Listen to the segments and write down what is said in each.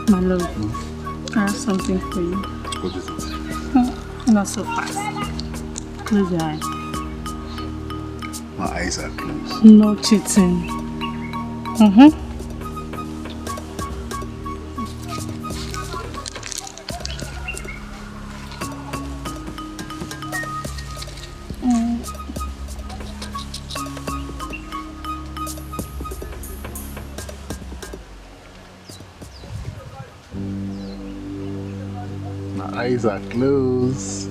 My love, I have something for you. What is it? Not so fast. Close your eyes. My eyes are closed. No cheating. My eyes are closed.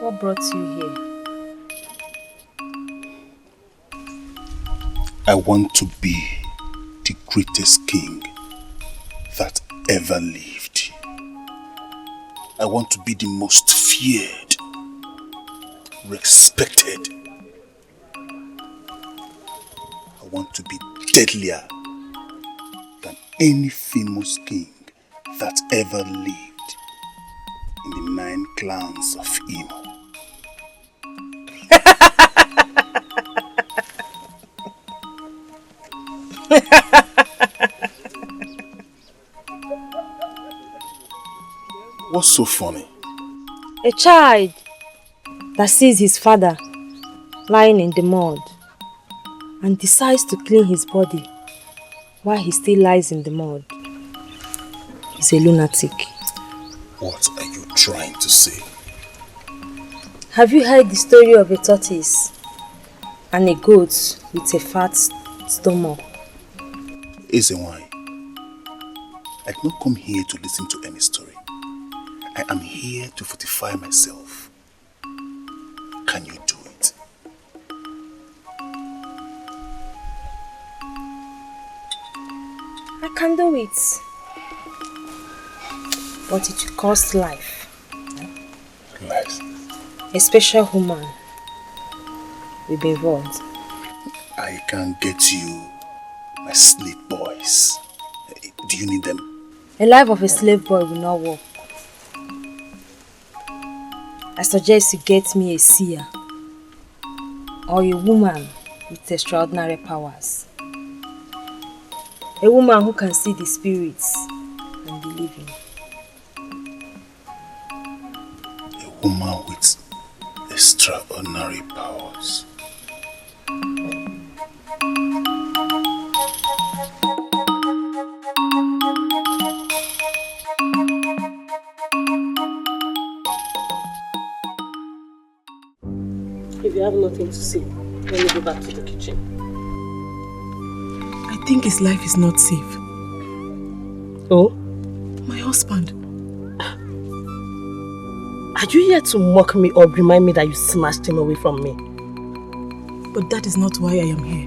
What brought you here? I want to be the greatest king that ever lived. I want to be the most feared, respected. I want to be deadlier than any famous king that ever lived in the 9 clans of Imo. What's so funny? A child that sees his father lying in the mud and decides to clean his body while he still lies in the mud is a lunatic. What are you trying to say? Have you heard the story of a tortoise and a goat with a fat stomach? Easy wine. I did not come here to listen to any story. I am here to fortify myself. Can you do it? I can do it. But it will cost life. Life? A special woman will be involved. I can get you my slave boys. Do you need them? A life of a slave boy will not work. I suggest you get me a seer or a woman with extraordinary powers. A woman who can see the spirits and the living. A woman with extraordinary powers. If you have nothing to say, let me go back to the kitchen. I think his life is not safe. Oh? My husband. Are you here to mock me or remind me that you snatched him away from me? But that is not why I am here.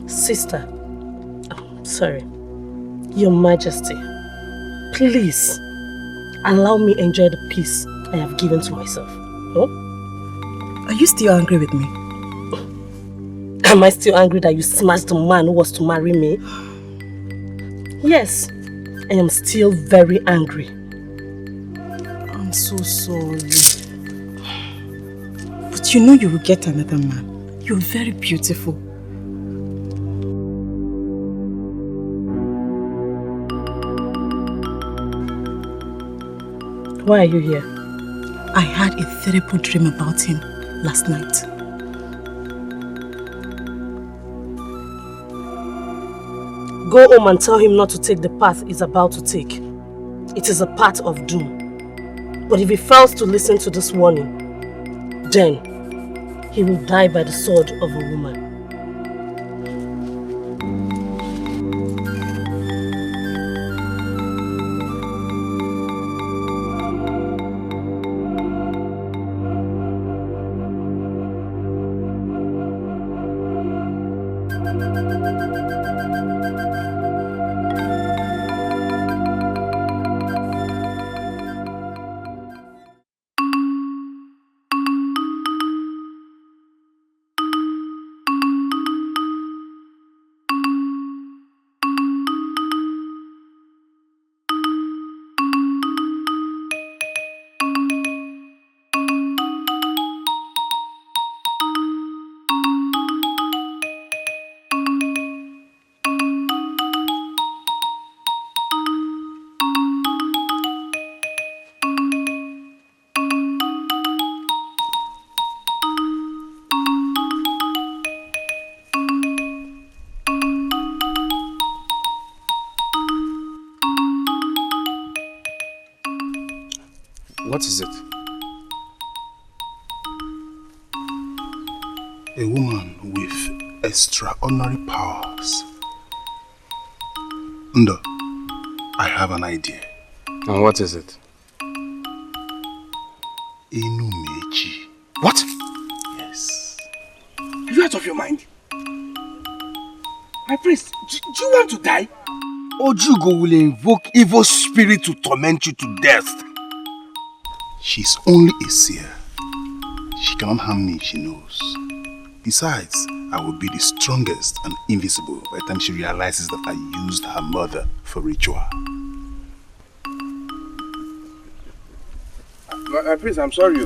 Sister, sorry. Your Majesty, please allow me enjoy the peace I have given to myself. Oh? Are you still angry with me? Am I still angry that you smashed the man who was to marry me? Yes, I am still very angry. I'm so sorry. But you know you will get another man. You're very beautiful. Why are you here? I had a terrible dream about him last night. Go home and tell him not to take the path he's about to take. It is a path of doom. But if he fails to listen to this warning, then he will die by the sword of a woman. What is it? A woman with extraordinary powers. Ndo, I have an idea. And what is it? Enumeji. What? Yes. You out of your mind? My priest, do you want to die? Ojugo will invoke evil spirit to torment you to death. She's only a seer. She cannot harm me, she knows. Besides, I will be the strongest and invisible by the time she realizes that I used her mother for ritual. My priest, I'm sorry.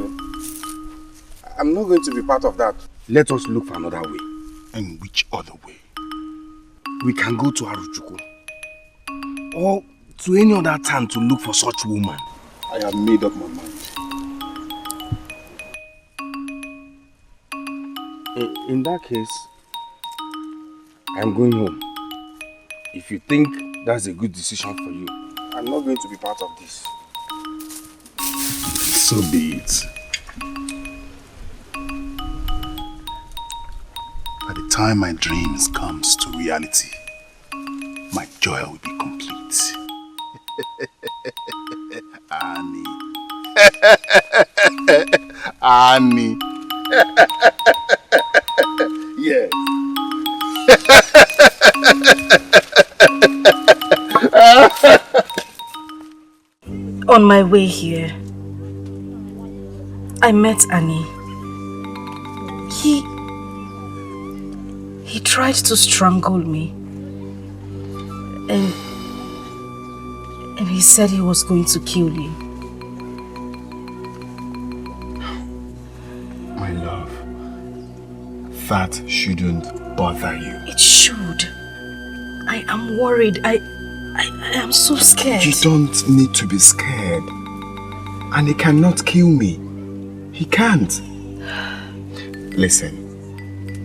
I'm not going to be part of that. Let us look for another way. And which other way? We can go to Aruchuku. Or to any other town to look for such woman. I have made up my mind. In that case, I'm going home. If you think that's a good decision for you, I'm not going to be part of this. So be it. By the time my dreams comes to reality, my joy will be complete. Annie. Annie. Yes. On my way here, I met Annie. He tried to strangle me. And he said he was going to kill you. My love, that shouldn't bother you. It should. I am worried. I am so scared. You don't need to be scared. And he cannot kill me. He can't. Listen,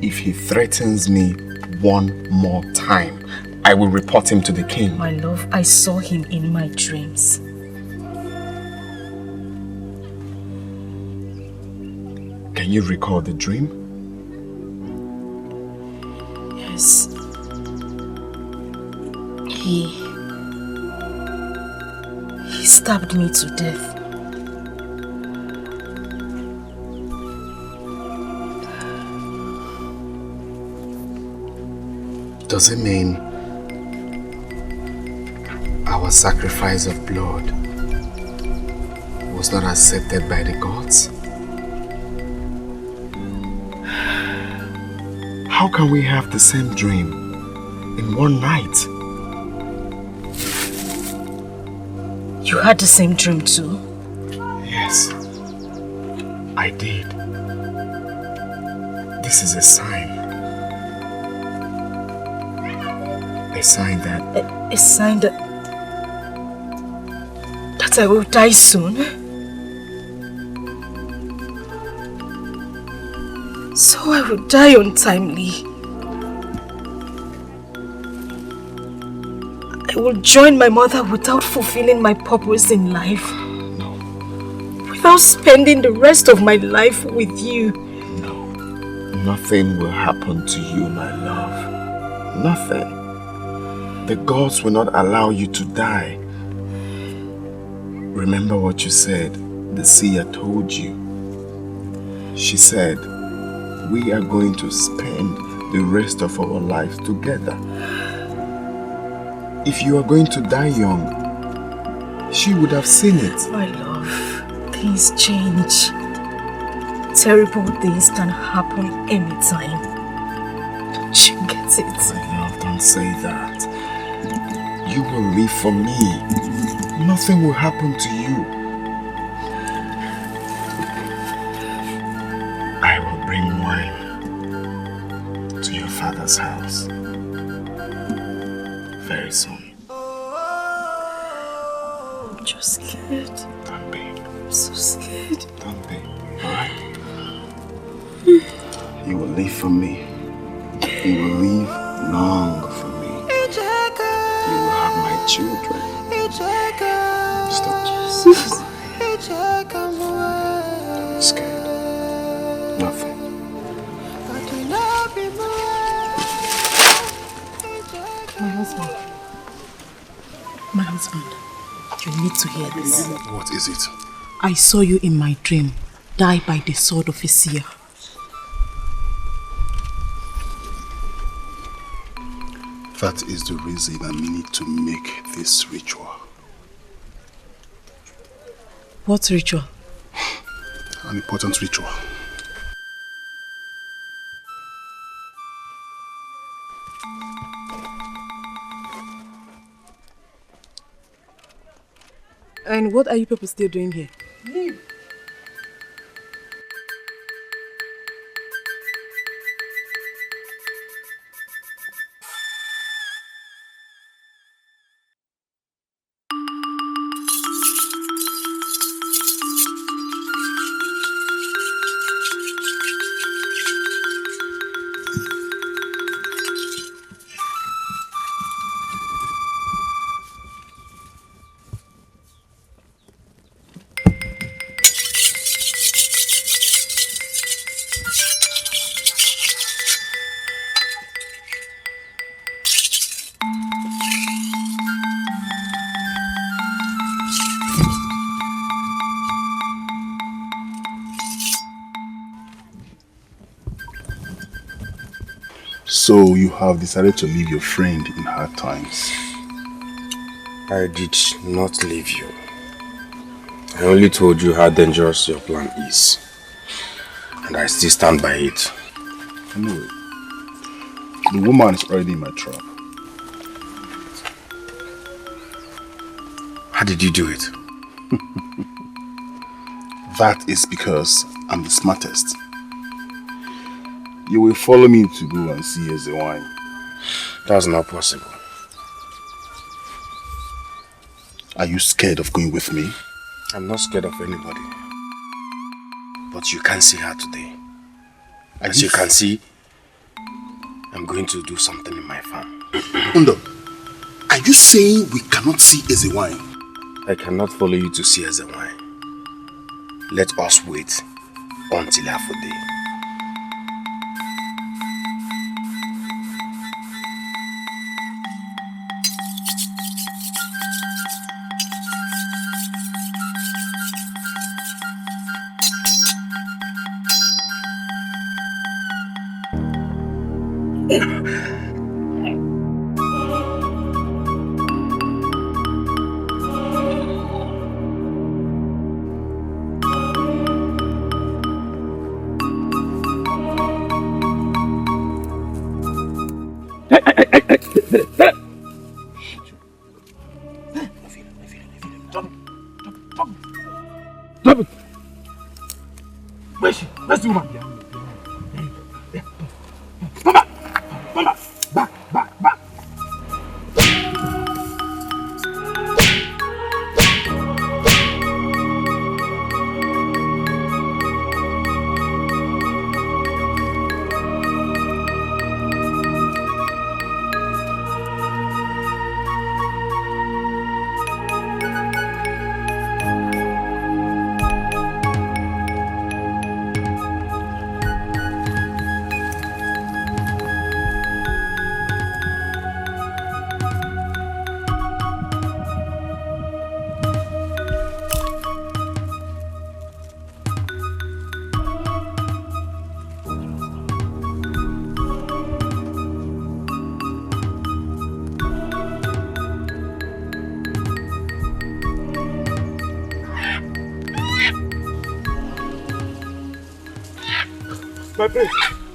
if he threatens me one more time, I will report him to the king. My love, I saw him in my dreams. Can you recall the dream? Yes. He stabbed me to death. Does it mean our sacrifice of blood was not accepted by the gods? How can we have the same dream in one night? You had the same dream too? Yes, I did. This is a sign. A sign that... A sign that I will die soon? So I will die untimely. I will join my mother without fulfilling my purpose in life. No. Without spending the rest of my life with you. No. Nothing will happen to you, my love. Nothing. The gods will not allow you to die. Remember what you said, the seer told you. She said, we are going to spend the rest of our lives together. If you are going to die young, she would have seen it. My love, things change. Terrible things can happen anytime. Don't you get it? My love, don't say that. You will live for me. Nothing will happen to you. I will bring wine to your father's house very soon. I'm just scared. Don't be. I'm so scared. Don't be. Alright? You will live for me. You will live long for me. You will have my children. Stop. Jesus. Don't be scared. Nothing. My husband, you need to hear this. What is it? I saw you in my dream die by the sword of a seer. That is the reason I need to make this ritual. What ritual? An important ritual. And what are you people still doing here? Leave. So you have decided to leave your friend in hard times. I did not leave you. I only told you how dangerous your plan is. And I still stand by it. Anyway, the woman is already in my trap. How did you do it? That is because I'm the smartest. You will follow me to go and see Eze wine. That's not possible. Are you scared of going with me? I'm not scared of anybody. But you can't see her today. As you can see, I'm going to do something in my farm. Undo, are you saying we cannot see Ezewine? I cannot follow you to see Ezewine. Let us wait until half a day. Stop it! Where's she? Where's the woman? Come back! Come back! Back!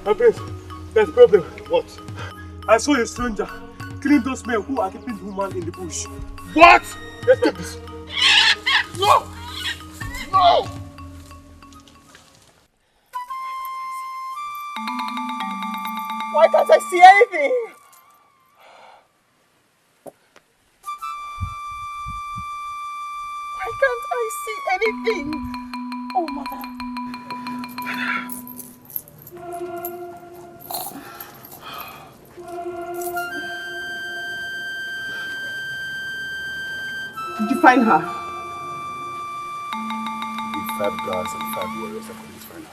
My prince, there's a problem. What? I saw a stranger killing those men who are keeping the woman in the bush. What? Yes, my prince. No! No! Why can't I see anything? Why can't I see anything? Oh, mother. Did you find her? With 5 guards and 5 warriors, I couldn't find her.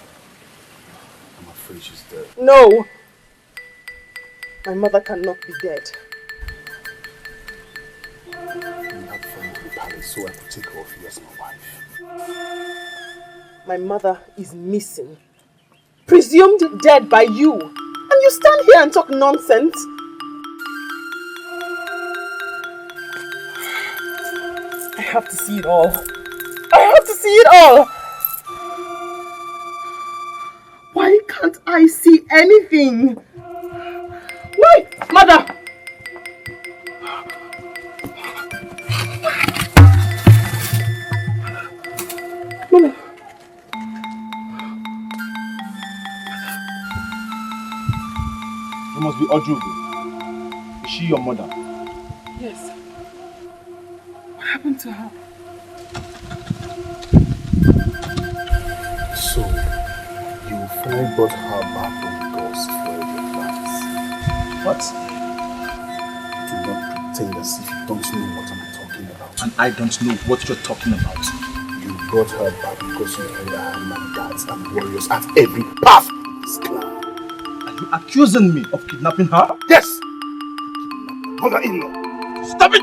I'm afraid she's dead. No! My mother cannot be dead. We had fun in the palace, so I could take her off you as my wife. My mother is missing. Presumed dead by you. And you stand here and talk nonsense. I have to see it all. I have to see it all. Why can't I see anything? Why? Mother! Mama. You must be Ojugu. Is she your mother? Yes. What happened to her? So, you finally brought her back when the girls foiled your plans. What? Do not pretend as if you don't know what I'm talking about. And I don't know what you're talking about. You brought her back because you heard her hand guards and warriors at every path in this clan. Are you accusing me of kidnapping her? Yes! Mother-in-law! Stop it!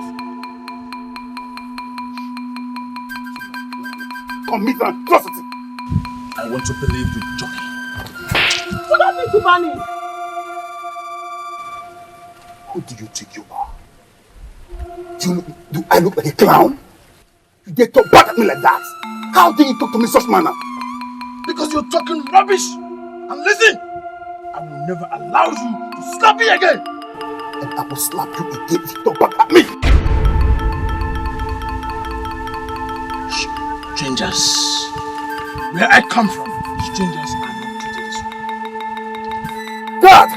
Commit an atrocity! I want to believe you, Jockey. What happened to Bunny? Who do you think you are? Do I look like a clown? You dare talk back at me like that? How dare you talk to me in such manner? Because you're talking rubbish! And listen! I will never allow you to slap me again! And I will slap you again if you talk back at me! Strangers. Where I come from, strangers are not treated this way. Dad!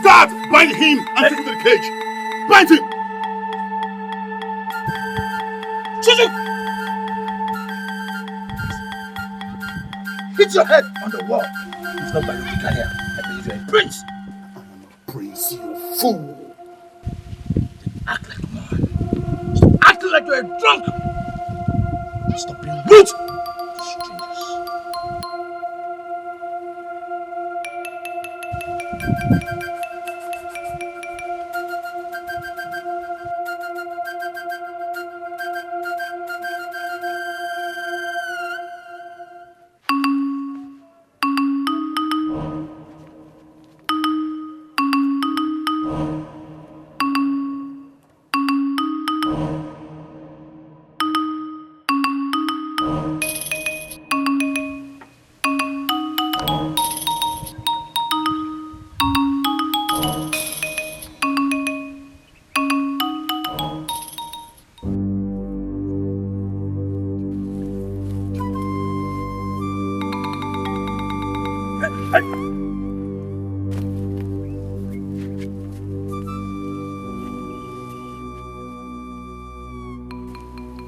Dad! Bind him and take him to the cage! Bind him! Susu! hit your head on the wall. It's not by looking at here. I believe you're a prince. I am a prince, you fool. Act like a man. Stop acting like you're a drunk. Stop being rude to strangers.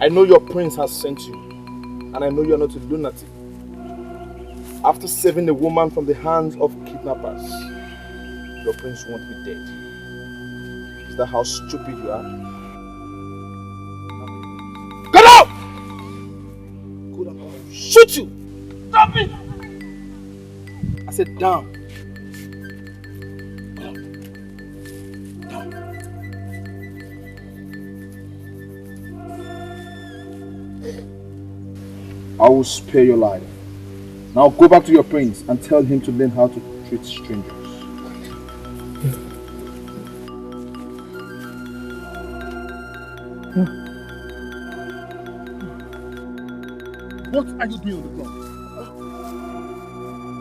I know your prince has sent you, and I know you're not a lunatic. After saving a woman from the hands of kidnappers, your prince won't be dead. Is that how stupid you are? Get out! Go down, I'll shoot you! Stop it! I said down. I will spare your life. Now go back to your prince and tell him to learn how to treat strangers. What are you doing on the ground?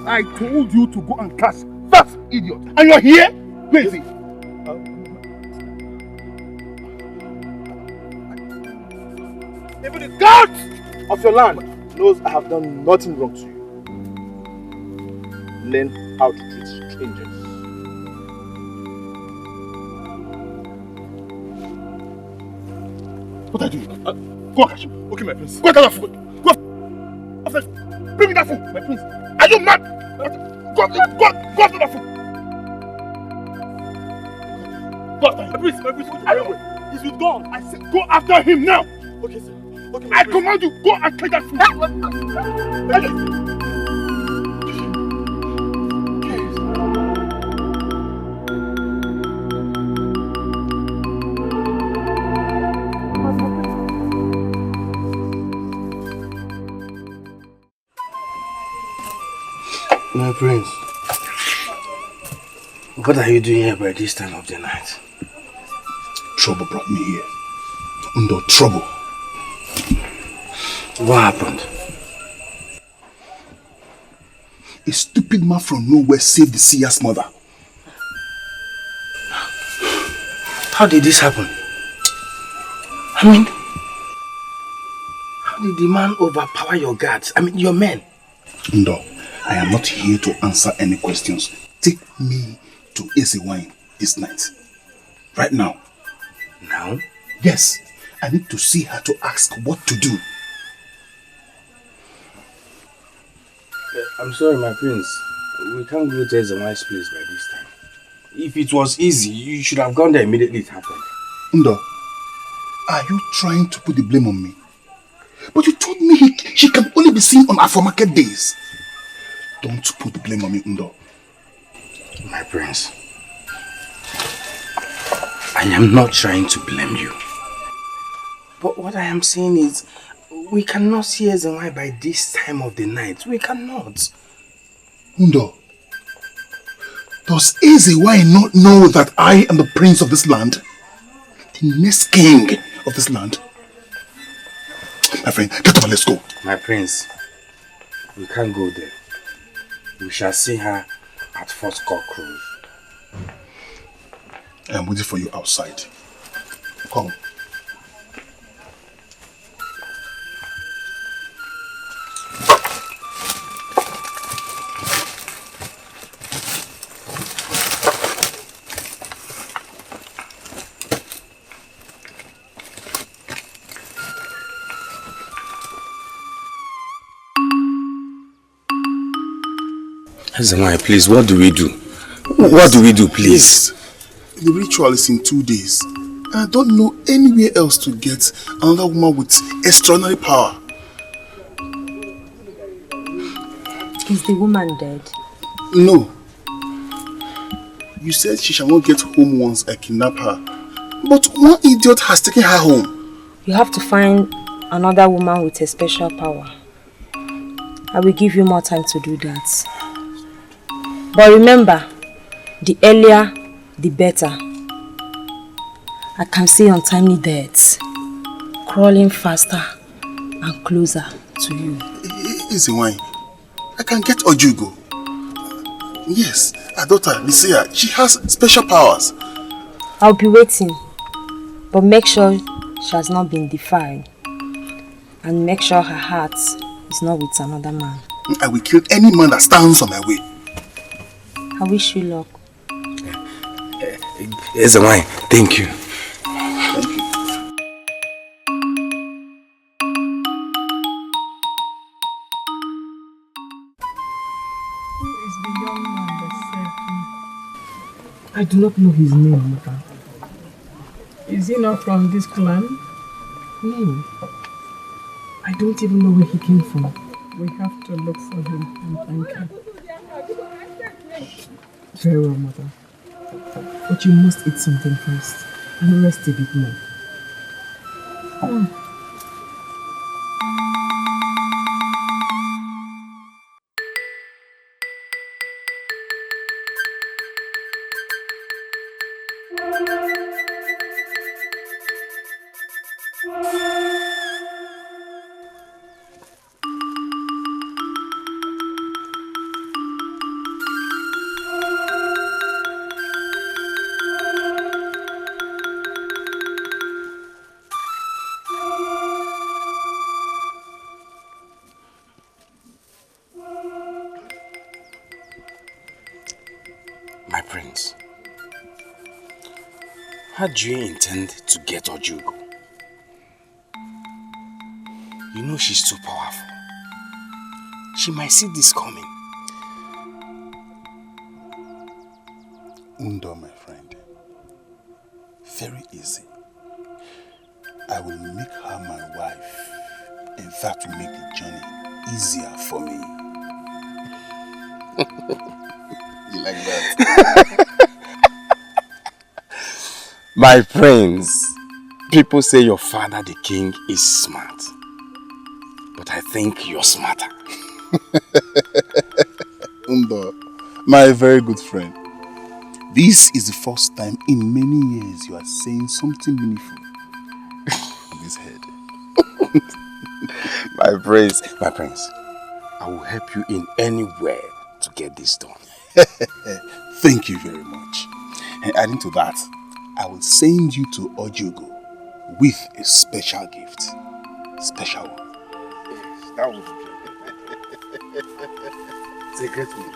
I told you to go and catch that idiot. And you're here? Where is he? Even the guards of your land knows I have done nothing wrong to you. Learn how to treat strangers. What are you doing? Go and catch him. Okay, my prince. Go and catch that fool. Go. Bring me that fool, my prince. Are you mad? Go after that fool. Go after him. My prince, are you? He's with God. I said go after him now. Okay, sir. Okay, I command you, go and take that food. My prince, what are you doing here by this time of the night? Trouble brought me here. Under trouble. What happened? A stupid man from nowhere saved the seer's mother. How did this happen? I mean, how did the man overpower your guards? I mean, your men? No, I am not here to answer any questions. Take me to Wine this night. Right now. Now? Yes, I need to see her to ask what to do. I'm sorry, my prince. We can't go to Ezewine's place by this time. If it was easy, you should have gone there immediately it happened. Ndo, are you trying to put the blame on me? But you told me she can only be seen on aftermarket days. Don't put the blame on me, Ndo. My prince, I am not trying to blame you. But what I am saying is, we cannot see Ezewine by this time of the night. We cannot. Ndo, does Ezewine not know that I am the prince of this land? The next king of this land? My friend, get up and let's go. My prince, we can't go there. We shall see her at First Court Cruise. I am waiting for you outside. Come. Ezemai, please, what do we do? What do we do, please? The ritual is in 2 days. And I don't know anywhere else to get another woman with extraordinary power. Is the woman dead? No. You said she shall not get home once I kidnap her. But one idiot has taken her home. You have to find another woman with a special power. I will give you more time to do that. But remember, the earlier, the better. I can see untimely deaths crawling faster and closer to you. Easy wine. I can get Ojugo. Yes, our daughter, Lysia, she has special powers. I'll be waiting, but make sure she has not been defiled. And make sure her heart is not with another man. I will kill any man that stands on my way. I wish you luck. Ezemai, thank you. Thank you. Who is the young man that saved me? I do not know his name, Mother. Is he not from this clan? No. I don't even know where he came from. We have to look for him and thank him. Very well, Mother. But you must eat something first and rest a bit more. My prince, how do you intend to get Ojugo? You know she's too powerful. She might see this coming. Undo, my friend. Very easy. I will make her my wife, and that will make the journey easier for me. You like that? My prince, people say your father, the king, is smart. But I think you're smarter. Undo, my very good friend. This is the first time in many years you are saying something meaningful on this head. My prince, I will help you in any way to get this done. Thank you very much. And adding to that, I will send you to Ojugo with a special gift. Special one. Yes, that would be good. It's a great one.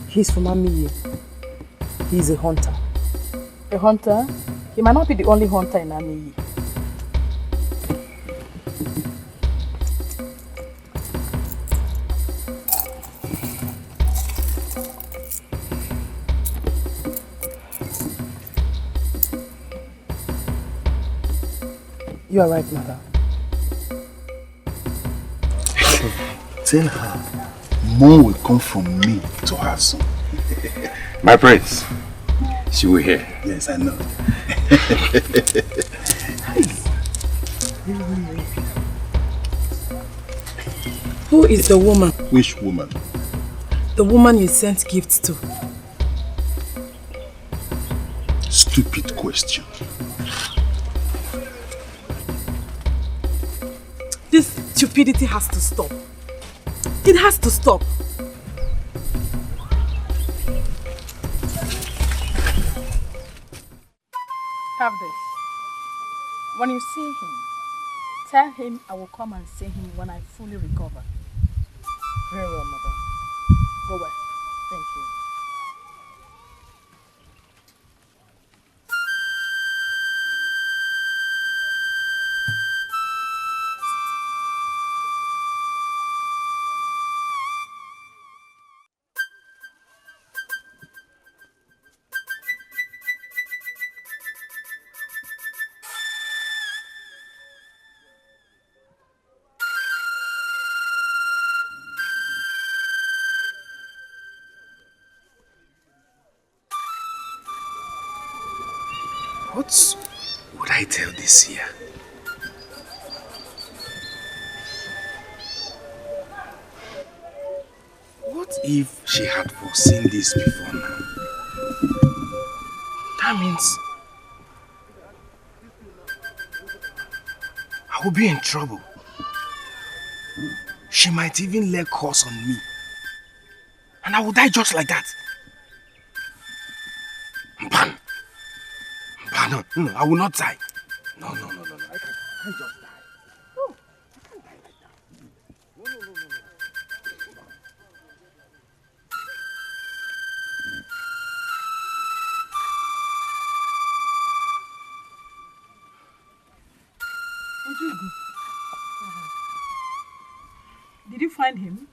He's from Amiye. He's a hunter. A hunter? He might not be the only hunter in Amiyi. You are right, Mother. Tell her more will come from me to her son. My prince, she will hear. Yes, I know. Who is the woman? Which woman? The woman you sent gifts to. Stupid question. This stupidity has to stop. It has to stop. Have this. When you see him, tell him I will come and see him when I fully recover. Very well, mother. Go well. Thank you. What would I tell this year? What if she had foreseen this before now? That means I will be in trouble. She might even lay curse on me. And I will die just like that. Mpan! No, I will not die. No. I can't just die. No, I can't die like that. No. Did you find him?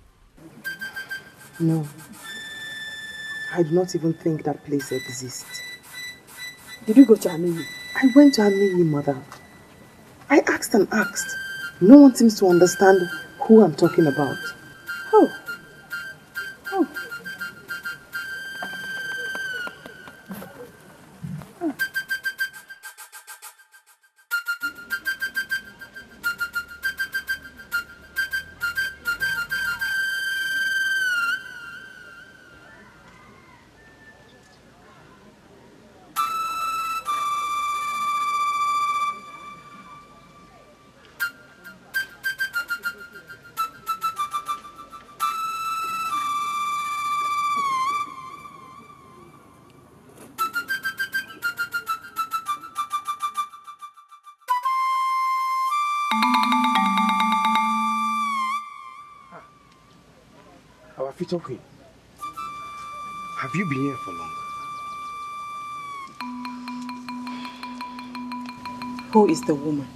No. I do not even think that place exists. Did you go to Amiyi? I went to Amiyi, mother. I asked and asked. No one seems to understand who I'm talking about. Oh. Our future queen. Have you been here for long? Who is the woman?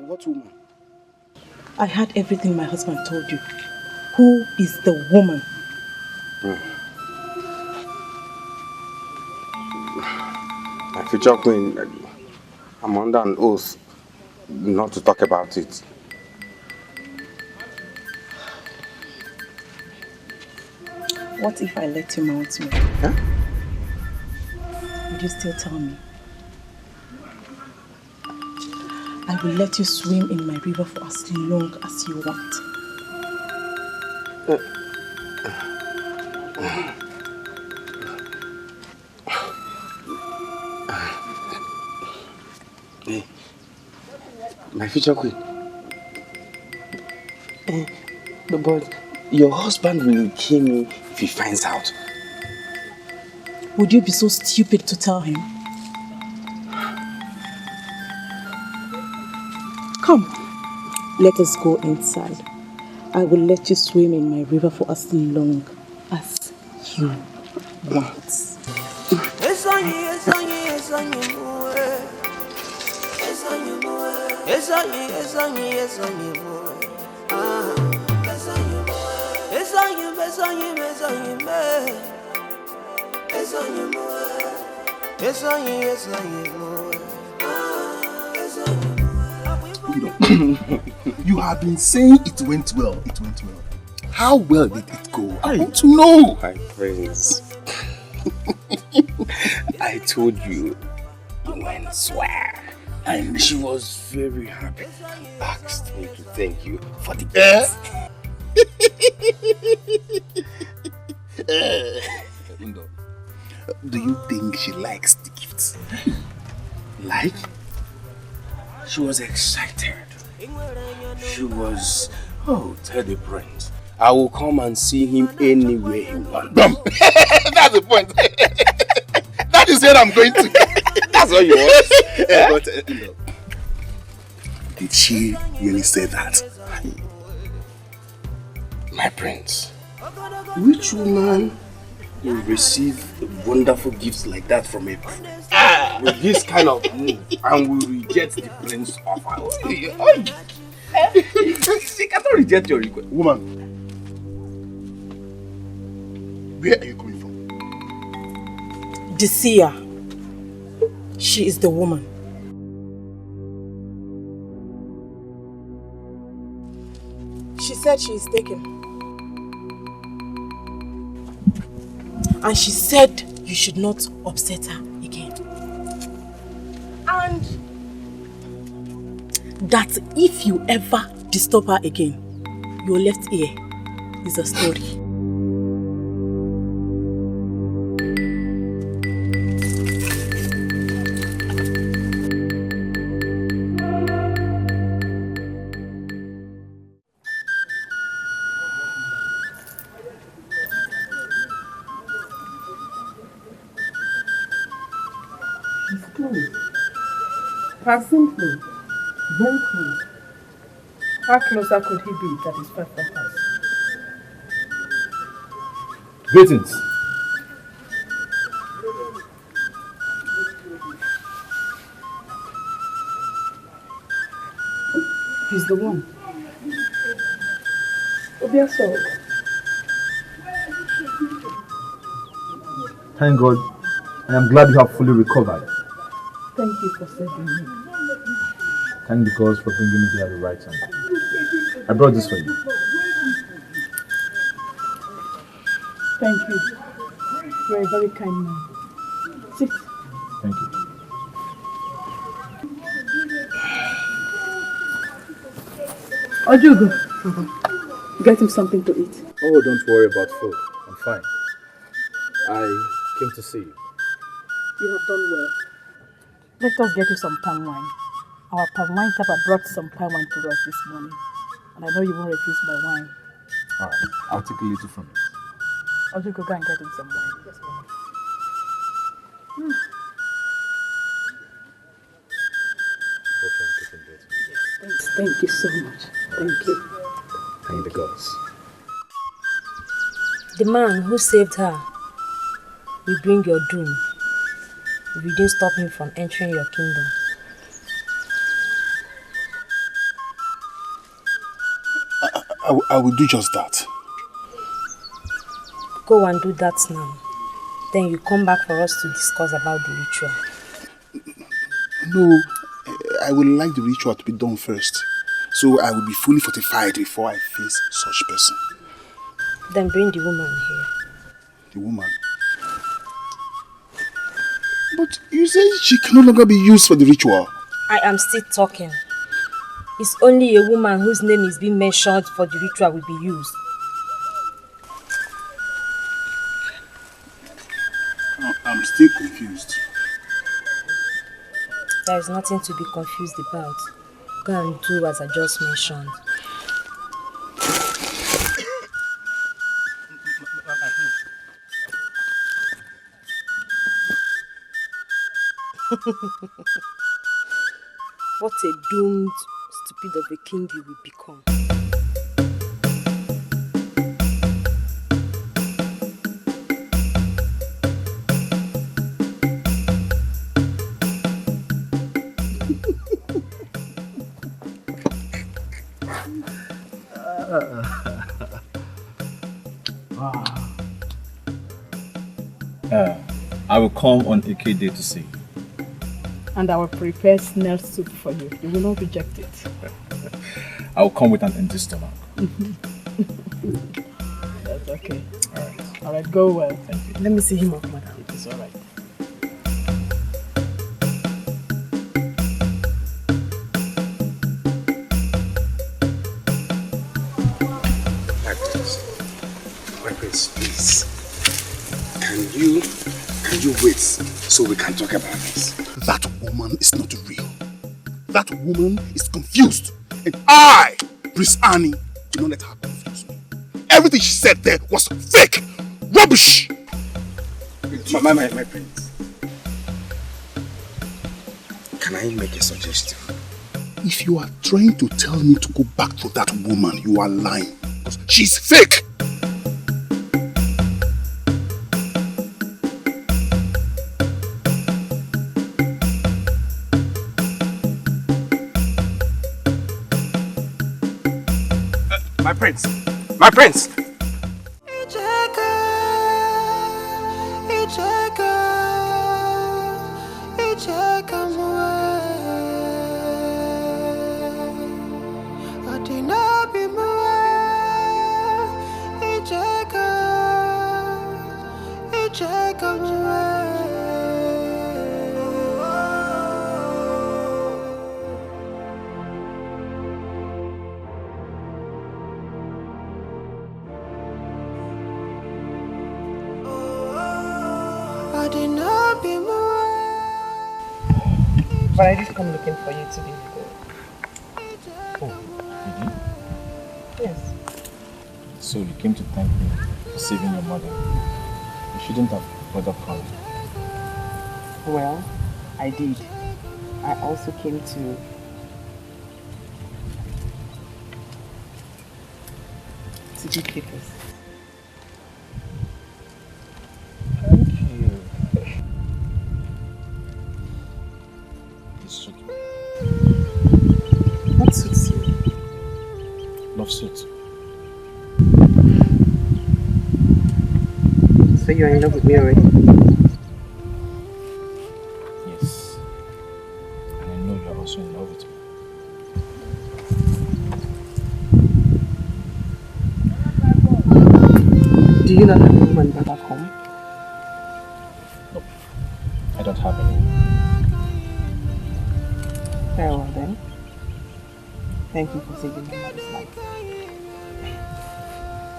What woman? I heard everything my husband told you. Who is the woman? My future queen, I'm under an oath not to talk about it. What if I let you mount me? Huh? Would you still tell me? I will let you swim in my river for as long as you want. Hey, my future queen. But your husband will kill me if he finds out. Would you be so stupid to tell him? Come, let us go inside. I will let you swim in my river for as long as you want. You have been saying it went well. It went well. How well did it go? I want to know. My friends. I told you, you went swear. And she was very happy. Asked me to thank you for the gift. Do you think she likes the gifts? Like? She was excited. She was, tell the prince, I will come and see him anywhere he wants. That's the point. That is where I'm going to. That's what you want. But, did she really say that? My prince, which woman will receive wonderful gifts like that from a prince? With this kind of move and will reject the prince's offer? She cannot reject your request. Woman, where are you coming from? The seer. She is the woman. She said she is taken. And she said you should not upset her again. And that if you ever disturb her again, your left ear is a story. Simply, very close. How closer could he be that is far from us? Greetings. He's the one. Obiaso. Thank God. I am glad you have fully recovered. Thank you for saving me. Thank the gods for bringing me here at the right time. I brought this for you. Thank you. You're a very kind man. Sit. Thank you. Ojugo, get him something to eat. Oh, don't worry about food. I'm fine. I came to see you. You have done well. Let us get you some palm wine. Our palm wine tapper brought some palm wine to us this morning. And I know you won't refuse my wine. Alright, I'll take a little from it. Ojugo, go and get him some wine. Yes, ma'am. Hope I'm keeping better. Thank you so much. Thank you. Thank the gods. The man who saved her will bring your doom if you didn't stop him from entering your kingdom. I will do just that. Go and do that now. Then you come back for us to discuss about the ritual. No, I would like the ritual to be done first. So I will be fully fortified before I face such person. Then bring the woman here. The woman? But you say she can no longer be used for the ritual. I am still talking. It's only a woman whose name is being mentioned for the ritual will be used. I'm still confused. There is nothing to be confused about. Go and do as I just mentioned. What a doomed, stupid of a king you will become. I will come on AK Day to see you. And I will prepare snail soup for you. You will not reject it. I will come with an empty stomach. That's okay. Alright. Alright, go well. Thank you. Let me see him off, madam. It is alright. My prince, please. Can you wait so we can talk about this? That woman is not real. That woman is confused. And I, Prince Annie, do not let her confuse me. Everything she said there was fake. Rubbish. My prince. Can I make a suggestion? If you are trying to tell me to go back to that woman, you are lying. She's fake! My prince! My prince! But I did come looking for you today. Oh, did you? Yes. So you came to thank me for saving your mother. You shouldn't have bothered coming. Well, I did. I also came to do papers. Thank you. This suit. What suits you? Love suit. So you're in love with me already? Yes. And I know you're also in love with me. Do you not have a woman back home? No. I don't have any. Very well then. Thank you for saving my mother's life.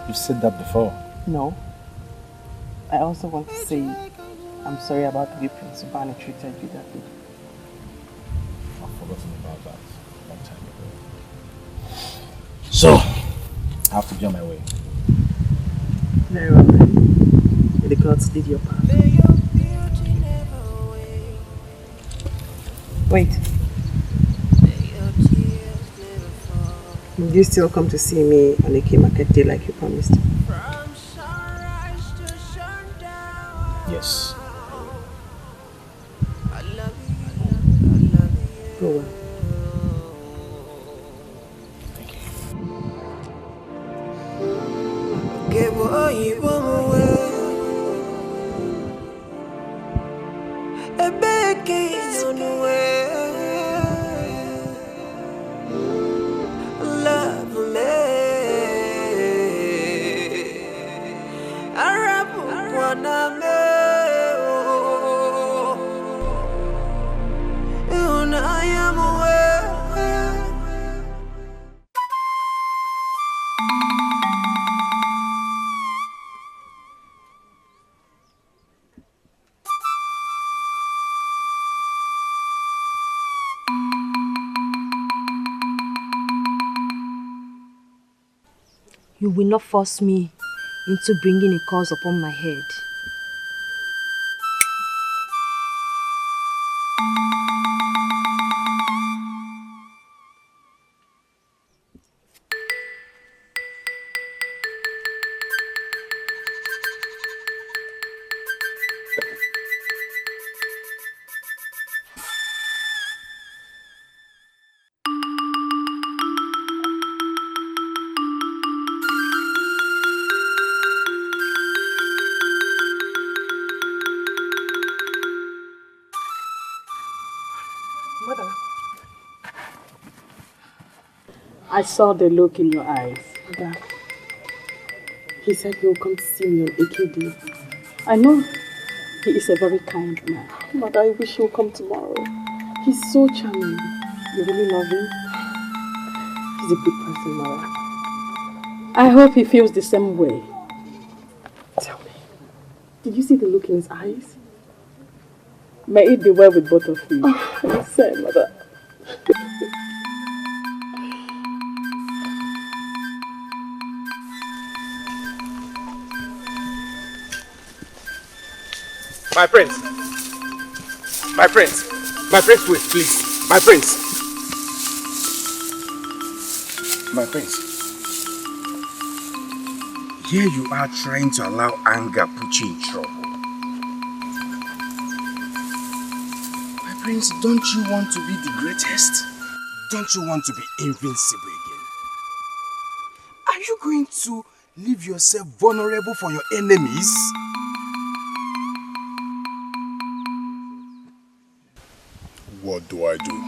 You've said that before. No. I also want to say I'm sorry about the way Prince Ubani treated you that day. I've forgotten about that a long time ago. So, I have to be on my way. Very well then. May the gods lead your path. Wait. Will you still come to see me on a Eke market day like you promised? Yes. Go well. Thank you. You will not force me into bringing a curse upon my head. Mother. I saw the look in your eyes. Mother. He said he will come to see me on AKD. I know he is a very kind man. Mother, I wish he would come tomorrow. He's so charming. You really love him? He's a good person, Mother. I hope he feels the same way. Tell me, did you see the look in his eyes? May it be well with both of you. Oh, I said, Mother. My prince! My prince! My prince, wait, please. My prince. My prince. Here you are trying to allow anger put you in trouble. My prince, don't you want to be the greatest? Don't you want to be invincible again? Are you going to leave yourself vulnerable for your enemies? What do I do?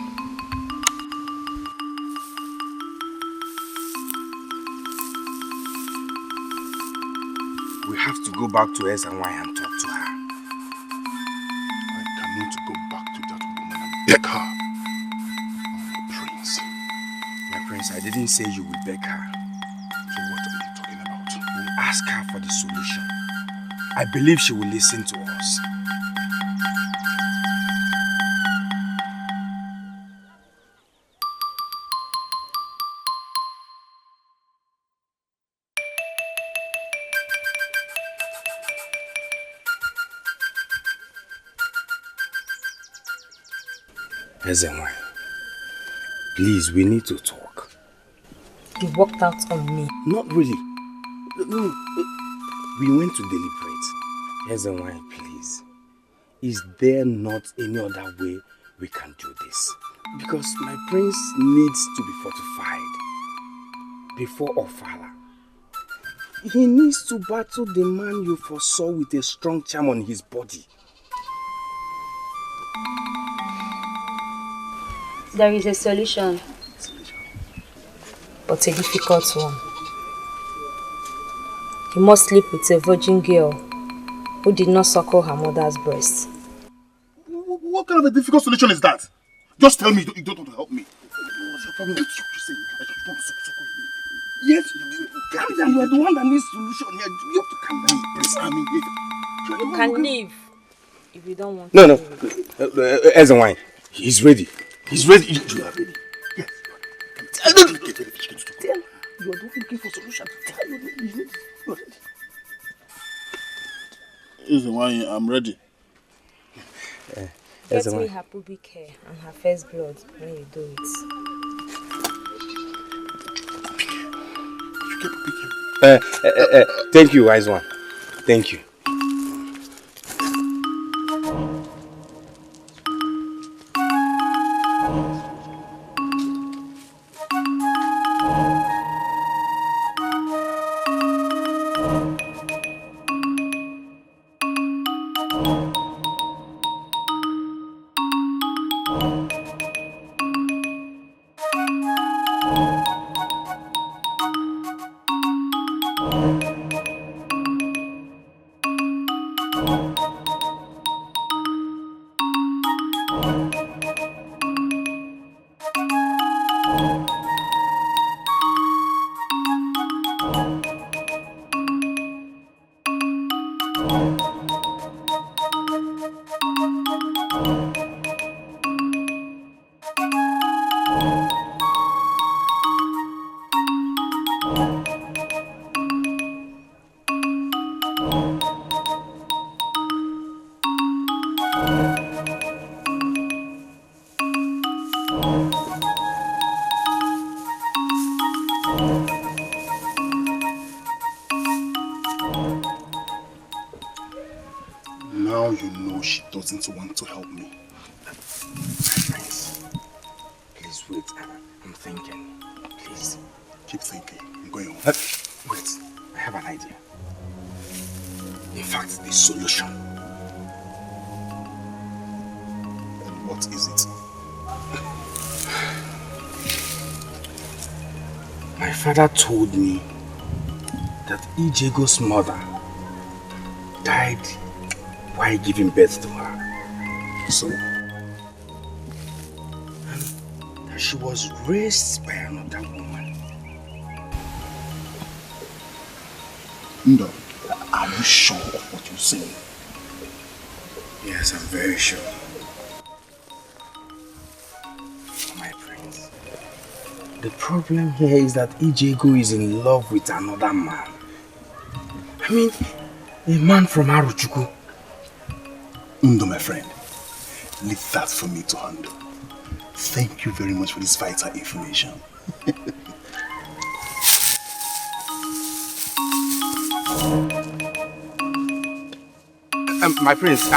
We have to go back to S&Y and talk to her. I cannot go back to that woman and beg her. Oh, Prince. My prince, I didn't say you will beg her. So what are you talking about? We'll ask her for the solution. I believe she will listen to us. Ezenwa, please, we need to talk. You walked out on me. Not really. No, we went to deliberate. Ezenwa, please. Is there not any other way we can do this? Because my prince needs to be fortified before Ofala. He needs to battle the man you foresaw with a strong charm on his body. There is a solution, but a difficult one. He must sleep with a virgin girl who did not suckle her mother's breast. What kind of a difficult solution is that? Just tell me you don't want to help me. What's your problem? You're saying I just want to suckle you. Yes, calm down. You are the one that needs solution here. You have to calm down. Yes, I mean, You can leave if you don't want No. to. Ezenwa, he's ready. He's ready. You are ready. Yes. You are the one looking for solution. Tell you are ready. Ezenwa, I'm ready. Get me her pubic hair and her first blood when you do it. Thank you, wise one. Thank you. Now you know she doesn't want to help me. Friends, please wait. I'm thinking. Please. Keep thinking. I'm going home. Wait, I have an idea. In fact, the solution. And what is it? My father told me that Ijego's mother died while giving birth to her. So? And that she was raised by another woman. No. Are you sure of what you're saying? Yes, I'm very sure. My prince. The problem here is that Ijego is in love with another man. I mean, a man from Aruchuku. Ndo, my friend, Leave that for me to handle. Thank you very much for this vital information. My prince,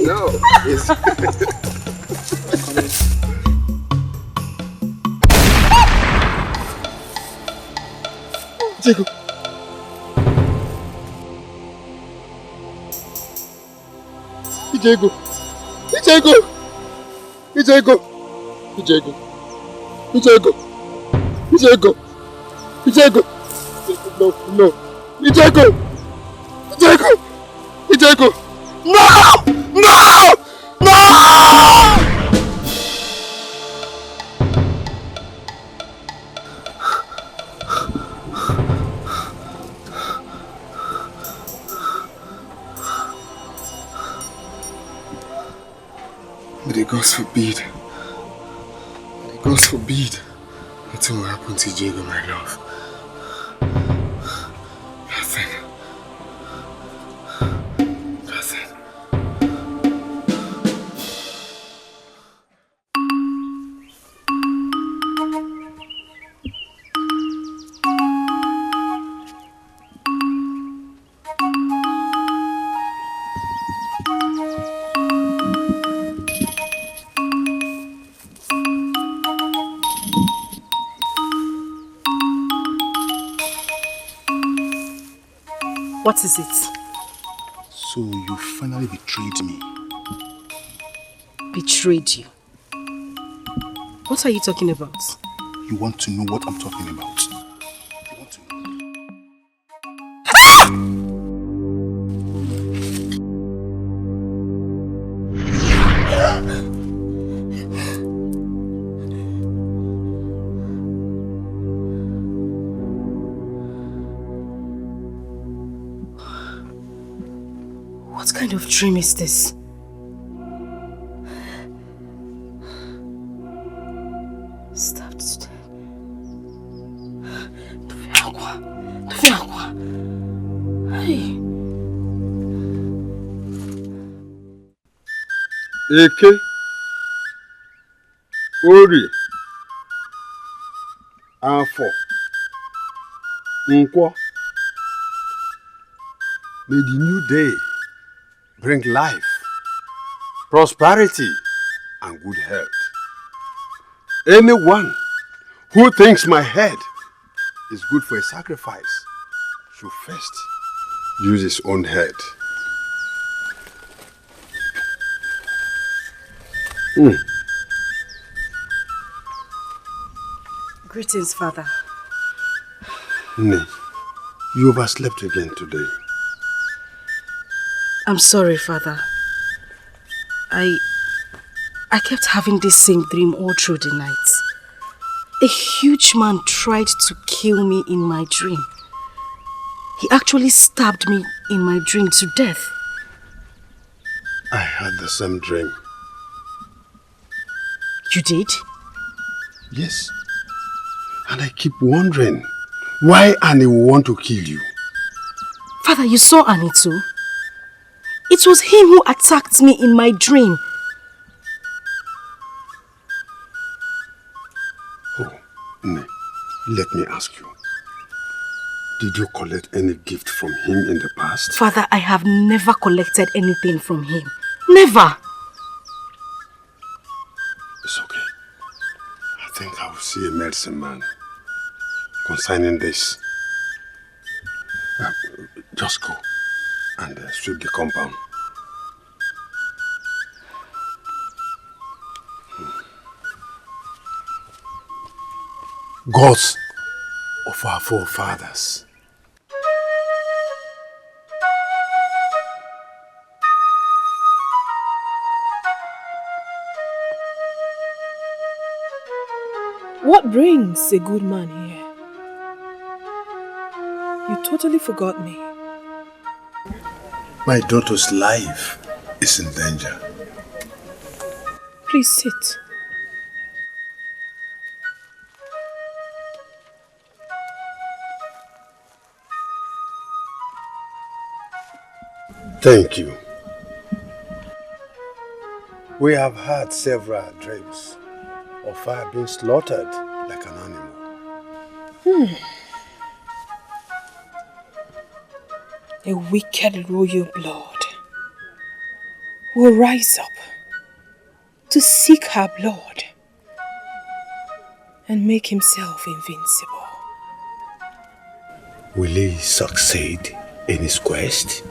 No, it's... Etiko. Etiko. Etiko. Etiko. Etiko. Etiko. Etiko. Etiko. No, no. Etiko. Etiko. Etiko. No! No! No! May the gods forbid. May the gods forbid. Nothing will happen to Diego, my love. Nothing. Nothing. What is it? So you finally betrayed me. Betrayed you? What are you talking about? You want to know what I'm talking about? You want to know? What kind of dream is this? Stabbed to death. Tufiakwa. Hey. Eke, Ori, Afo, Nkwo. May the new day bring life, prosperity, and good health. Anyone who thinks my head is good for a sacrifice should first use his own head. Greetings, Father. Nay, you overslept again today. I'm sorry, Father. I kept having this same dream all through the night. A huge man tried to kill me in my dream. He actually stabbed me in my dream to death. I had the same dream. You did? Yes. And I keep wondering why Annie will want to kill you. Father, you saw Annie too? It was him who attacked me in my dream. Oh, Nay, let me ask you. Did you collect any gift from him in the past? Father, I have never collected anything from him. Never! It's okay. I think I will see a medicine man concerning this. Just go and sweep the compound. Gods of our forefathers, What brings a good man here? You totally forgot me. My daughter's life is in danger. Please sit. Thank you. We have had several dreams of her being slaughtered like an animal. A wicked royal blood will rise up to seek her blood and make himself invincible. Will he succeed in his quest?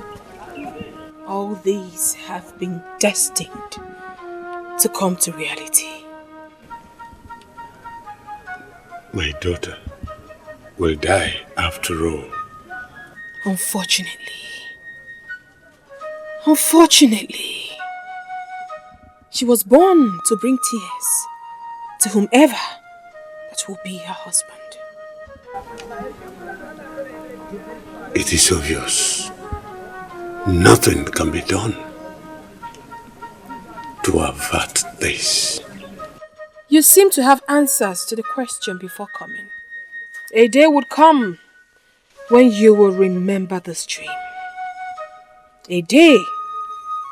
All these have been destined to come to reality. My daughter will die after all. Unfortunately, she was born to bring tears to whomever that will be her husband. It is obvious. Nothing can be done to avert this. You seem to have answers to the question before coming. A day would come when you will remember this dream. A day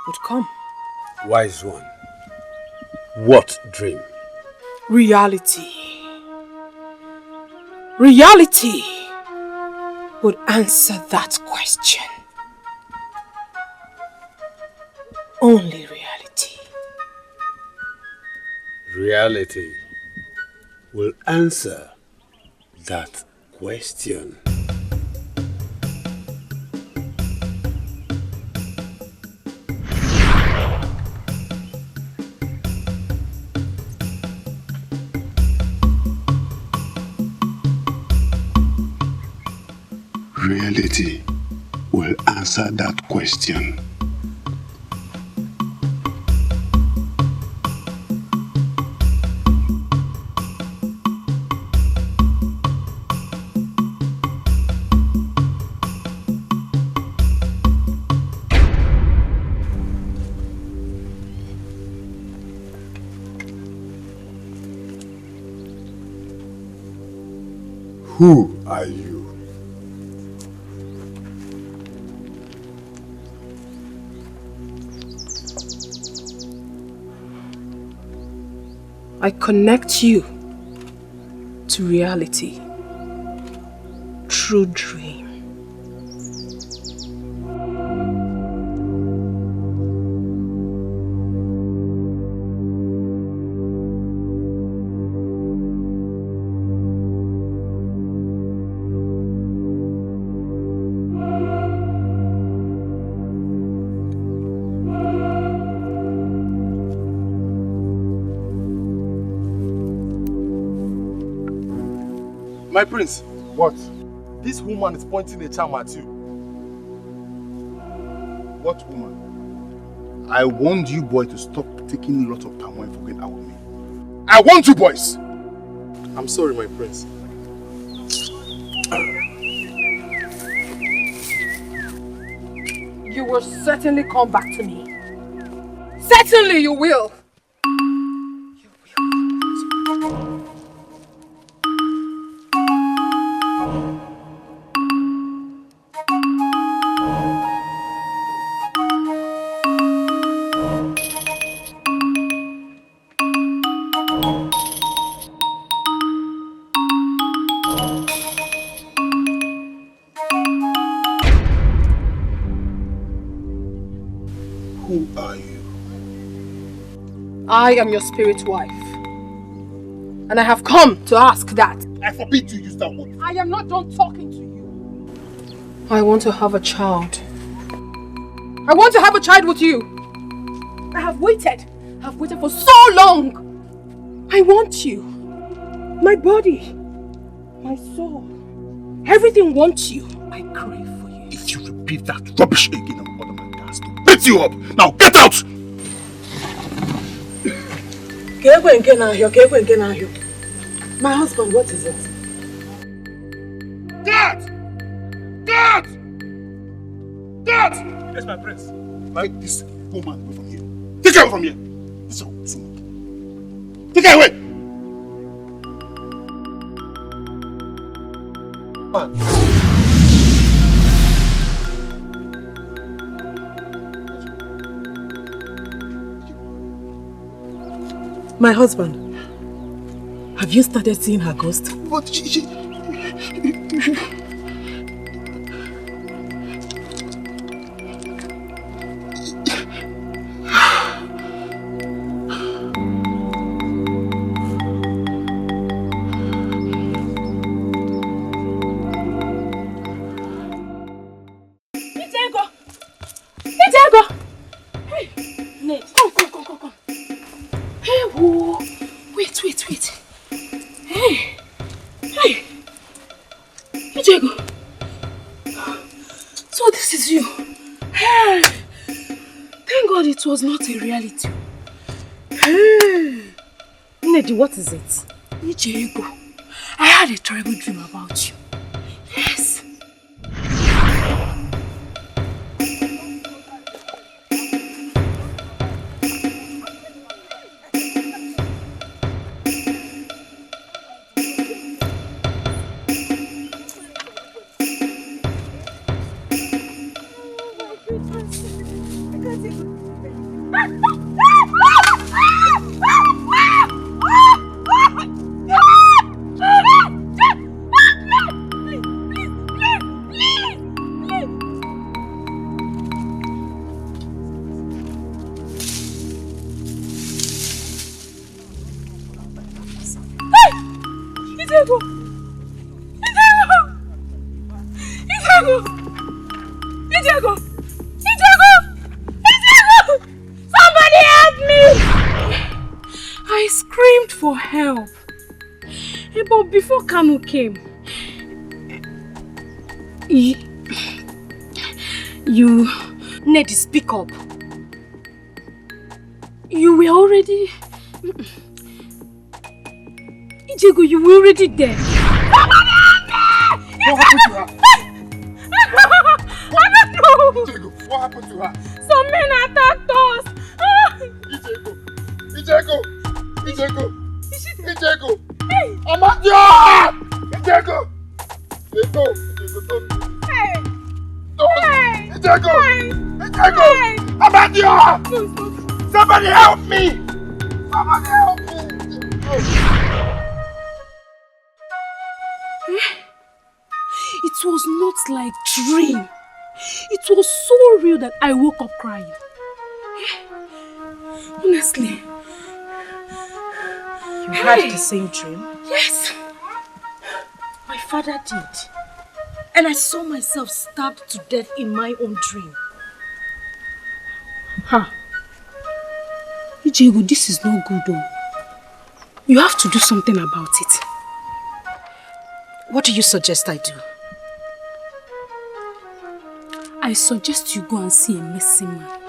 would come. Wise one, what dream? Reality. Reality would answer that question. Only reality. Reality will answer that question. Reality will answer that question. Who are you? I connect you to reality. True dream. My prince, What? this woman is pointing a charm at you. What woman? I warned you boy to stop taking a lot of time when forgetting out with me. I want you boys! I'm sorry, my prince. You will certainly come back to me. Certainly you will. Who are you? I am your spirit wife. And I have come to ask that. I forbid you use that word. I am not done talking to you. I want to have a child. I want to have a child with you. I have waited. I've waited for so long. I want you. My body. My soul. Everything wants you. I crave for you. If you repeat that rubbish again, I'm order my guards to beat you up. Now get out! My husband, what is it? Dad! Dad! Dad! Yes, my prince. Take this woman away from here. Take her away from here. This woman. Take her away. My husband, have you started seeing her ghost? But she... Etiko! Hey! Ned, come. Hey, whoa! Wait. Hey! Etiko! So this is you. Hey! Thank God it was not a reality. Hey! Nedi, what is it? Etiko, I had a terrible dream about you. Yes. Etiko! Somebody help me! I screamed for help. But before Kanu came, you... Nedi, speak up. You were already... Etiko, you were already there. Somebody help me! What happened to her? I don't know. Etiko, what happened to her? Some men attacked us. Etiko! Hey! Amadio! Etiko, don't. Hey! Etiko! Amadio! Somebody help me! It was not like dream. It was so real that I woke up crying. Honestly. You had the same dream? Yes. My father did. And I saw myself stabbed to death in my own dream. Etiko, this is not good though. You have to do something about it. What do you suggest I do? I suggest you go and see a missing man.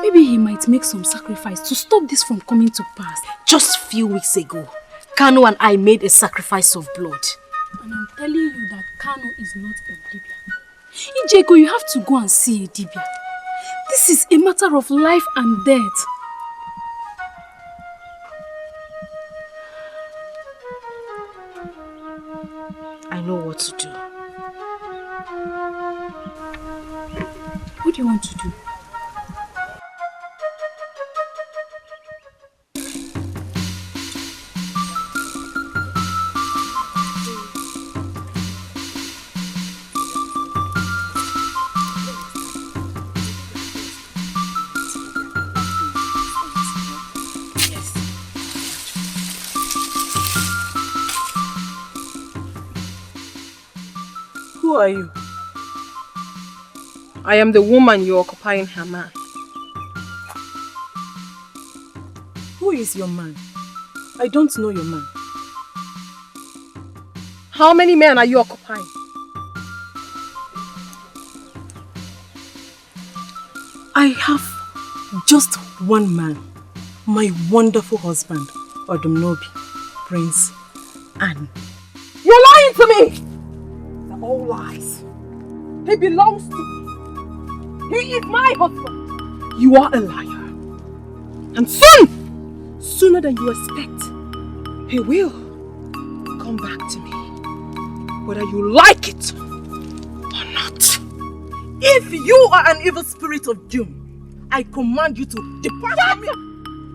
Maybe he might make some sacrifice to stop this from coming to pass. Just a few weeks ago, Kanu and I made a sacrifice of blood. And I'm telling you that Kanu is not a Dibia. Etiko, you have to go and see a Dibia. This is a matter of life and death. I know what to do. What do you want to do? Who are you? I am the woman you're occupying her man. Who is your man? I don't know your man. How many men are you occupying? I have just one man. My wonderful husband, Odumnobi. Prince Anne. You're lying to me! They're all lies. He belongs to me. He is my husband. You are a liar. And soon, sooner than you expect, he will come back to me. Whether you like it or not. If you are an evil spirit of doom, I command you to depart from me.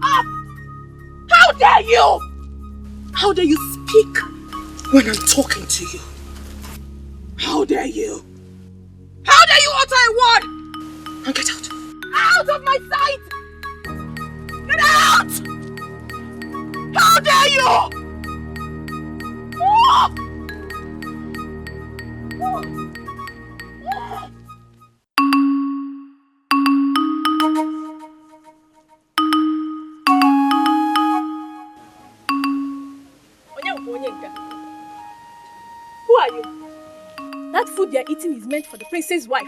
Up! How dare you! How dare you speak when I'm talking to you? How dare you! How dare you utter a word! Now get out! Out of my sight! Get out! How dare you! Oh! Who are you? That food they are eating is meant for the prince's wife.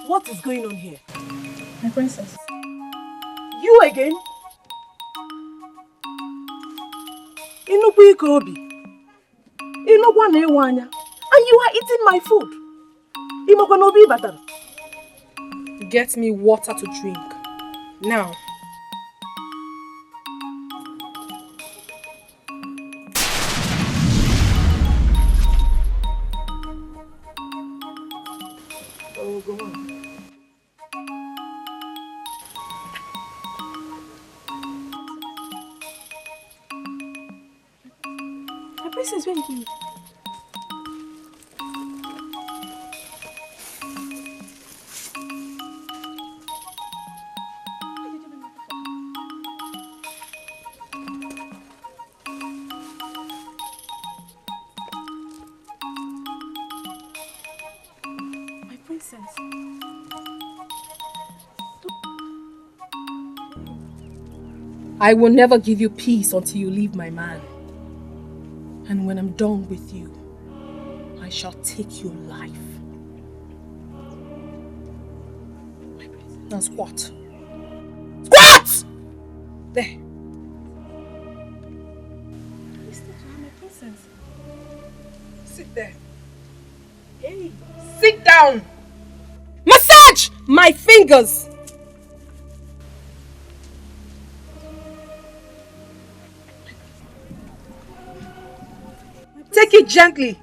What is going on here? My princess. You again? Inukwu ike obi. Inukwa na-ewe anya. And you are eating my food. Imakwa na obi batara. Get me water to drink. Now. Oh, go on. My princess, where are you going? I will never give you peace until you leave my man. And when I'm done with you, I shall take your life. Now squat. Squat! There. Sit there. Hey, sit down. Massage my fingers. Take it gently.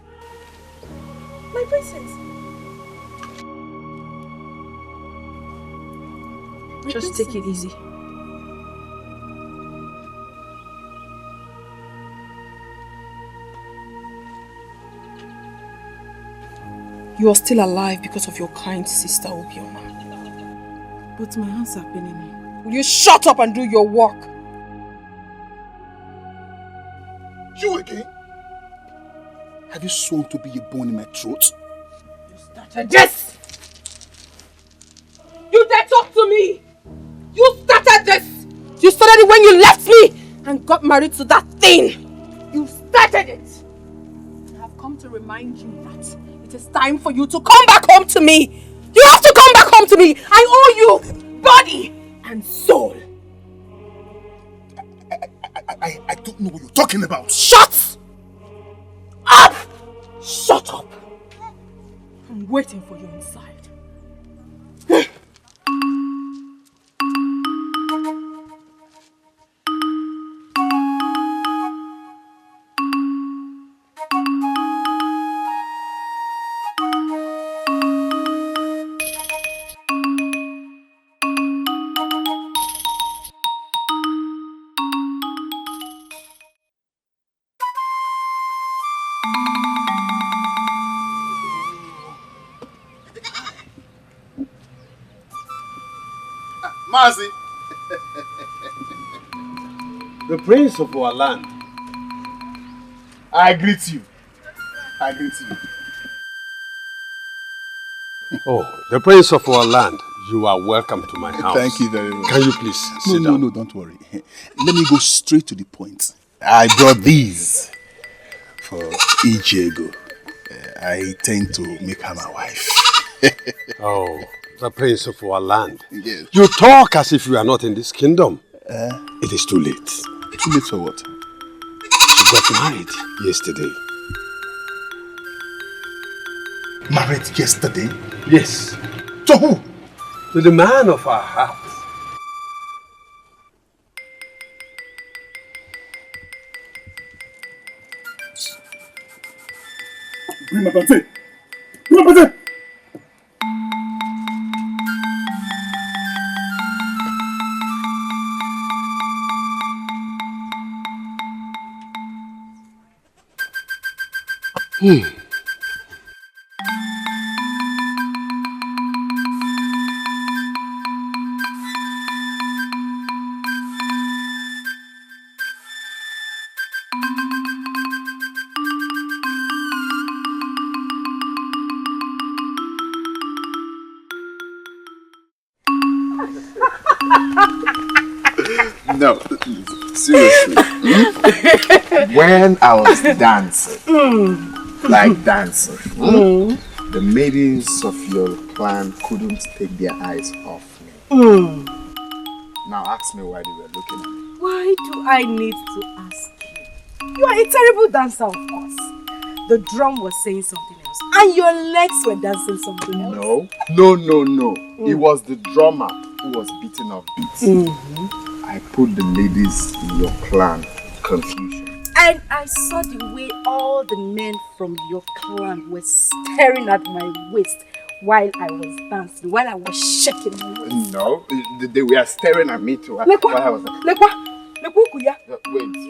My princess. Just take it easy. You are still alive because of your kind sister, Obioma. But my hands are paining me. Will you shut up and do your work? You again? Have you sworn to be a bone in my throat? You started this! You dare talk to me! You started this! You started it when you left me and got married to that thing! You started it! I have come to remind you that it is time for you to come back home to me! You have to come back home to me! I owe you body and soul! I don't know what you're talking about! Shut up! Shut up! I'm waiting for you inside. Mazi! The prince of our land. I greet you. I greet you. Oh, the prince of our land, you are welcome to my house. Thank you very much. Can you please sit down? No, don't worry. Let me go straight to the point. I brought these for Etiko. I intend to make her my wife. Oh, the prince of our land. Yes. You talk as if you are not in this kingdom. It is too late. Too late for what? She got married yesterday. Married yesterday? Yes. To who? To the man of our heart. Bring my plantain! Bring my plantain! No, seriously. When I was dancing, like dancing, the maidens of your clan couldn't take their eyes off me. Now ask me why they were looking at me. Why do I need to ask you? You are a terrible dancer, of course. The drum was saying something else, and your legs were dancing something else. No. It was the drummer who was beating off beats. I put the ladies in your clan confusion. And I saw the way all the men from your clan were staring at my waist while I was dancing, while I was shaking my waist. No, they were staring at me too. Wait.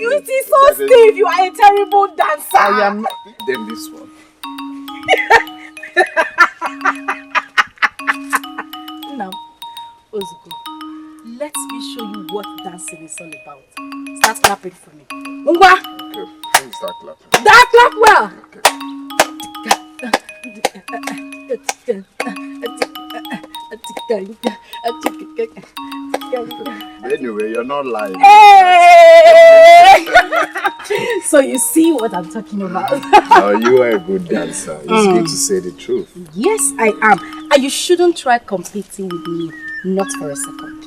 You see so stiff, you are a terrible dancer. I am not. Then this one. Now, Ozuko, let me show you what dancing is all about. Start clapping for me. Ungwa! Okay, let me start clapping. That clap well! Anyway, you're not lying. Hey! So you see what I'm talking about. Oh, you are a good dancer. It's good to say the truth. Yes, I am. And you shouldn't try competing with me. Not for a second.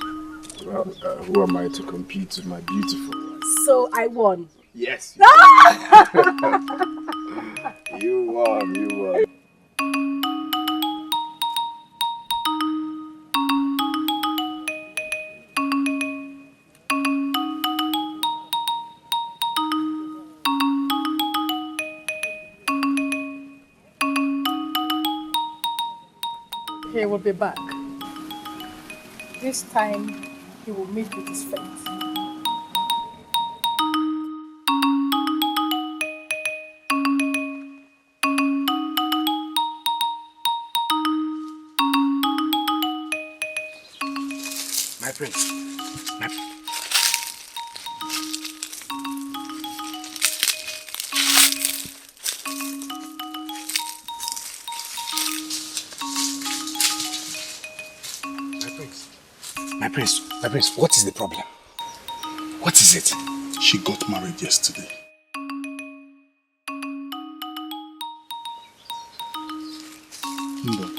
Well, who am I to compete with my beautiful one? So I won. Yes. You won. He will be back. This time, he will meet with his fate. My prince. My prince, what is the problem? What is it? She got married yesterday. No.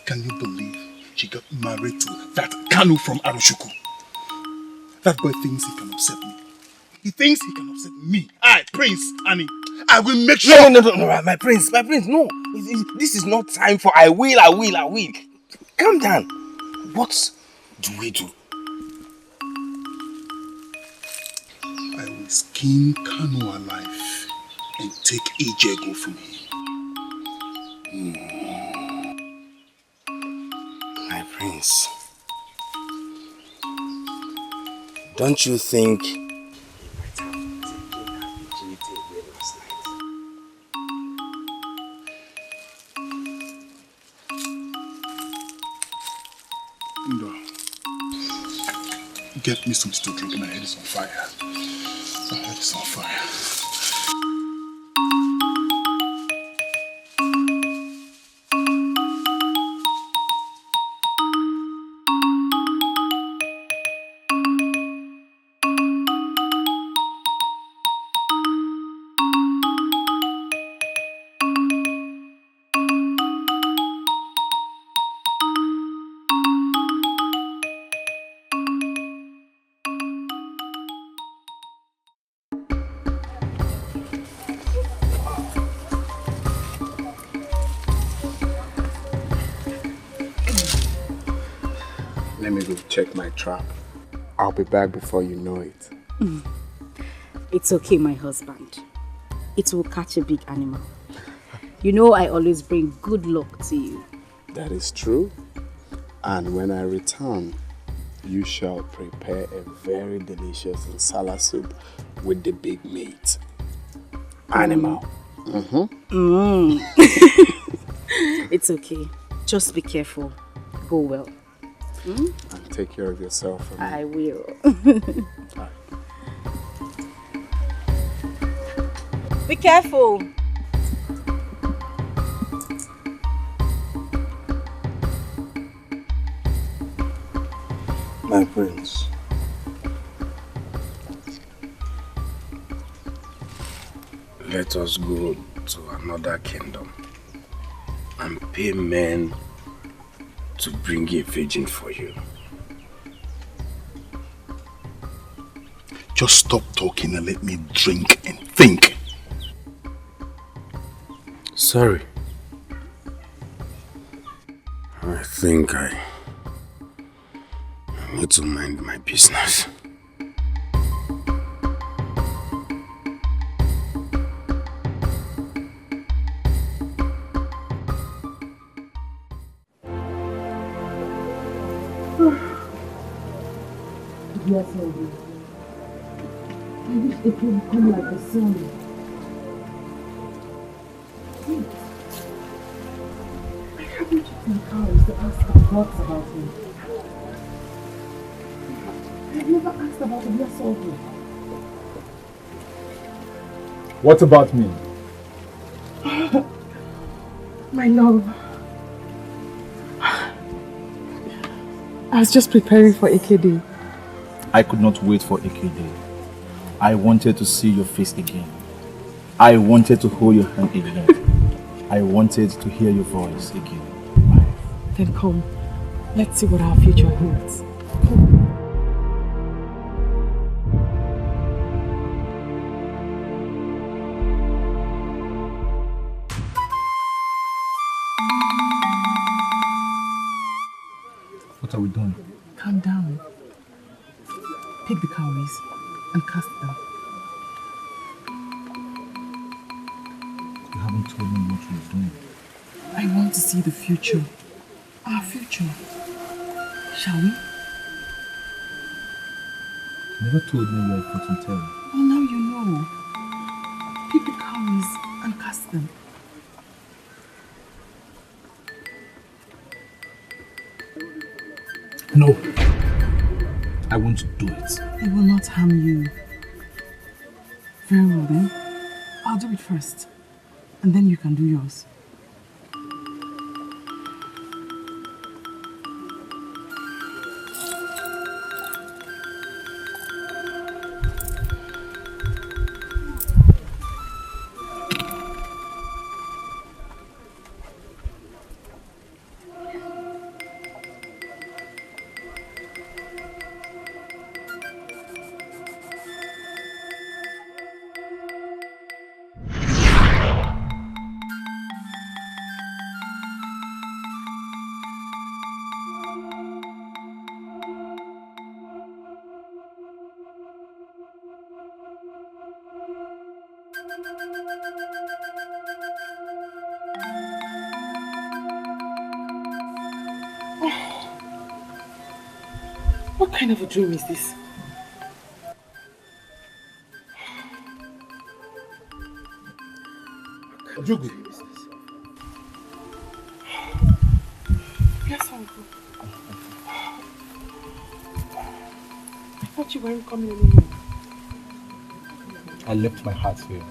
Can you believe she got married to that Kanu from Arushuku? That boy thinks he can upset me. He thinks he can upset me. I, Prince Annie. I will make sure. No, my prince, no. This is not time for I will. Calm down. What do we do? I will skin Kanu alive and take Ijego from him. My prince, don't you think he might have taken her virginity away last night? No. Get me something to drink. My head is on fire. My head is on fire. Let me go check my trap. I'll be back before you know it. It's okay, my husband. It will catch a big animal. You know I always bring good luck to you. That is true. And when I return, you shall prepare a very delicious nsala soup with the big meat. Animal. It's okay. Just be careful. Go well. And take care of yourself. I will. Be careful. My prince. Let us go to another kingdom and pay men to bring a virgin for you. Just stop talking and let me drink and think. Sorry. I think I need to mind my business. Yes, Lady. I wish they could become like the sun. Wait. I haven't checked my cows to ask the gods about him. I've never asked about the Yasobi. What about me? My love. I was just preparing for AKD. I could not wait for AKD. I wanted to see your face again. I wanted to hold your hand again. I wanted to hear your voice again. Then come, let's see what our future holds. Come. What are we doing? Calm down. Pick the cowries and cast them. You haven't told me what you're doing. I want to see the future. Our future. Shall we? You never told me you were a fortune teller. Well, now you know. Pick the cowries and cast them. No. I want to do it. It will not harm you. Very well then. I'll do it first. And then you can do yours. What kind of a dream is this? Jugu. Yes, Uncle. I thought you weren't coming anymore. I left my heart here,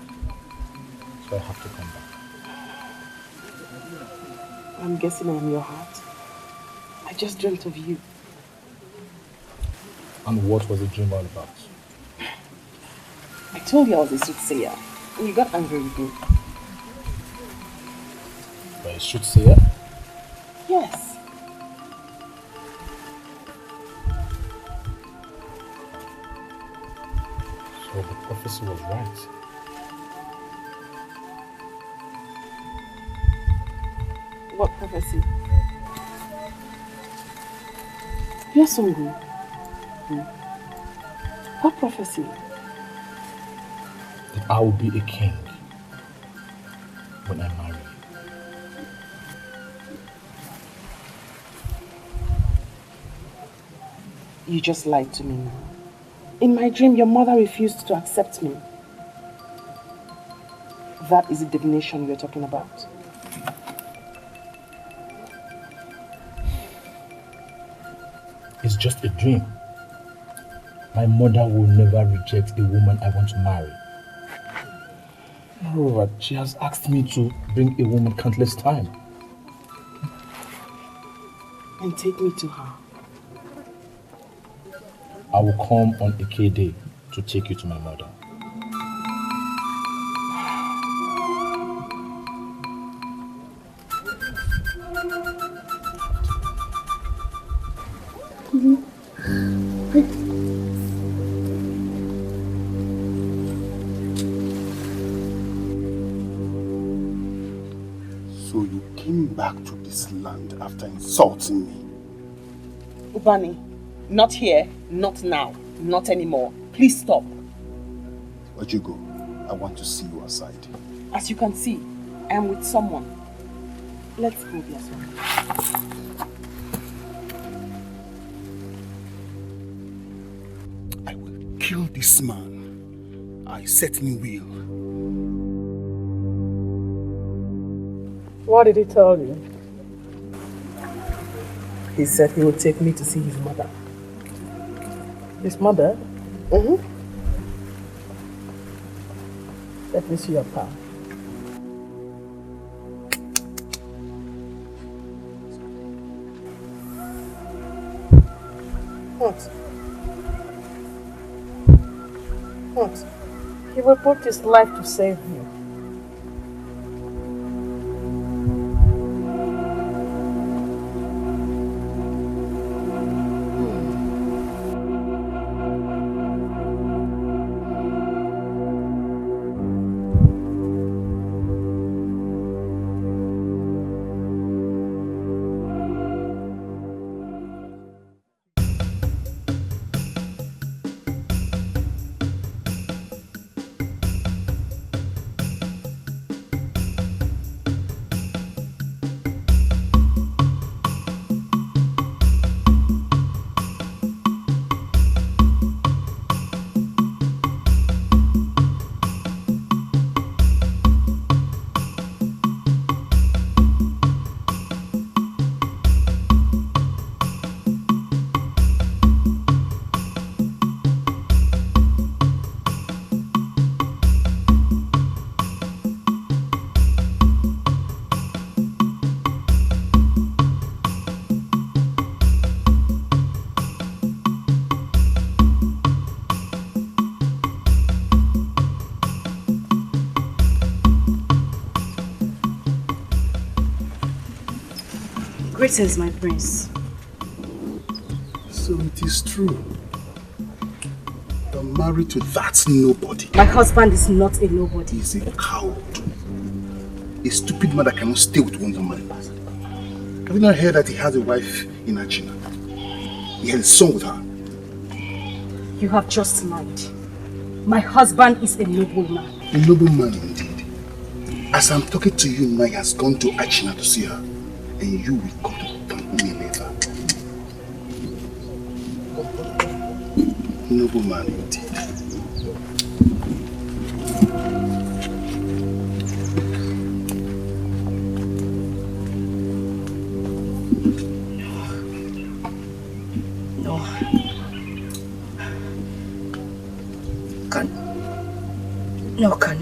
so I have to come back. I'm guessing I'm your heart. I just dreamt of you. And what was the dream all about? I told you I was a soothsayer. And you got angry with me. But you should say it. Yes. So the prophecy was right. What prophecy? You're so good. What prophecy? That I will be a king when I marry. You just lied to me. In my dream, your mother refused to accept me. That is the divination you're talking about. It's just a dream. My mother will never reject a woman I want to marry. Moreover, she has asked me to bring a woman countless times. And take me to her. I will come on a K day to take you to my mother. So you came back to this land after insulting me? Ubani, not here, not now, not anymore. Please stop. Where'd you go? I want to see you outside. As you can see, I am with someone. Let's go, Biaso. I will kill this man. I certainly will. What did he tell you? He said he would take me to see his mother. His mother? Mm-hmm. Let me see your palm. What? What? He will put his life to save you. Greetings, my prince. So it is true. You're married to that nobody. My husband is not a nobody. He's a coward. A stupid man that cannot stay with one woman. Have you not heard that he has a wife in Achina? He had a son with her. You have just lied. My husband is a noble man. A noble man indeed. As I'm talking to you now, he has gone to Achina to see her. And you will come to thank me later. Noble man indeed. No.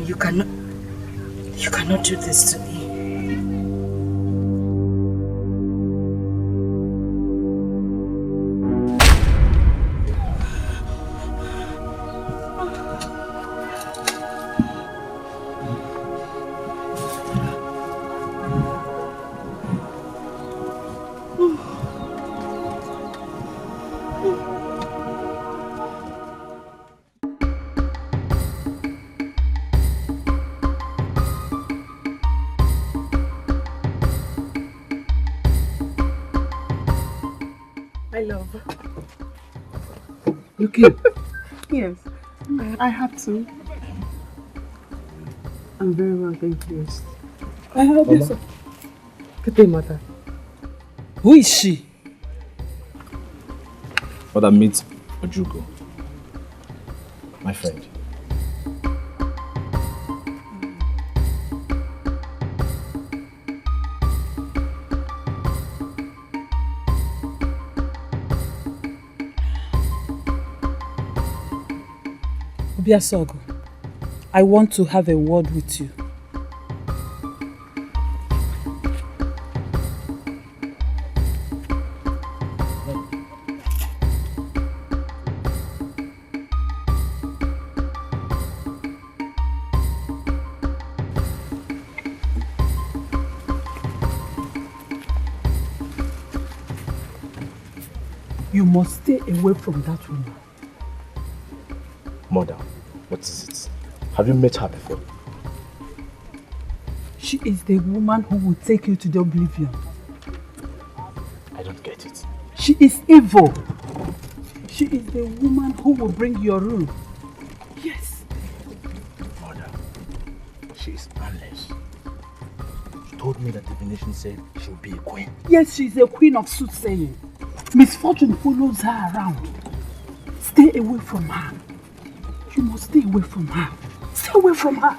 You cannot do this to me. My love, Okay. Yes, I have to. I'm very well, thank you. I help you, sir. Good mother. Who is she? Mother, meet Ojugo, my friend. Obiasogo, I want to have a word with you. You must stay away from that woman. Mother, what is it? Have you met her before? She is the woman who will take you to the oblivion. I don't get it. She is evil. She is the woman who will bring your ruin. Yes. Mother, she is harmless. She told me that divination said she will be a queen. Yes, she is a queen of soothsaying. Misfortune follows her around. Stay away from her. You must stay away from her. Stay away from her.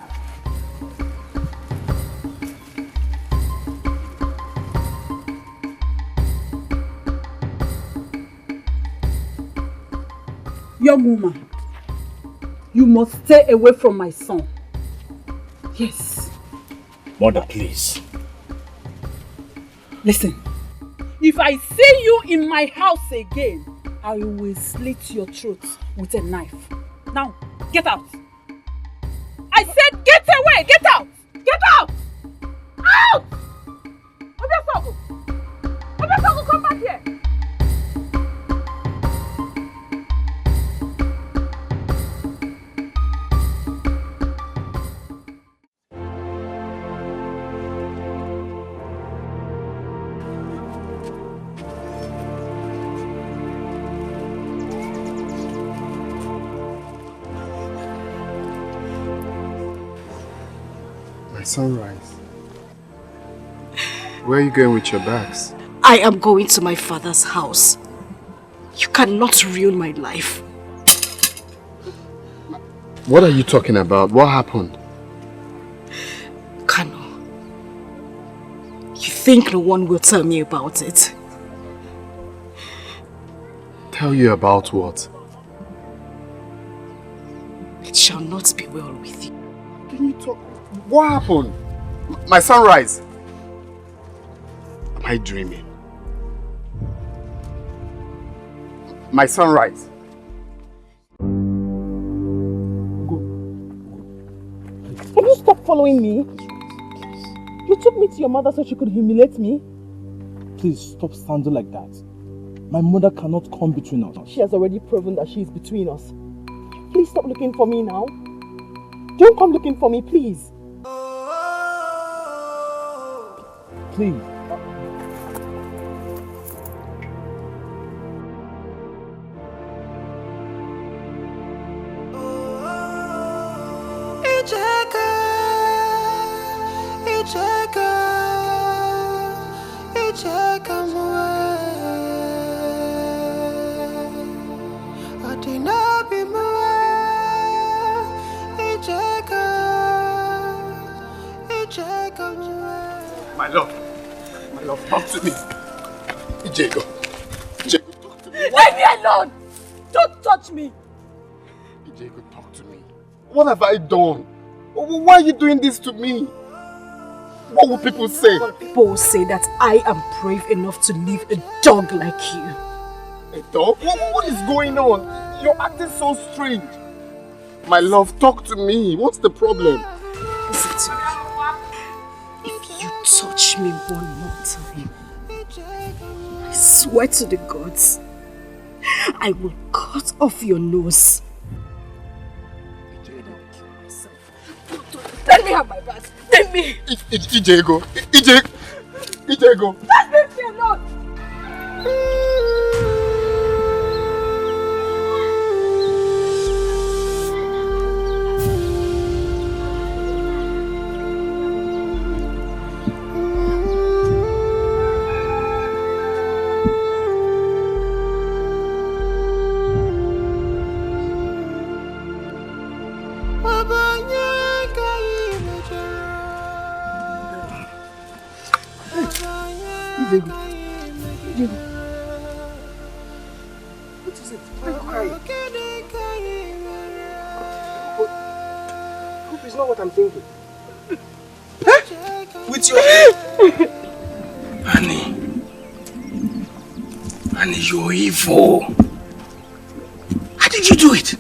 Young woman, you must stay away from my son. Yes. Mother, please. Listen, if I see you in my house again, I will slit your throat with a knife. Now, get out. I said get away, get out. Get out. Out! Obiasogo. Obiasogo, come back here. Sunrise. Where are you going with your bags? I am going to my father's house. You cannot ruin my life. What are you talking about? What happened? Kano, you think no one will tell me about it? Tell you about what? It shall not be well with you. Can you talk? What happened? My sunrise. Am I dreaming? My sunrise. Can you stop following me? You took me to your mother so she could humiliate me? Please stop sounding like that. My mother cannot come between us. She has already proven that she is between us. Please stop looking for me now. Don't come looking for me, please. Please. My love, talk to me. Etiko, talk to me. Leave me alone! Don't touch me! Etiko, talk to me. What have I done? Why are you doing this to me? What will people say? People will say that I am brave enough to leave a dog like you. A dog? What is going on? You're acting so strange. My love, talk to me. What's the problem? Listen to me. If you touch me one more time, I swear to the gods, I will cut off your nose. Let me have my bags. Let me. Etiko. Let me alone. Etiko. What is it? Why are you crying? Hope it's not what I'm thinking. Huh? With your... Annie, you're evil. How did you do it?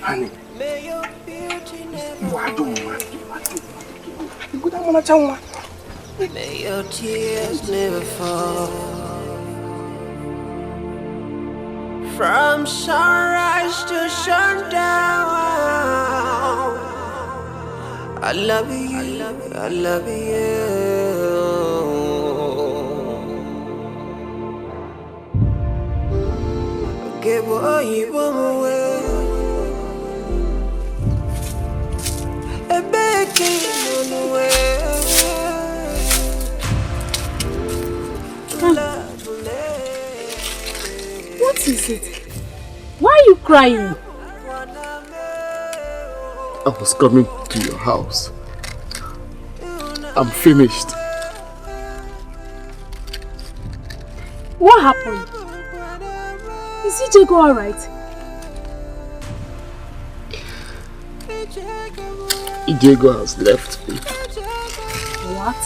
Annie. You are dumb, man. May your tears never fall. From sunrise to sundown, I love you, I love you. Give away, a begging on the way. What is it? Why are you crying? I was coming to your house. I'm finished. What happened? Is Etiko alright? Etiko has left me. What?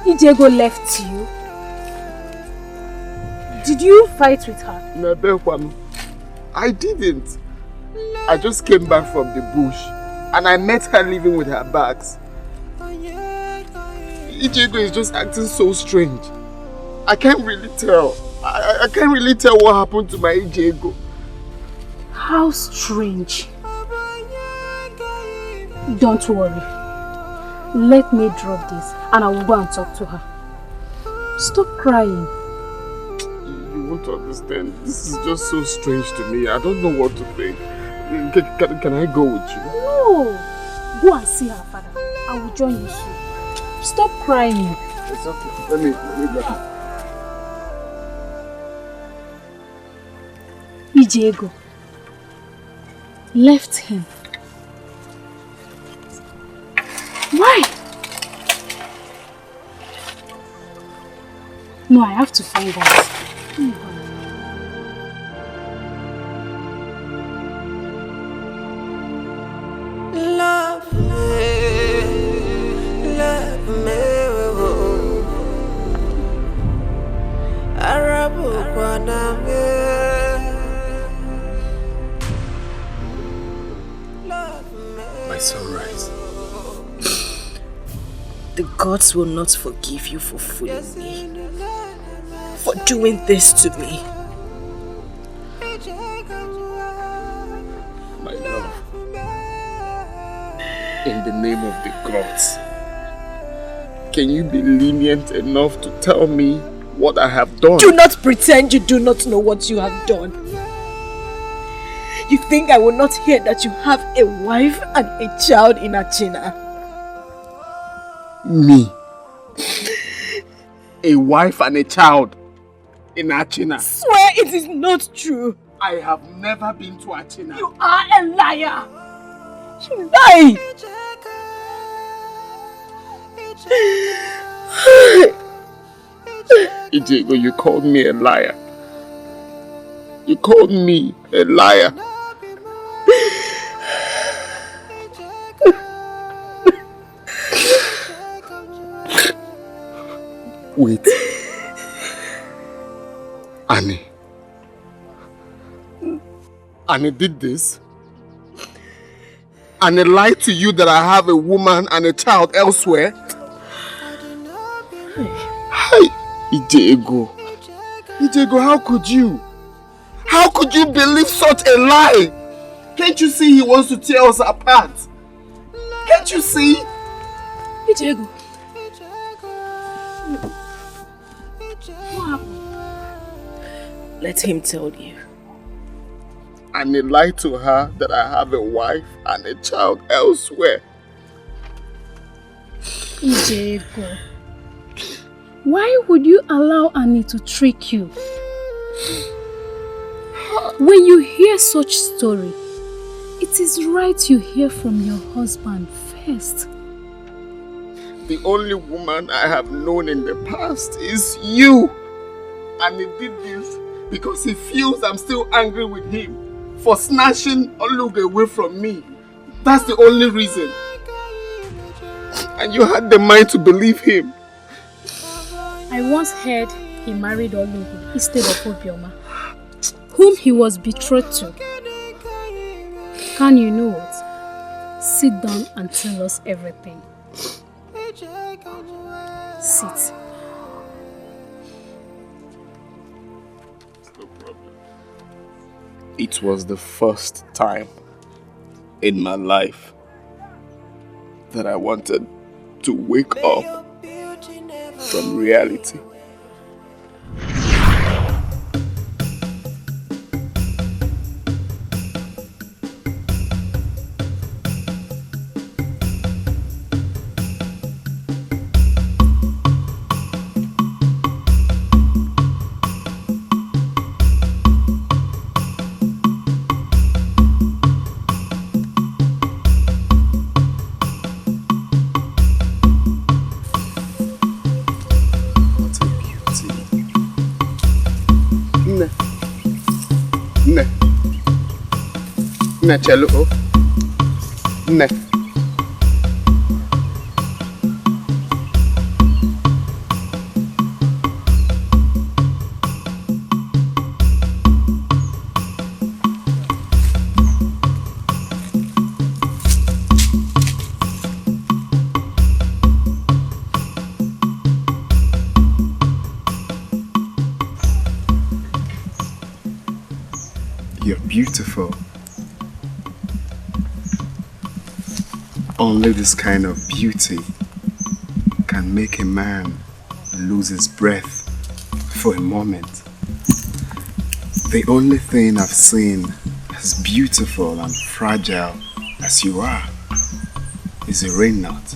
Etiko left you? Did you fight with her? No, I didn't. I just came back from the bush and I met her living with her bags. Etiko is just acting so strange. I can't really tell. I can't really tell what happened to my Etiko. How strange. Don't worry. Let me drop this and I will go and talk to her. Stop crying. You won't understand. This is just so strange to me. I don't know what to think. Can I go with you? No. Go and see her father. I will join you soon. Stop crying. It's okay. Let me get it. Etiko left him. Why? No, I have to find out. Love me, Arabu Kwaname. My sunrise. The gods will not forgive you for fooling me, for doing this to me. My love. In the name of the gods, can you be lenient enough to tell me what I have done? Do not pretend you do not know what you have done. You think I will not hear that you have a wife and a child in Achina? Me? A wife and a child in Achina? Swear it is not true. I have never been to Achina. You are a liar. You lie. Etiko, you called me a liar. You called me a liar. Wait. Annie did this? Annie lied to you that I have a woman and a child elsewhere? Hi, Etiko. Etiko, how could you? How could you believe such a lie? Can't you see he wants to tear us apart? Can't you see? Etiko. What happened? Let him tell you. And he lied to her that I have a wife and a child elsewhere. Etiko, why would you allow Annie to trick you? When you hear such story, it It is right you hear from your husband first. The only woman I have known in the past is you. And he did this because he feels I'm still angry with him for snatching Olugo away from me. That's the only reason. And you had the mind to believe him. I once heard he married Olugo instead of Obioma, whom he was betrothed to. Can you know what? Sit down and tell us everything. Sit. No problem. It was the first time in my life that I wanted to wake up from reality. Chelo. Ne. You're beautiful. Only this kind of beauty can make a man lose his breath for a moment. The only thing I've seen as beautiful and fragile as you are is a rain knot.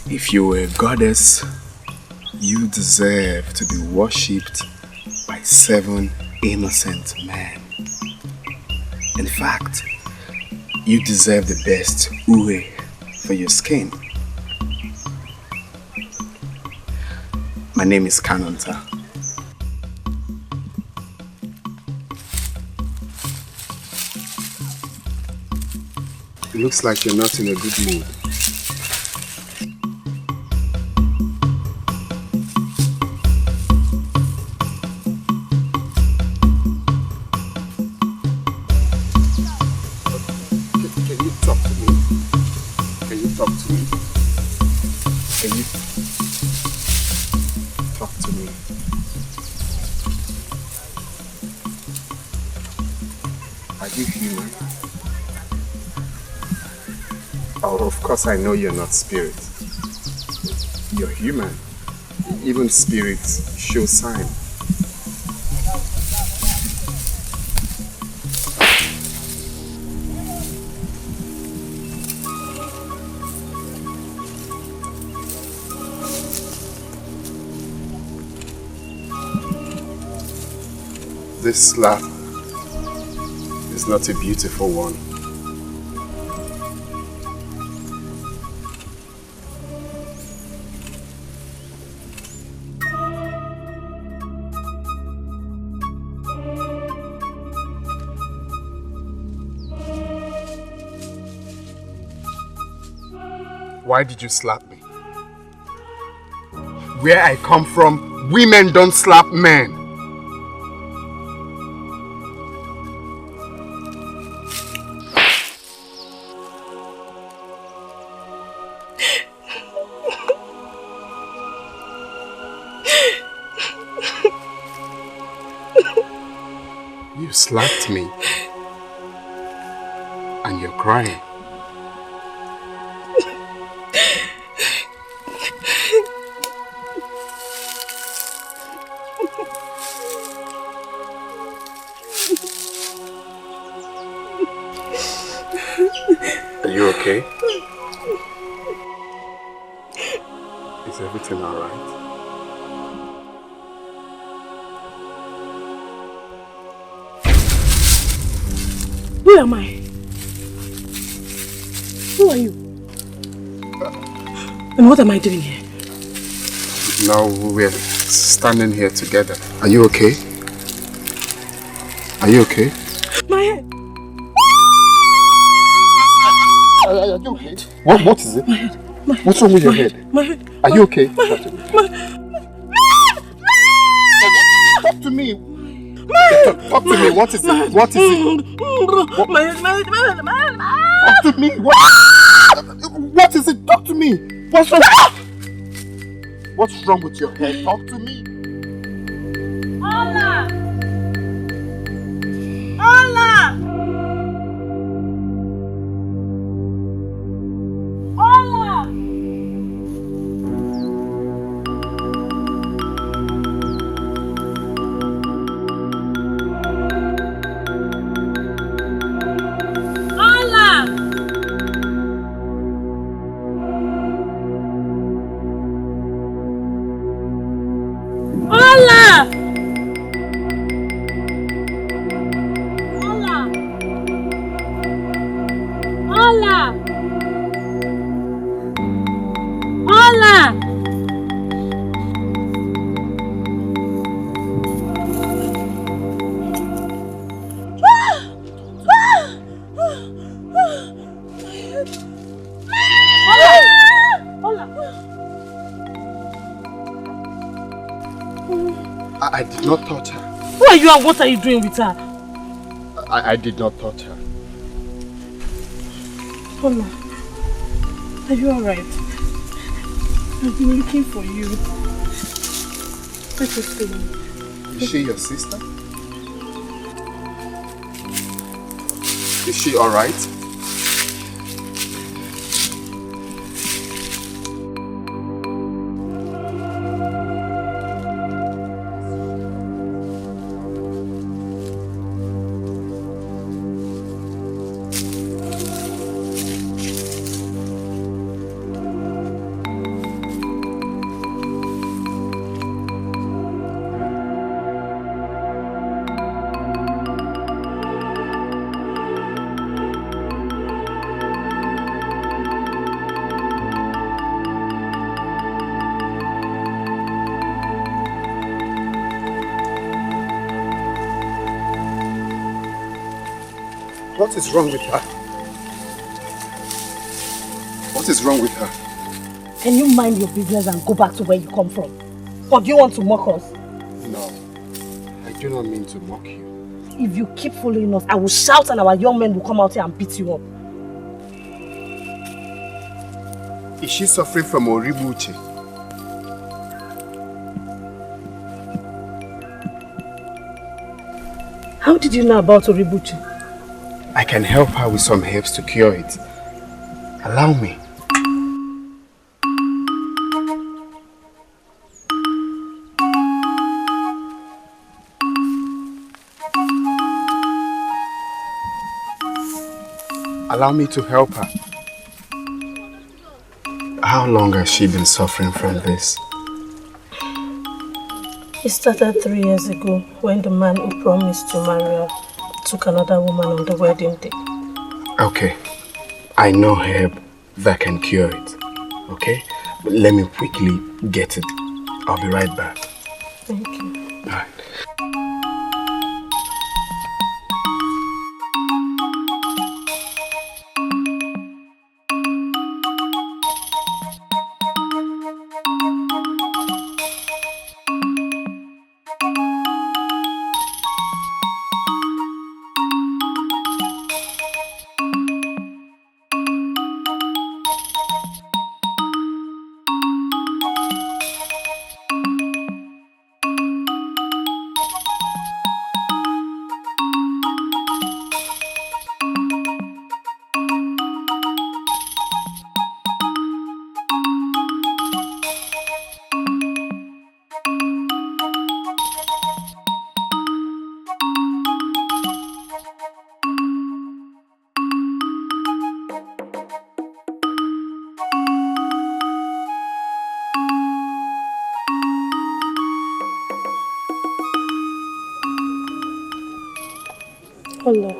If you were a goddess, you deserve to be worshipped by 7 innocent men. In fact, you deserve the best uwe for your skin. My name is Kanonta. It looks like you're not in a good mood. Of course, I know you're not spirit. You're human. Even spirits show sign. This slap is not a beautiful one. Why did you slap me? Where I come from, women don't slap men. You slapped me and you're crying. Are you okay? Is everything all right? Where am I? Who are you? And what am I doing here? Now we're standing here together. Are you okay? Are you okay? My head. Are you okay? What is it? My head. What's wrong with your head? My head. Are you okay? Talk to me. Talk to me. What is it? What is it? Talk to me. What is it? Talk to me. What's wrong? What's wrong with your head? Talk to me. Allah! Allah! Allah! I did not touch her. Who are you and what are you doing with her? I did not touch her. Hola, are you alright? I've been looking for you. Let us see. Is she your sister? Is she alright? What is wrong with her? What is wrong with her? Can you mind your business and go back to where you come from? Or do you want to mock us? No, I do not mean to mock you. If you keep following us, I will shout and our young men will come out here and beat you up. Is she suffering from Oribuche? How did you know about Oribuche? I can help her with some herbs to cure it. Allow me. Allow me to help her. How long has she been suffering from this? It started 3 years ago when the man who promised to marry her took another woman on the wedding day. Okay, I know herb that can cure it. Okay, but let me quickly get it. I'll be right back. Thank you. All right. Allah,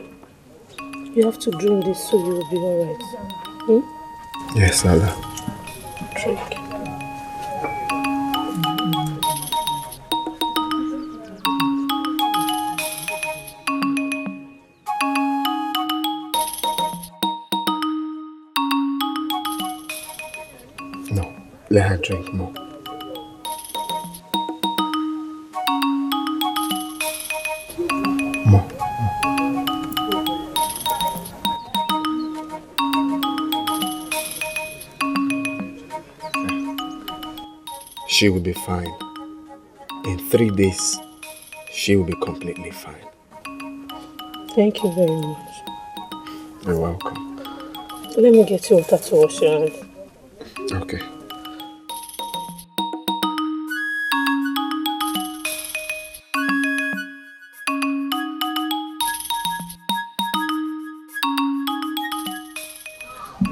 You have to drink this so you will be alright. Hmm? Yes, Allah. Drink. No, let her drink more. More. She will be fine. In 3 days, she will be completely fine. Thank you very much. You're welcome. Let me get you water to wash your hands. Okay.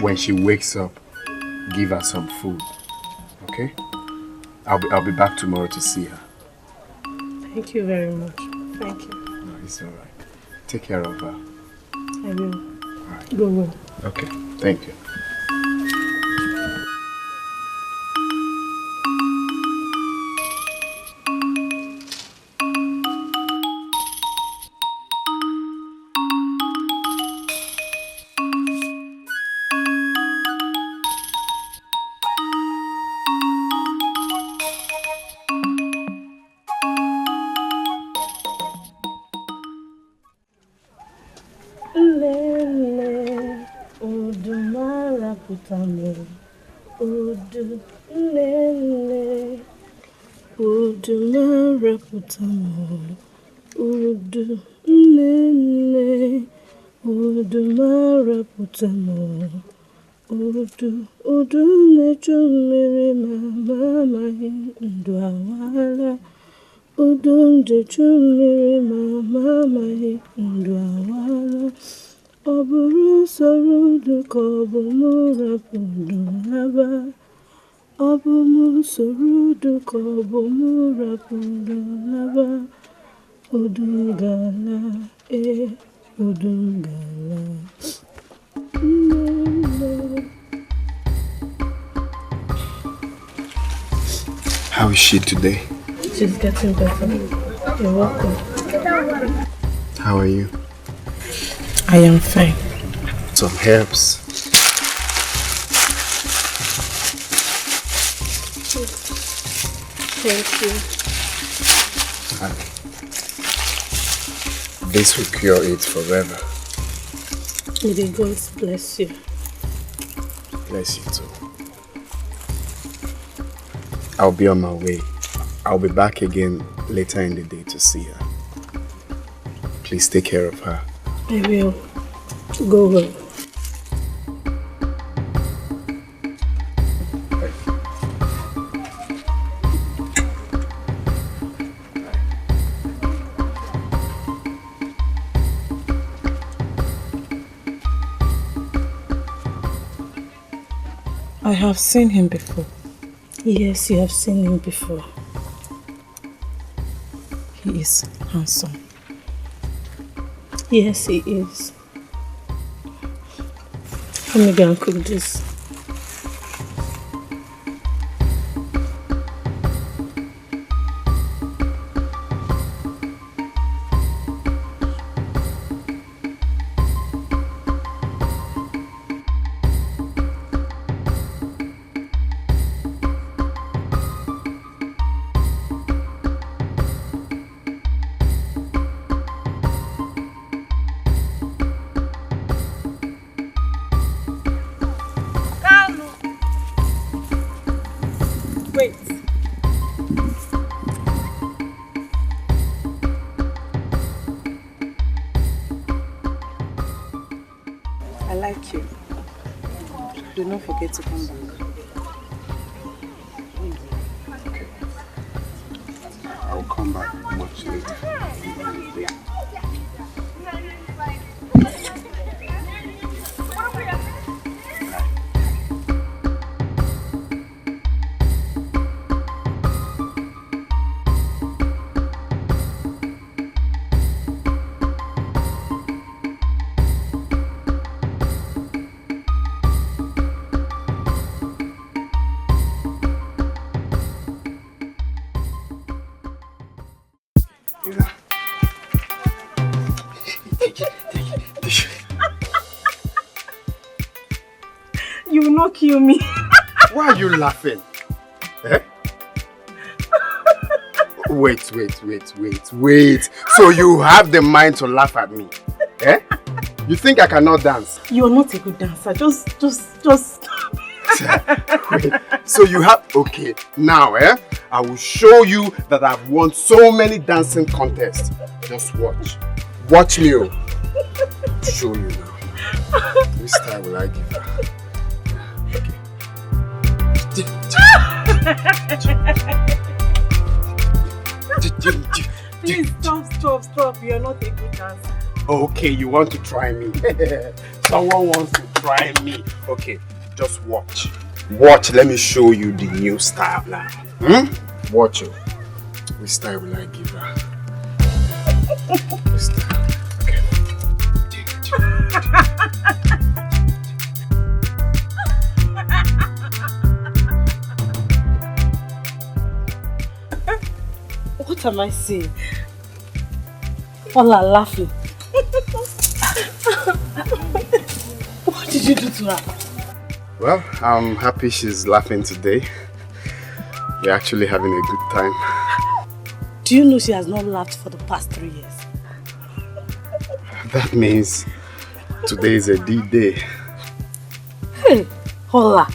When she wakes up, give her some food. Okay? I'll be back tomorrow to see her. Thank you very much. Thank you. No, it's alright. Take care of her. I will. Alright. Go on. Okay. Thank you. Udu neju mmiri ma amaghị ndụ awala. Udu neju mmiri ma amaghị ndụ awala. Ọ bụrụ soro udu ka ọ bụ mụ rapụ ndụ laba. Ọ bụ mụ soro udu ka ọ bụ mụ rapụ ndụ laba. Udu ngala, udu ngala. How is she today? She's getting better. You're welcome. How are you? I am fine. Some herbs. Thank you. This will cure it forever. May the gods bless you. Bless you too. I'll be on my way. I'll be back again later in the day to see her. Please take care of her. I will. Go well. I have seen him before. Yes, you have seen him before. He is handsome. Yes, he is. Let me go and cook this. To come back. I'll come back much later. will not kill me. Why are you laughing? Eh? Wait. So you have the mind to laugh at me? Eh? You think I cannot dance? You're not a good dancer. Just. Wait. So you have... Okay, now, I will show you that I've won so many dancing contests. Just watch. Watch me. I'll show you now. This time will I give her. Please stop. You're not a good dancer. Okay, you want to try me? Someone wants to try me. Okay, just watch. Watch, let me show you the new style now. Watch it. Which style will I give her? This style. Okay. What am I saying? All are laughing. What did you do to her? Well, I'm happy she's laughing today. We're actually having a good time. Do you know she has not laughed for the past 3 years? That means today is a D-Day. Hey, Hola.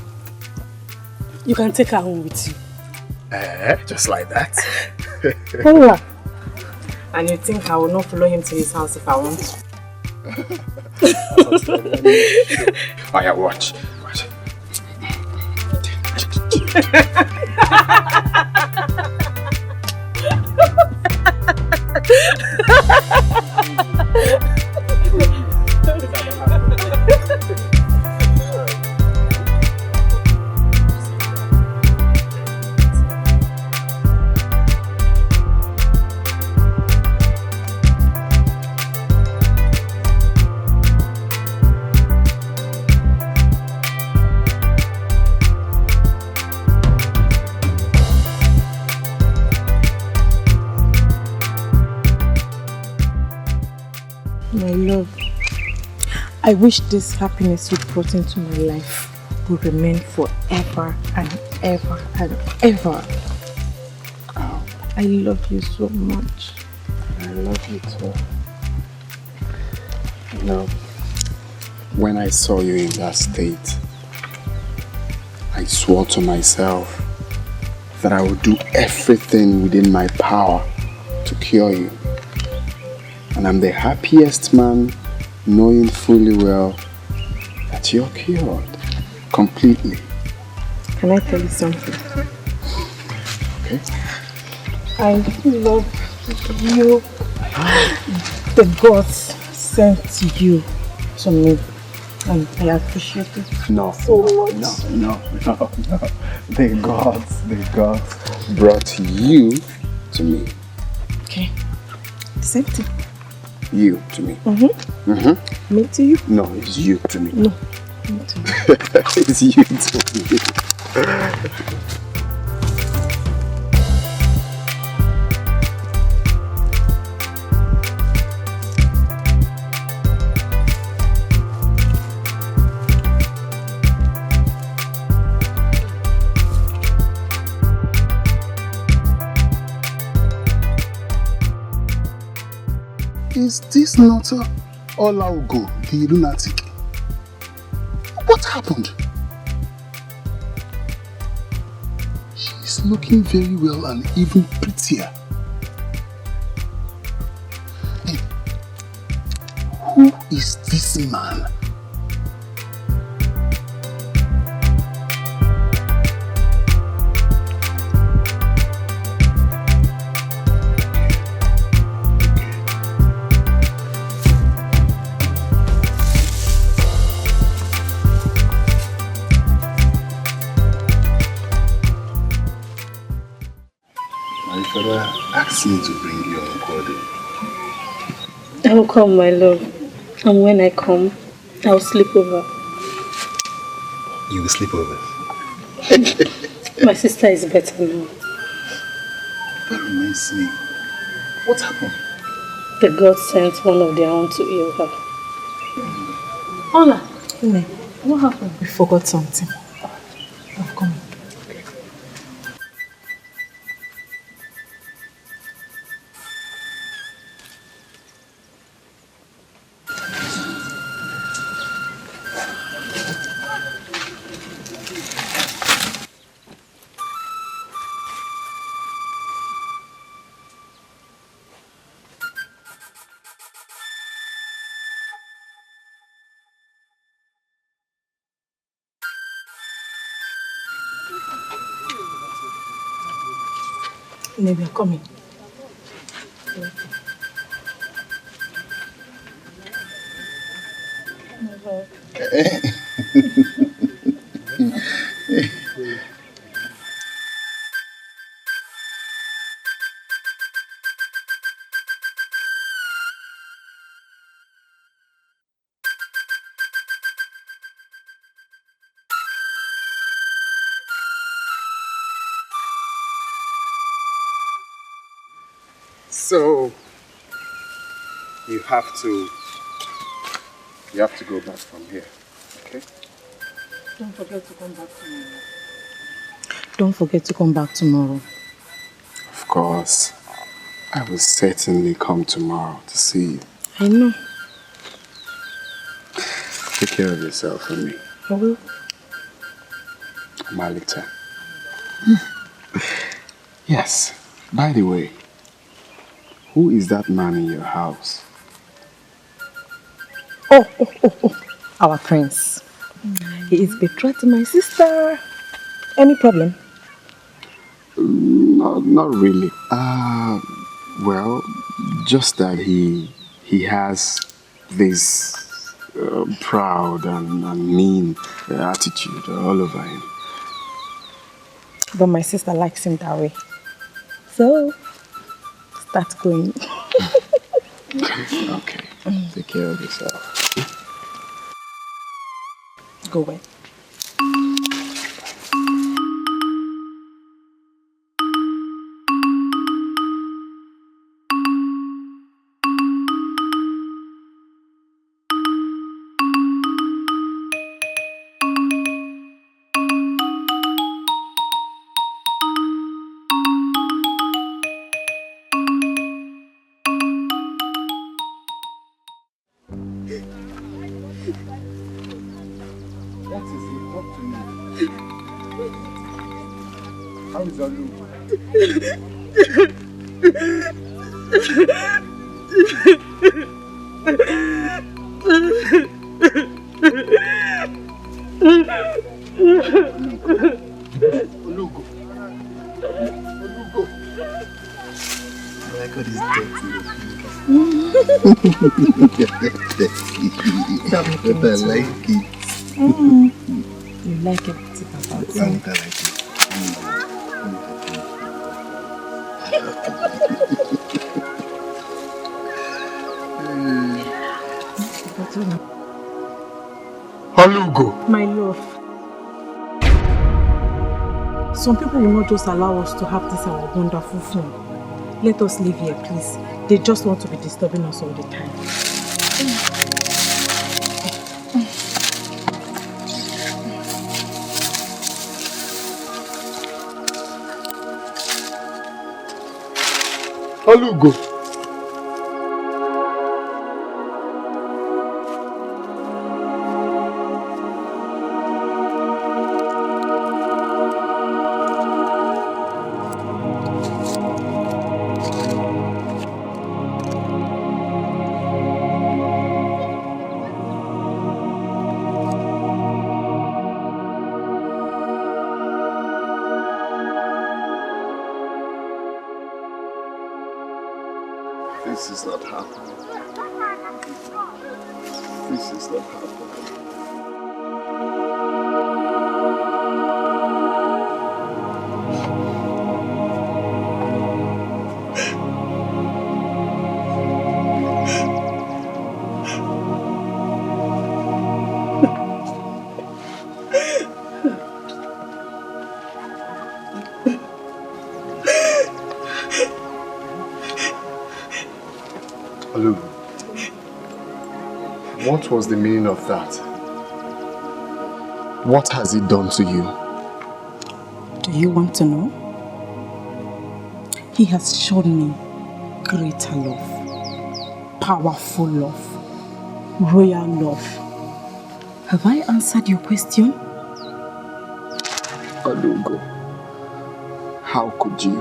You can take her home with you. Just like that. Hola. And you think I will not follow him to his house if I want to? Oh yeah, watch. My love, I wish this happiness you brought into my life will remain forever and ever and ever. Oh, I love you so much. I love you too. You know, when I saw you in that state, I swore to myself that I would do everything within my power to cure you. And I'm the happiest man knowing fully well that you're cured completely. Can I tell you something? Okay. I love you. The gods sent you to me. And I appreciate it No, so much. No. The gods brought you to me. Okay. Same thing. You to me. Me to you? No, it's you to me. No, me to you. It's you to me. Is this not Olaogo, the lunatic? What happened? She's looking very well and even prettier. Hey, who is this man? Asked me to bring you on Corday. I will come, my love. And when I come, I will sleep over. You will sleep over? My sister is better now. That reminds me. What happened? The gods sent one of their own to heal her. Hola. What happened? We forgot something. I've come. Maybe I'm coming. So you have to go back from here, okay? Don't forget to come back tomorrow. Don't forget to come back tomorrow. Of course. I will certainly come tomorrow to see you. I know. Take care of yourself for me. I will. Malita. Yes. By the way, who is that man in your house? Oh. Our prince. He is betrothed to my sister. Any problem? Not really. Well, just that he has this proud and mean attitude all over him. But my sister likes him that way. So, start going. Okay. Take care of yourself. Go away. What is it? Talk to me. How is Olu? Olugo. My God is dirty. Stop making But I like it. You like everything about I me. like it. Halugo. My love. Some people will not just allow us to have this our wonderful fun. Let us live here, please. They just want to be disturbing us all the time. Halugo. This is not happening. This is not happening. What was the meaning of that? What has he done to you? Do you want to know? He has shown me greater love, powerful love, royal love. Have I answered your question? Alugo, how could you?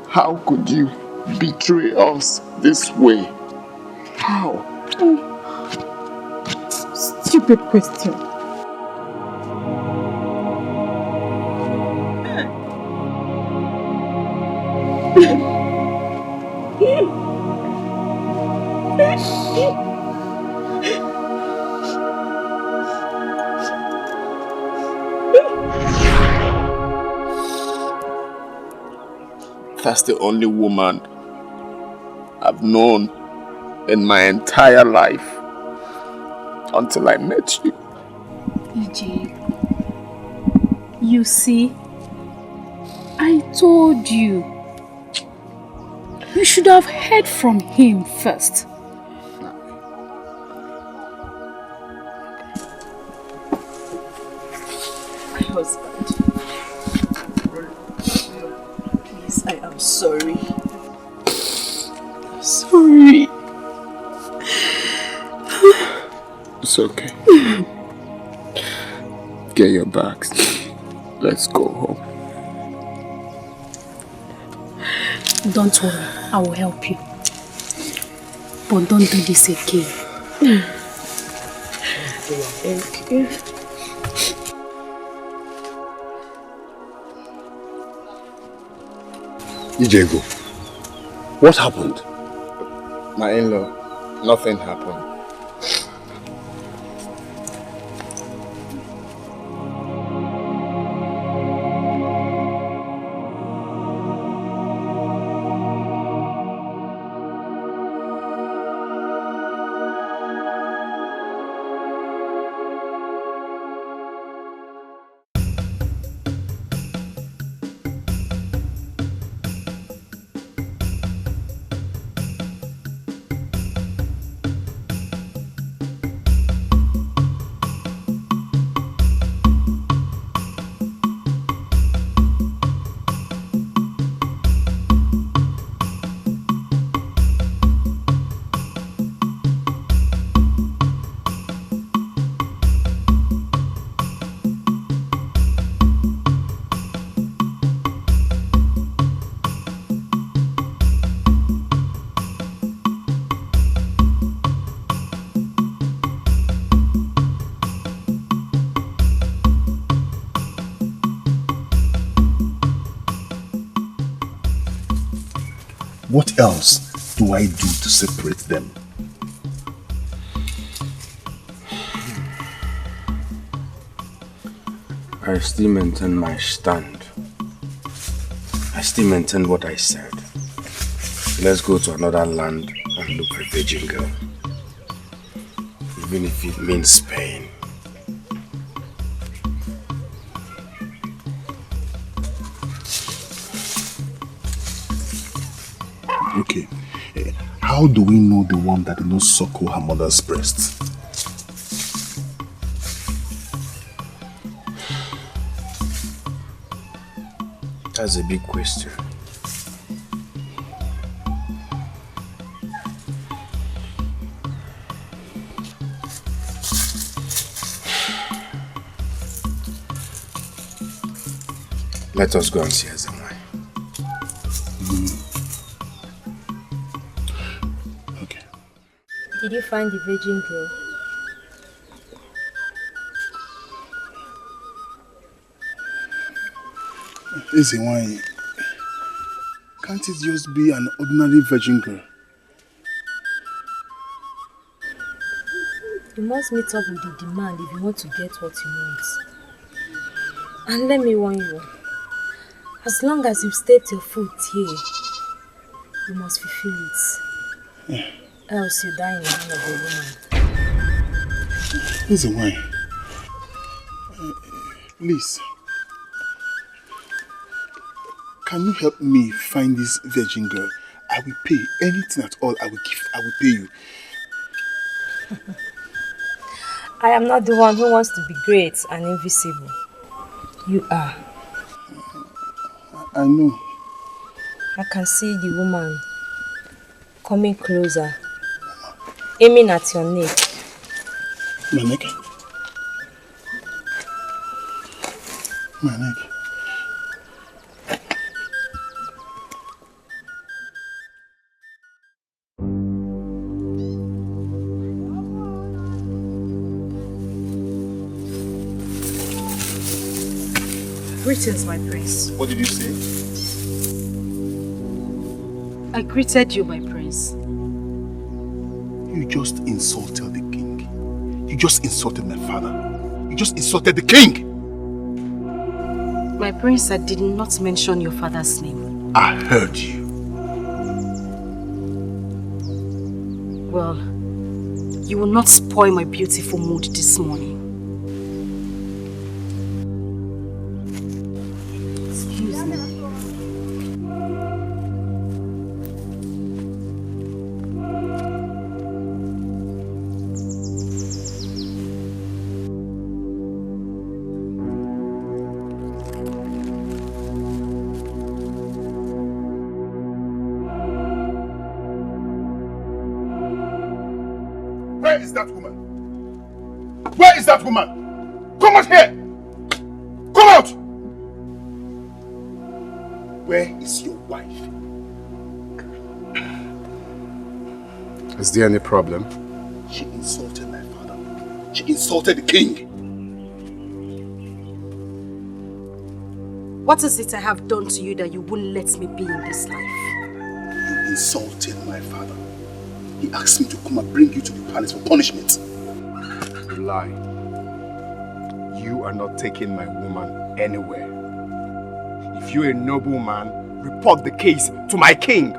How could you betray us this way? How? Stupid question. That's the only woman I've known in my entire life until I met you. EJ, you see, I told you. You should have heard from him first. My husband. Please, I am sorry. I'm sorry. It's okay. Get your bags. Let's go home. Don't worry, I will help you. But don't do this again. Thank you. Etiko, what happened? My in-law, nothing happened. What else do I do to separate them? I still maintain my stand. I still maintain what I said. Let's go to another land and look for a virgin girl. Even if it means Spain. Okay. How do we know the one that did not suckle her mother's breast? That's a big question. Let us go and see Azamai. Okay. Did you find the virgin girl? Why? Can't it just be an ordinary virgin girl? You must meet up with the demand if you want to get what you want. And let me warn you, as long as you've stepped your foot here, you must fulfill it. Yeah. Else you die in the hand of a woman. Why? Please. Can you help me find this virgin girl? I will pay anything at all. I will pay you. I am not the one who wants to be great and invisible. You are. I know. I can see the woman coming closer, aiming at your neck. My neck? My neck. Greetings, my prince. What did you say? I greeted you, my prince. You just insulted the king. You just insulted my father. You just insulted the king. My prince, I did not mention your father's name. I heard you. Well, you will not spoil my beautiful mood this morning. Excuse me. Where is that woman? Where is that woman? Come out here! Come out! Where is your wife? Is there any problem? She insulted my father. She insulted the king. What is it I have done to you that you wouldn't let me be in this life? You insulted my father. He asked me to come and bring you to the palace for punishment. You lie. You are not taking my woman anywhere. If you're a noble man, report the case to my king.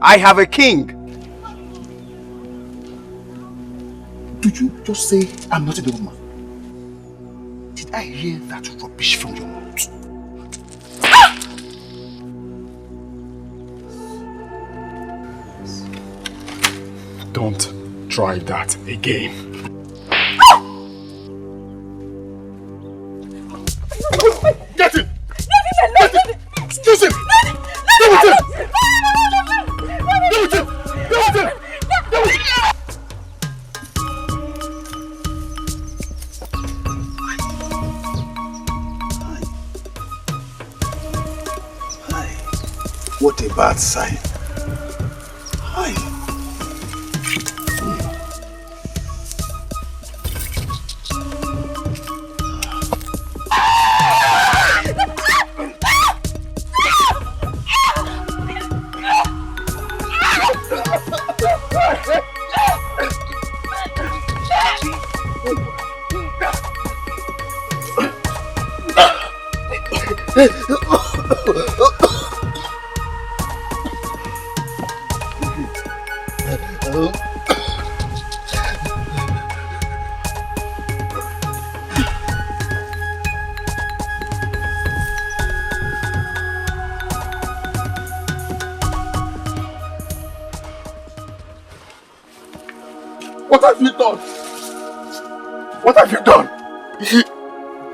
I have a king. Did you just say I'm not a noble man? Did I hear that rubbish from your mouth? Don't try that again. Get him! Get him! Excuse him! Go with him! Go with him! Go with him! Go with him! What a bad sign. Hi. What have you done? What have you done?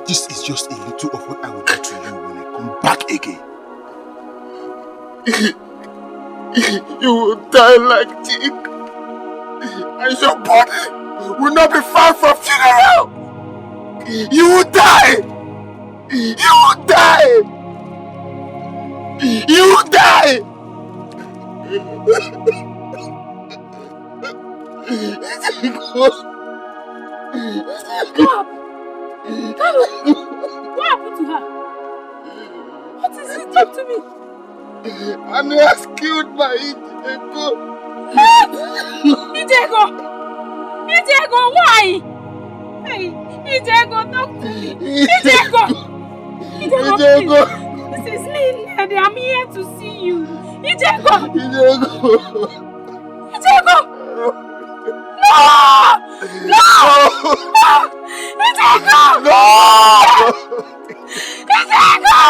This is just a little of what I will do to you when I come back again. You will die like Dick, and your body will not be found for funeral. You will die. You will die. You will die. What happened to her? What is it? Talk to me. And he has killed my Etiko. Etiko! Etiko, why? Hey, Etiko, talk to me. Etiko! Etiko, please. This is me, Ned. I'm here to see you. Etiko! Etiko! No! No! No! Etiko! No! Etiko!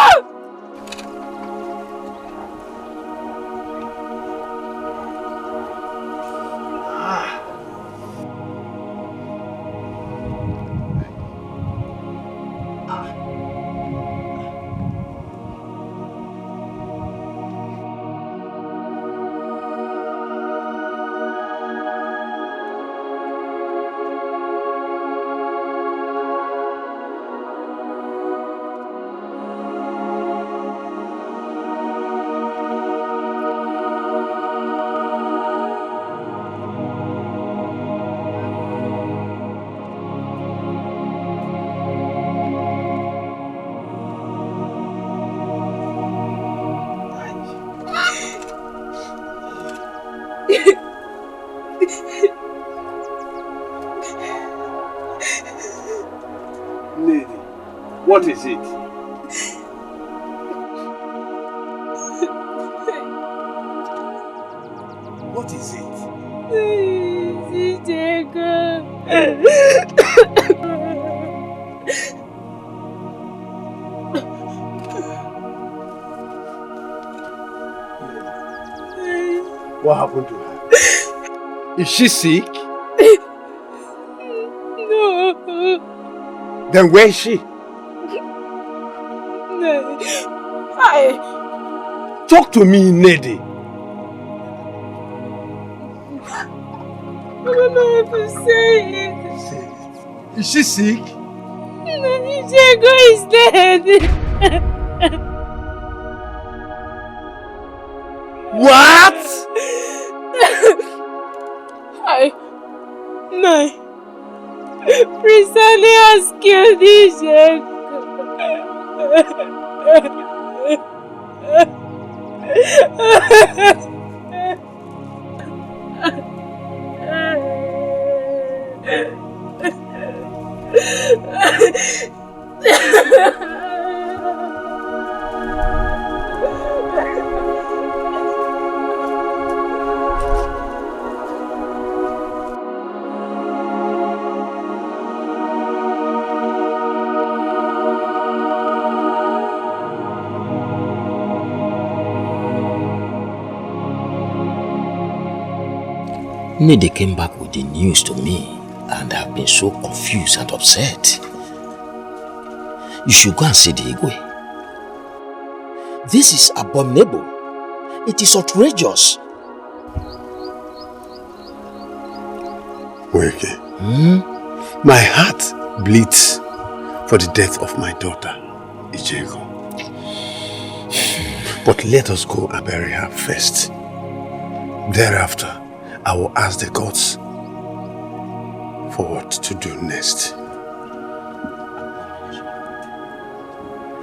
What is it? What is it? What happened to her? Is she sick? No. Then where is she? No. Talk to me, Nedi. I don't know what to say. Is she sick? Etiko is dead. What? No. Prince Ali has killed Etiko. Nede came back with the news to me and I've been so confused and upset. You should go and see the Igwe. This is abominable. It is outrageous. Weke, my heart bleeds for the death of my daughter, Etiko. But let us go and bury her first. Thereafter, I will ask the gods for what to do next.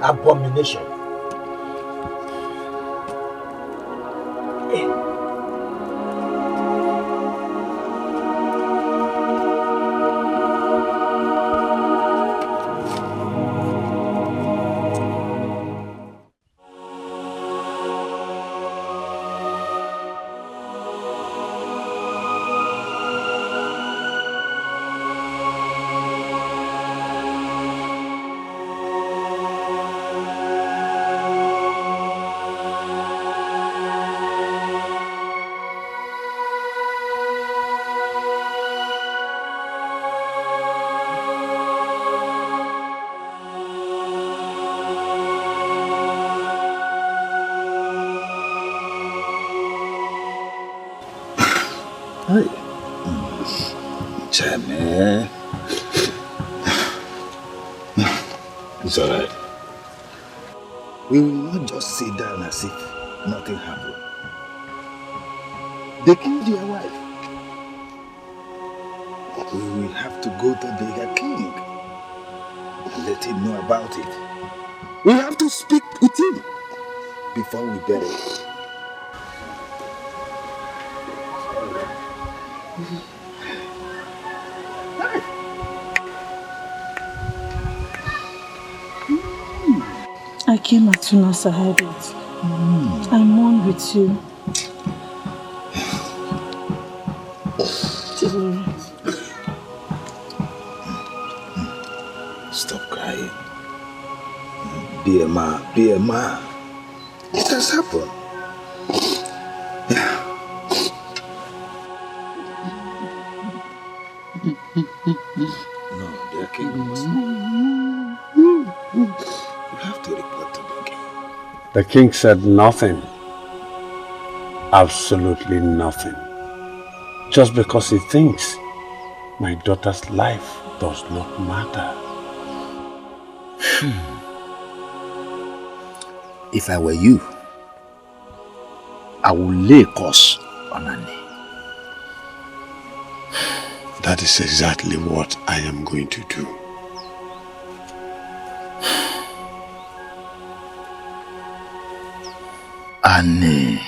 Abomination. Chame. It's alright. We will not just sit down as if nothing happened. They killed your wife. We will have to go to the king and let him know about it. We have to speak with him before we bury it. I came as soon as I heard it. I mourn with you. Stop crying. Be a man, be a man. It has happened. No, their king must know. You have to report to the king. The king said nothing. Absolutely nothing. Just because he thinks my daughter's life does not matter. If I were you, I would lay a curse on her name. That is exactly what I am going to do. Annie.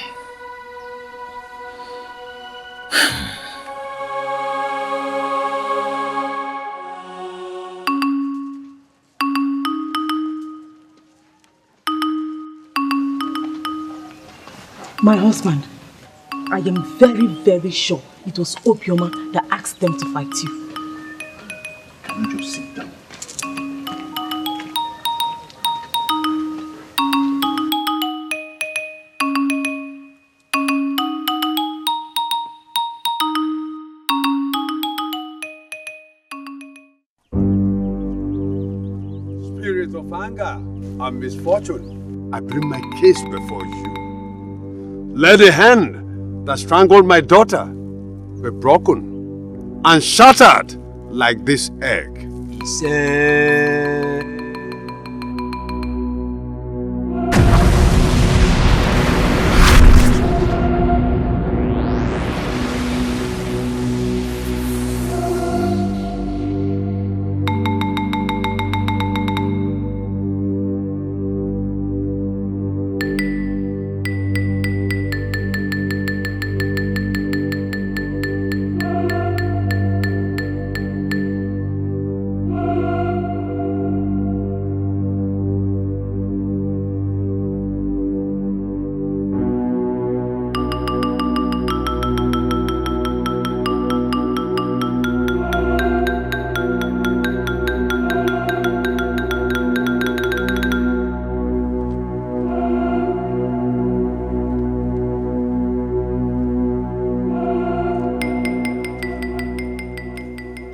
My husband, I am very, very sure it was Obioma that asked them to fight you. Can you just sit down? Spirit of anger and misfortune, I bring my case before you. Let the hand that strangled my daughter be broken and shattered like this egg.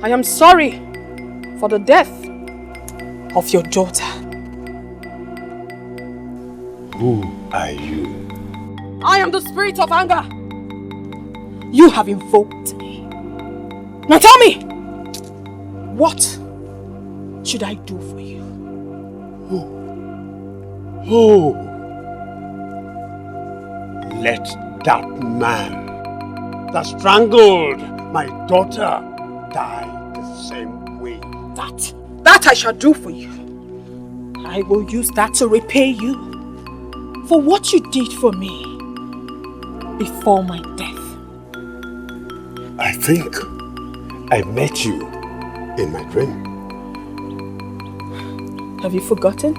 I am sorry for the death of your daughter. Who are you? I am the spirit of anger. You have invoked me. Now tell me, what should I do for you? Oh, let that man that strangled my daughter die the same way. That I shall do for you. I will use that to repay you for what you did for me before my death. I think I met you in my dream. Have you forgotten?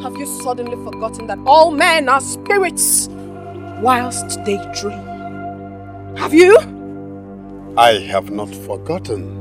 Have you suddenly forgotten that all men are spirits whilst they dream? Have you? I have not forgotten.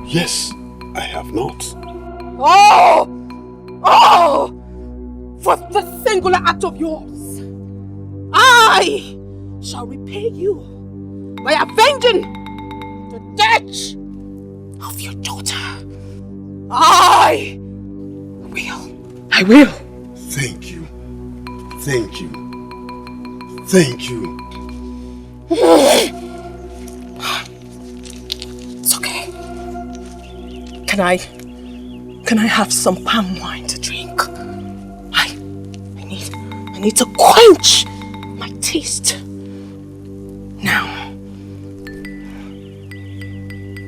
Yes, I have not. Oh! Oh! For the singular act of yours, I shall repay you by avenging the death of your daughter. I will. Thank you. Thank you. Thank you. It's okay. Can I have some palm wine to drink? I need to quench my taste. Now.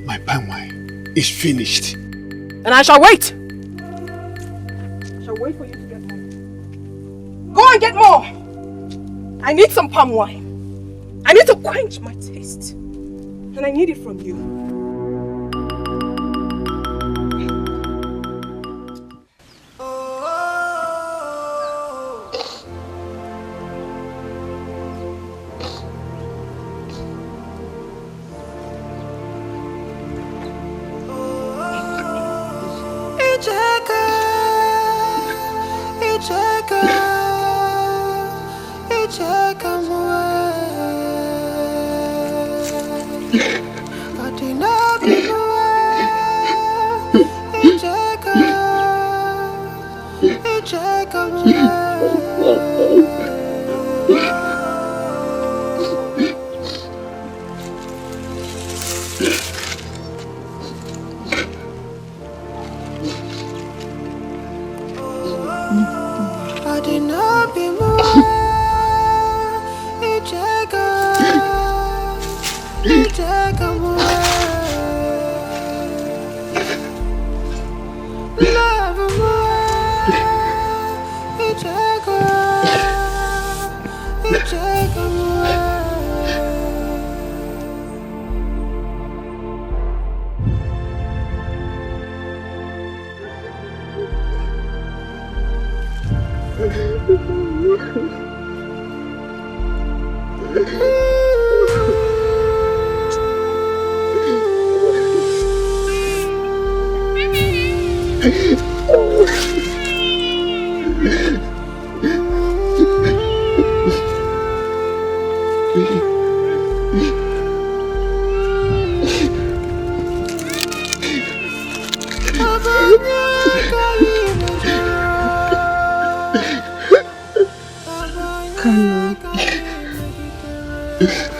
My palm wine is finished. And I shall wait. I shall wait for you to get more. Go and get more. I need some palm wine. I need to quench my taste. And I need it from you.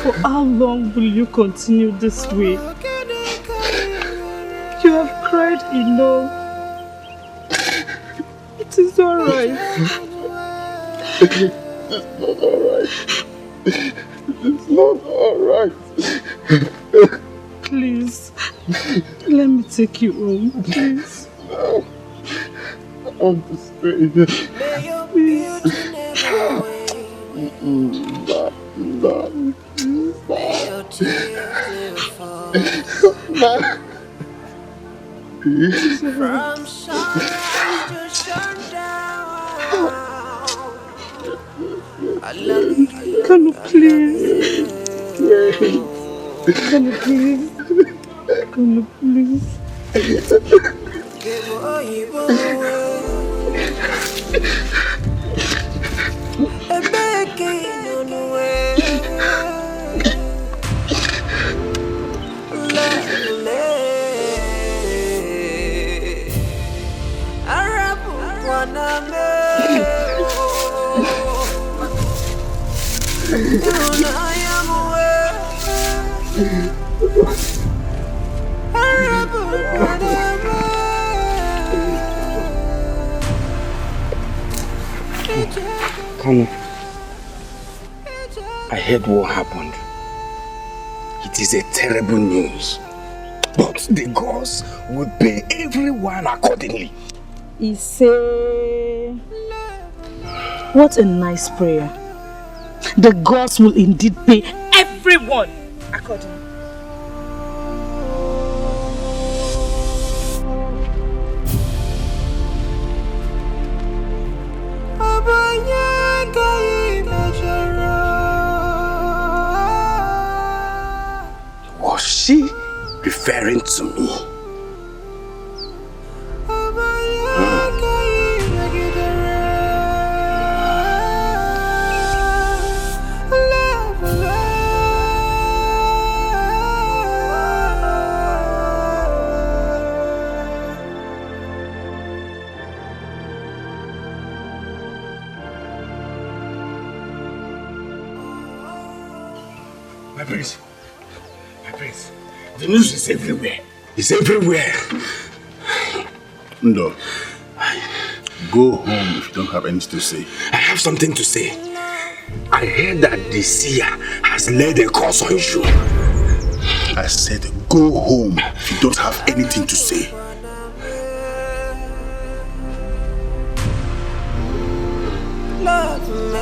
For how long will you continue this way? You have cried enough. It is alright. It's not alright. Please, let me take you home, please. No. I want to stay here. Please. From sunrise to sundown, I love you. Can you please? Can you please? Can you please? Kanu, I heard what happened. It is a terrible news. But the gods will pay everyone accordingly. What a nice prayer. The gods will indeed pay everyone accordingly. Was she referring to me? My prince, the news is everywhere. It's everywhere. Ndo, go home if you don't have anything to say. I have something to say. I heard that the seer has laid a curse on you. I said go home if you don't have anything to say.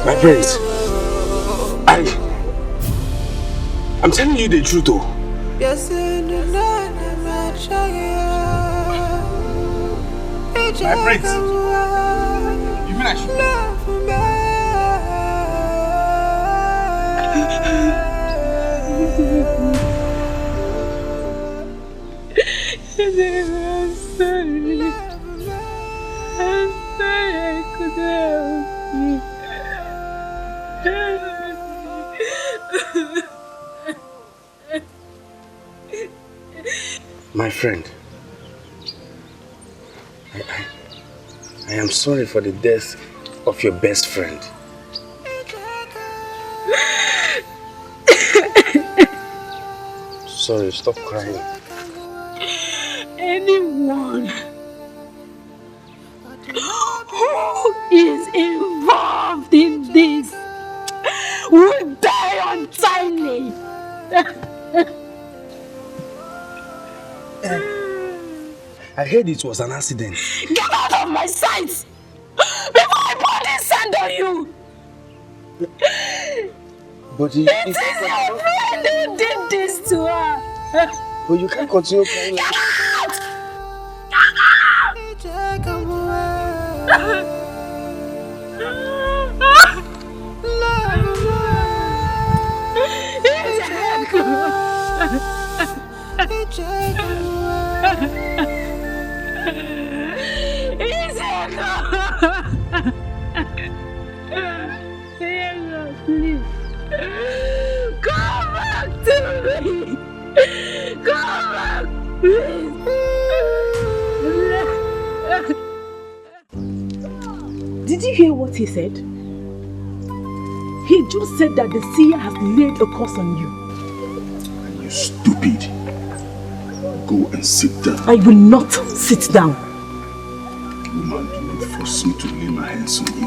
My prince, I'm telling you the truth though. My prince, you mean I should? I'm sorry. I couldn't help you. My friend, I am sorry for the death of your best friend. Sorry, stop crying. Anyone who is involved in this will die untimely. I heard it was an accident. Get out of my sight before I police send on you. But It is your friend who did this to her. But you can't continue crying like Get out! Get please. Come back to me. Come back, please. Did you hear what he said? He just said that the seer has laid a curse on you. And you stupid. Go and sit down. I will not sit down. Woman, do not force me to lay my hands on you.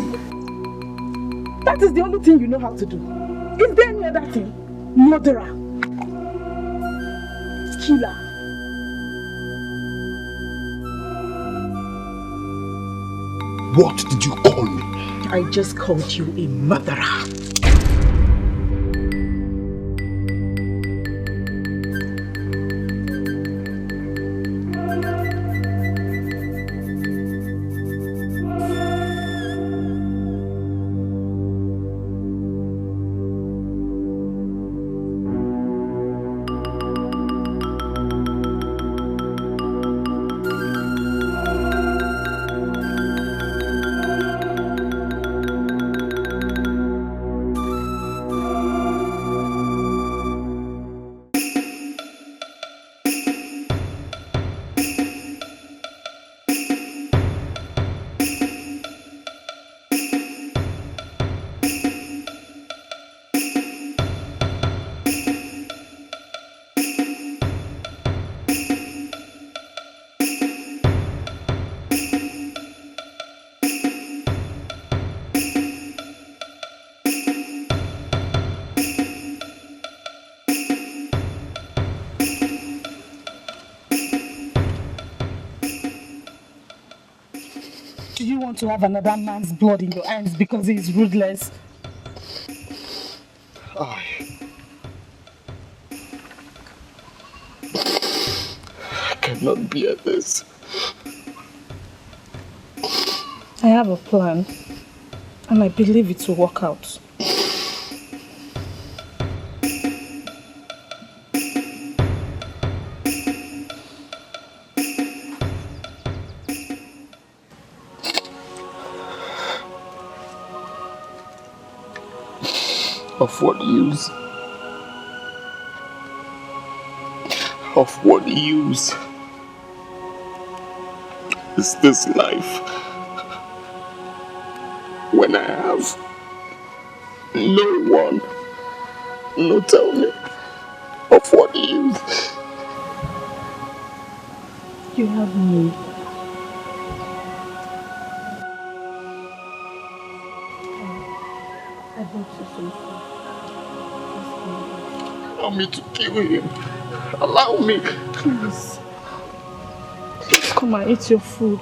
That is the only thing you know how to do. Is there any other thing? Murderer. Killer. What did you call me? I just called you a murderer. Do you want to have another man's blood in your hands because he is ruthless? I cannot bear this. I have a plan, and I believe it will work out. Of what use? Of what use is this life when I have no one? No, tell me, of what use? You have me. I brought you some food. Allow me to kill him. Allow me. Please. Please come and eat your food.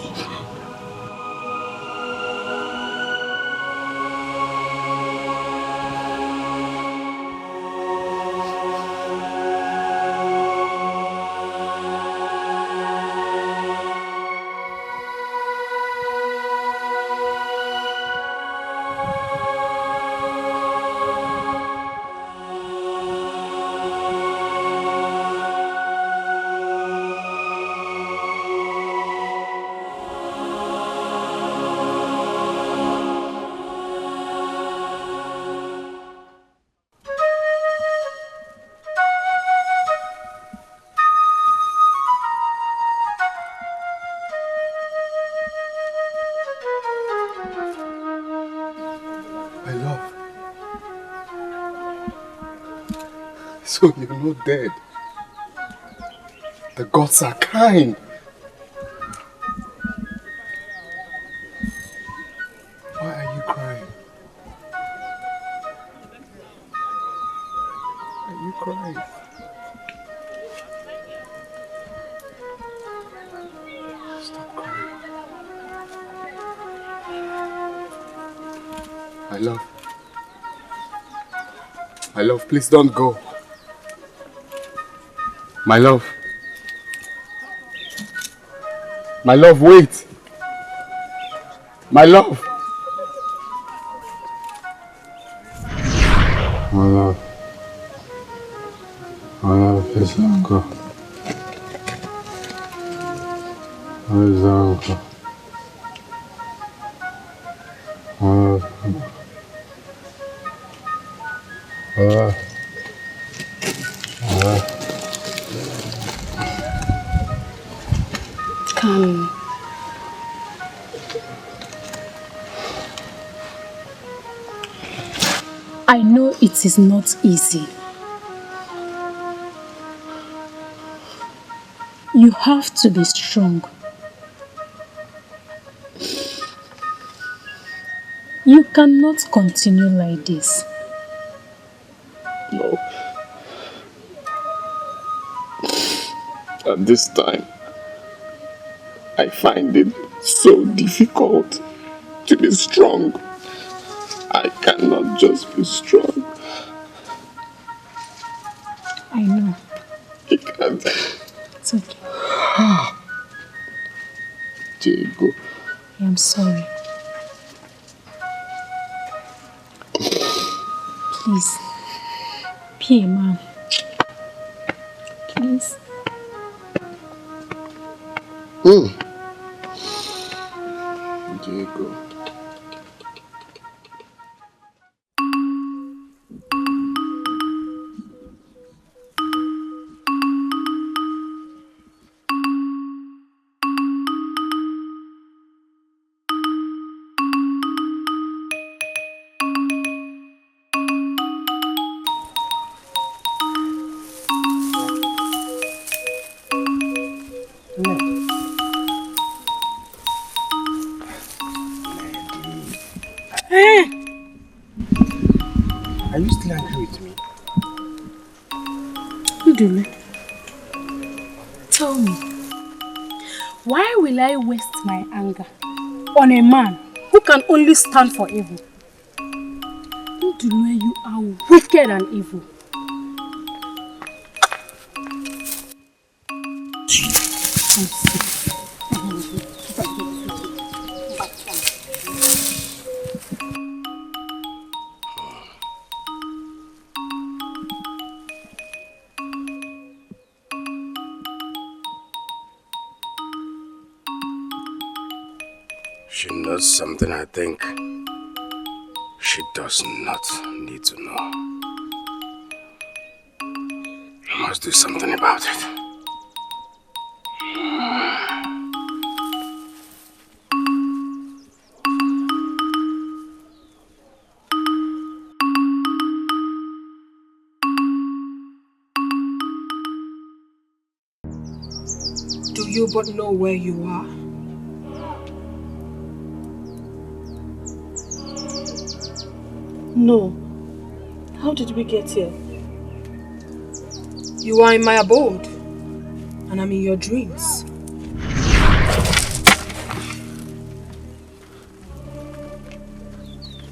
So you're not dead. The gods are kind. Why are you crying? Why are you crying? Stop crying. My love. My love, please don't go. My love. My love, wait. My love. My love. My love, please don't go. Please don't go. My love. My love. My love. Come. I know it is not easy. You have to be strong. You cannot continue like this. No. At this time, I find it so difficult to be strong. I cannot just be strong. I know. I can't. It's okay. Diego. I am sorry. Please, be a man. Please. Diego. Are you still angry with me? Udule, tell me, why will I waste my anger on a man who can only stand for evil? Udule, you are wicked and evil. She knows something I think she does not need to know. I must do something about it. Do you but know where you are? No. How did we get here? You are in my abode, and I'm in your dreams.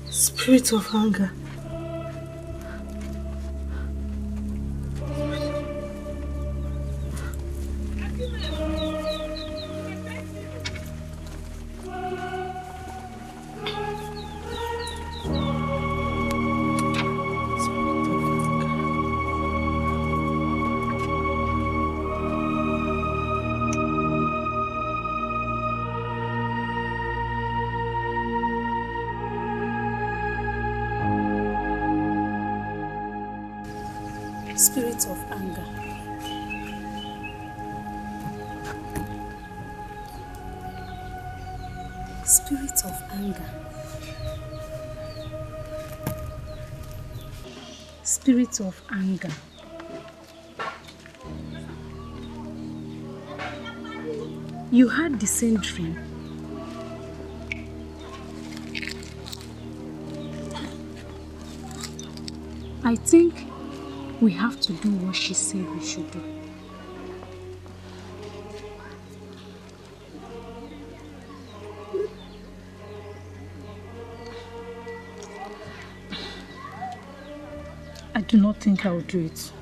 Spirit of hunger. Spirit of anger. Spirit of anger. Spirit of anger. You had the same dream. I think we have to do what she said we should do. I do not think I will do it.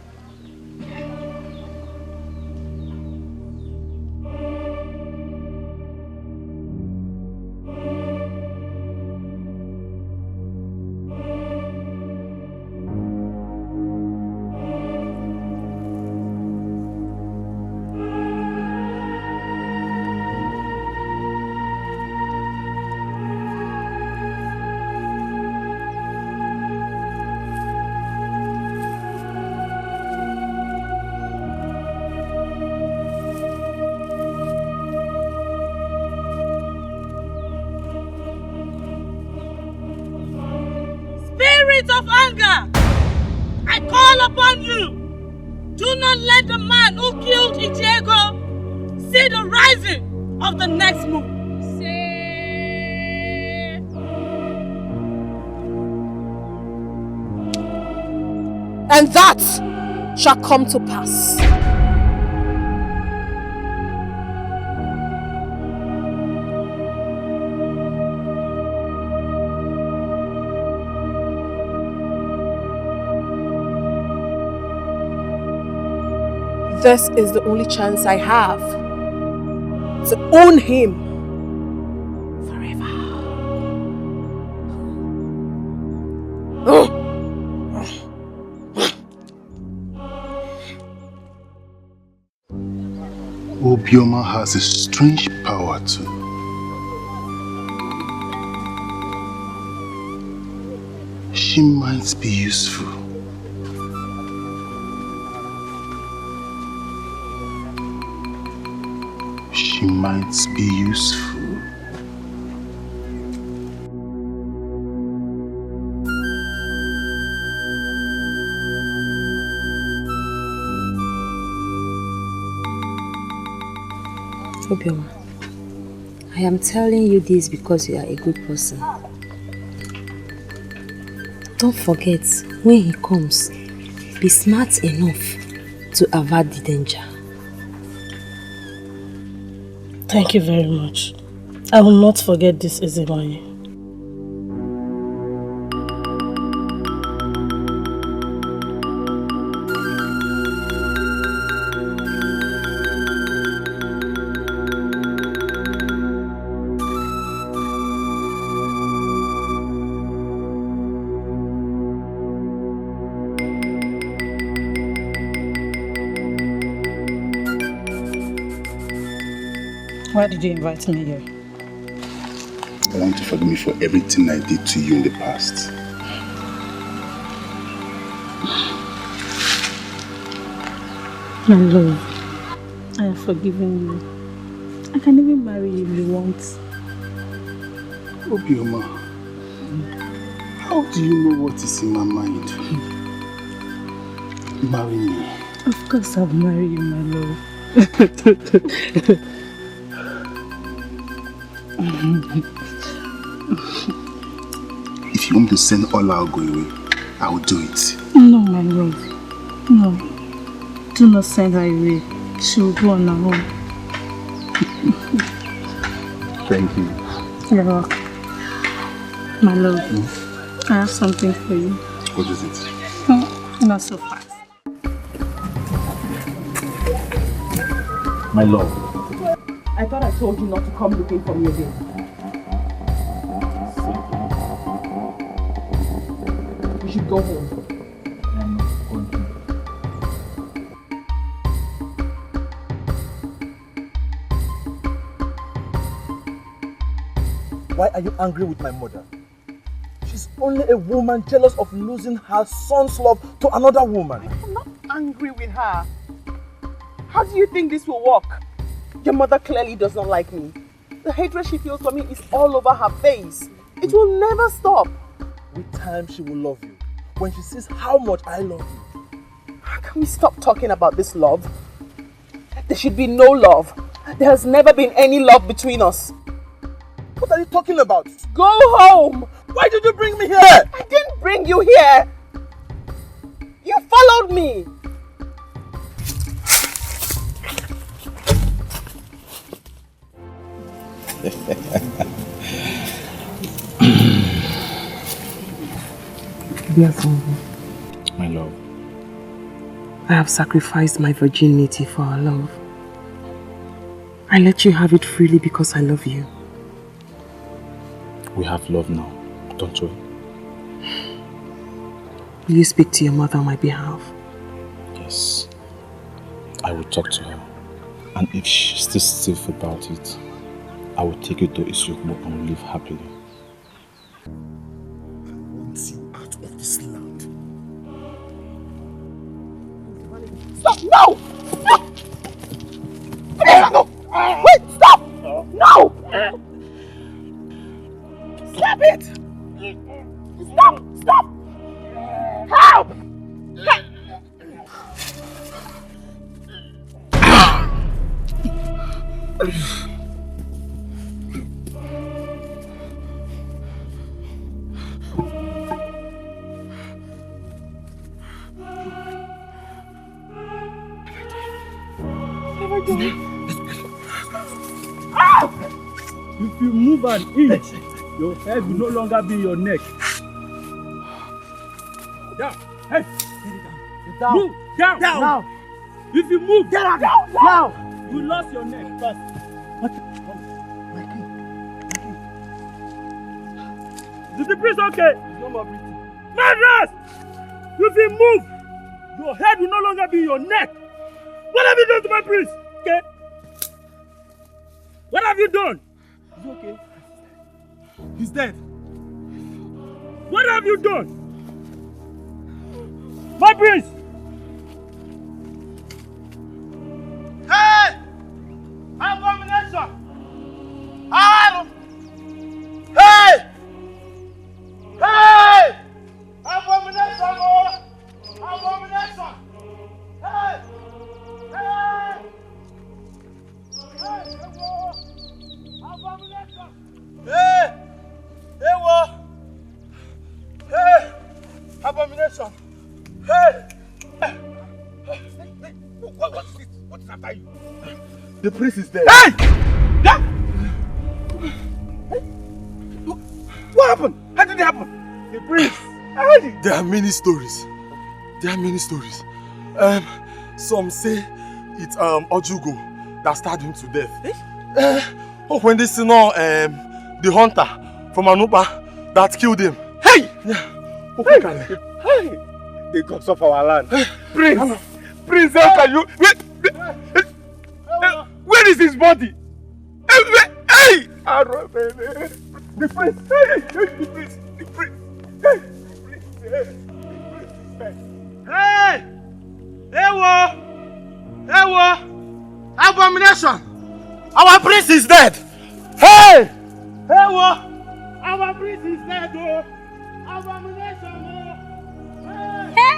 Spirit of anger, I call upon you. Do not let the man who killed Etiko see the rising of the next moon. And that shall come to pass. This is the only chance I have to own him forever. Obioma has a strange power too. She might be useful. She might be useful. Obioma, I am telling you this because you are a good person. Don't forget, when he comes, be smart enough to avert the danger. Thank you very much. I will not forget this, Ezewaye. Why did you invite me here? I want to forgive me for everything I did to you in the past. My love, I have forgiven you. I can even marry you if you want. Obioma, how do you know what is in my mind? Marry me. Of course I'll marry you, my love. If you want to send all our go away, I will do it. No, my love. No. Do not send her away. She will go on her own. Thank you. You're welcome. My love, I have something for you. What is it? Not so fast. My love. I thought I told you not to come looking for me again. You should go home. I'm going to. Why are you angry with my mother? She's only a woman jealous of losing her son's love to another woman. I'm not angry with her. How do you think this will work? Your mother clearly does not like me. The hatred she feels for me is all over her face. It will never stop. With time, she will love you. When she sees how much I love you. Can we stop talking about this love? There should be no love. There has never been any love between us. What are you talking about? Go home! Why did you bring me here? I didn't bring you here! You followed me! My love. I have sacrificed my virginity for our love. I let you have it freely because I love you. We have love now, don't we? Will you speak to your mother on my behalf? Yes. I will talk to her. And if she's still stiff about it, I will take you to Etiko and we'll live happily. I want you out of this land. Stop! No! Stop! No! Wait! Stop! No! Stop it! Stop! Stop! Help! If you move an inch, your head will no longer be your neck. Down. Hey. Down. Move. Down. Down. Now. If you move. Down. Down. Down. You lost your neck. First. Is the priest okay? No more breathing. Madras! If you move, your head will no longer be your neck. What have you done to my priest? Okay? What have you done? He's okay. He's dead. What have you done? My priest! Hey! Abomination! Hey! Hey! Abomination! Abomination! Hey! Hey! Hey! Abomination! Hey! Hey! Hey! Abomination! Hey! What is it? What is after you? The priest is dead. Hey! Yeah? What happened? How did it happen? The priest. There are many stories. Some say it's Ojugo that stabbed him to death. When they see now the hunter from Anupa that killed him. Hey! Yeah. Hey! The gods of our land. Prince! Prince, how can you... Where is his body? Hey! The prince! Hey! The prince! The prince! Hey! Ewo! Abomination! Our prince is dead! Hey! Ewo! Our prince is dead! Oh! Abomination! Hey!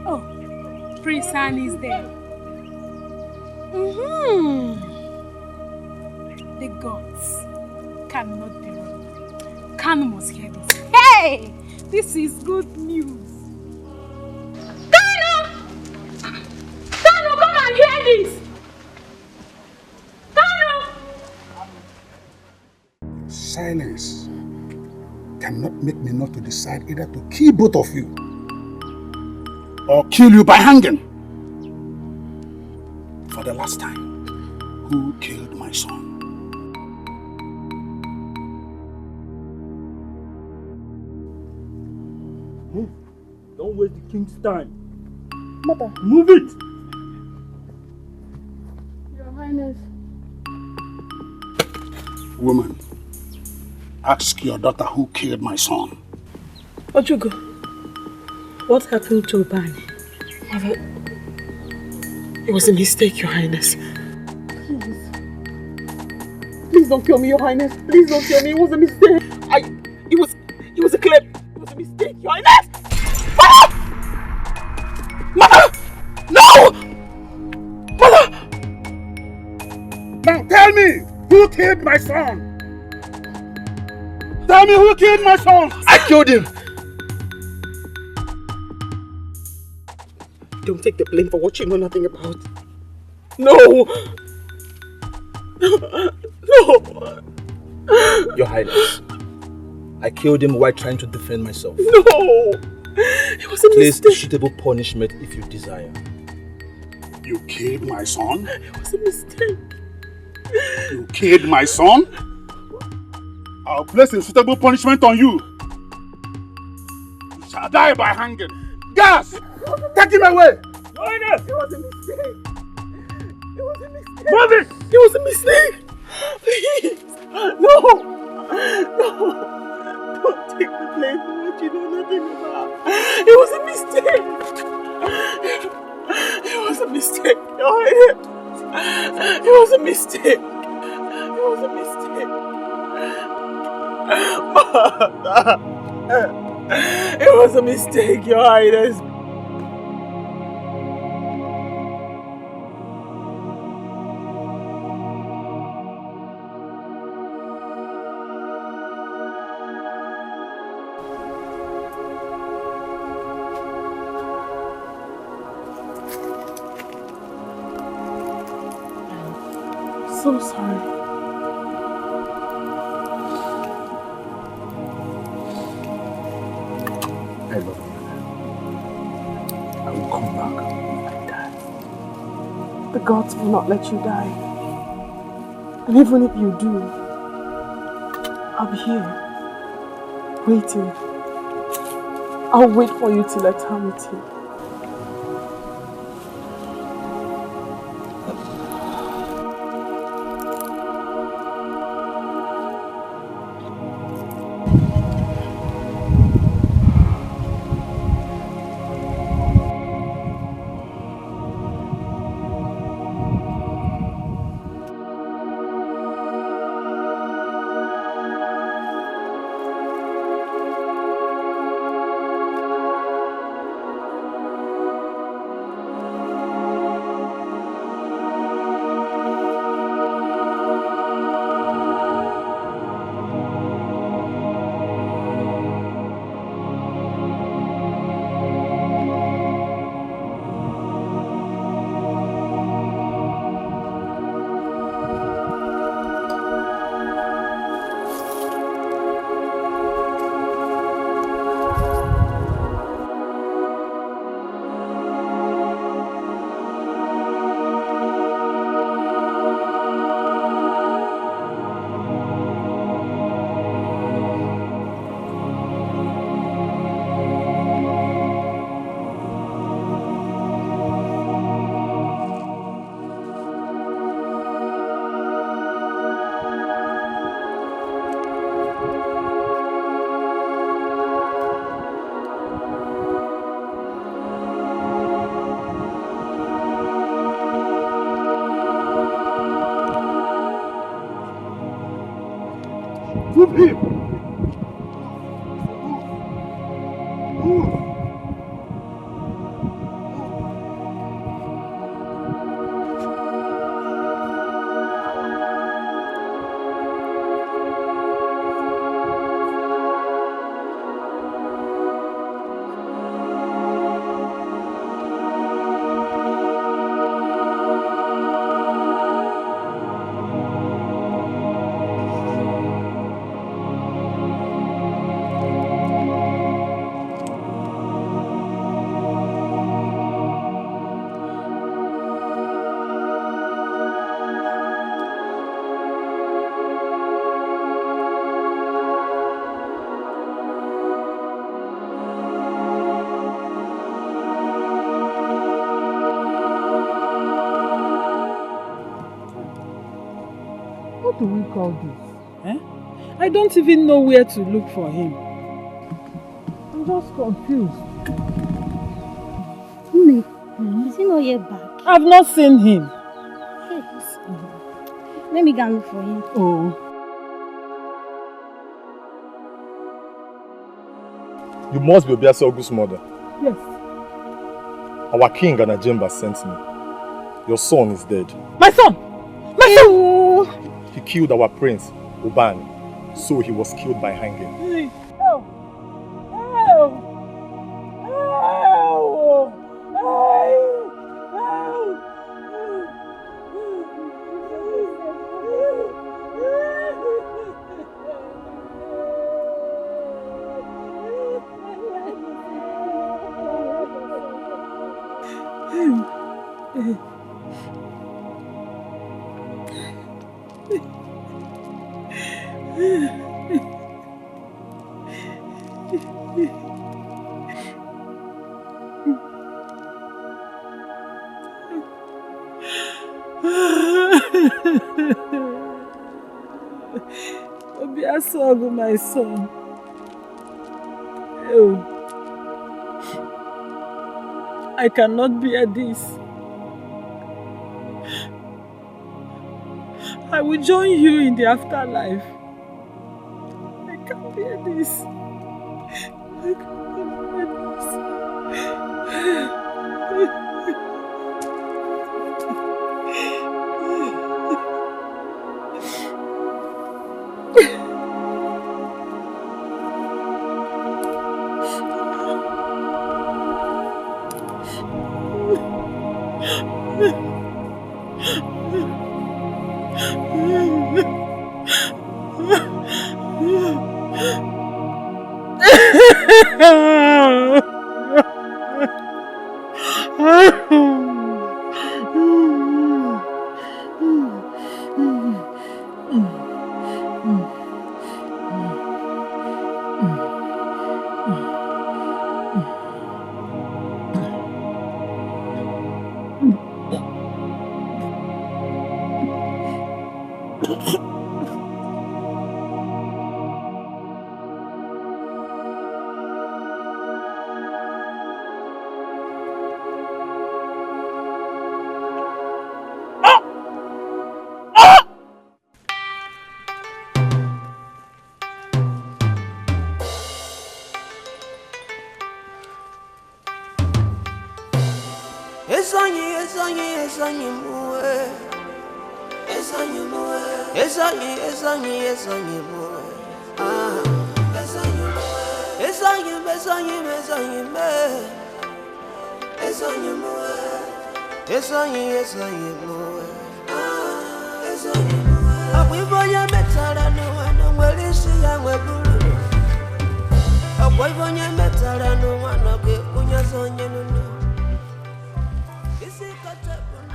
Oh, Prince San is there. The gods cannot be wrong. Kanu must hear this. Hey! This is good news. Kanu! Kanu, come and hear this! Kanu! Silence cannot make me not to decide either to kill both of you or kill you by hanging. For the last time, who killed my son? Move. Don't waste the king's time. Mother. Move it! Your Highness. Woman, ask your daughter who killed my son. Ojugo, what happened to Bani? Mother, it was a mistake, Your Highness. Please don't kill me, Your Highness. Please don't kill me. It was a mistake. It was a clip. It was a mistake, Your Highness. Mother! Mother! No! Mother! who killed my son! Tell me who killed my son! I killed him! Don't take the blame for what you know nothing about. No! No! Your Highness, I killed him while trying to defend myself. No! It was a Place mistake. suitable punishment if you desire. You killed my son? It was a mistake. You killed my son? I'll place a suitable punishment on you. You shall die by hanging. Gas! Take him away! It was a mistake. It was a mistake. Move it! It was a mistake. Please. No. No. Don't take the blame for what you know nothing about. It was a mistake. It was a mistake. It was a mistake. It was a mistake. It was a mistake, Your Highness. So sorry. I love you. I will come back when I die. The gods will not let you die. And even if you do, I'll be here, waiting. I'll wait for you till eternity. Move him! Move! What do we call this? Eh? I don't even know where to look for him. I'm just confused. Is he not yet back? I've not seen him. Yes. Let me go and look for him. Oh. You must be Obiasogu's mother. Yes. Our king Anajemba sent me. Your son is dead. My son! My son! He killed our prince, Uban, so he was killed by hanging. Help! Help! Help! Obiasogu, my son. Oh, I cannot bear this. I will join you in the afterlife. I can't bear this. I can't bear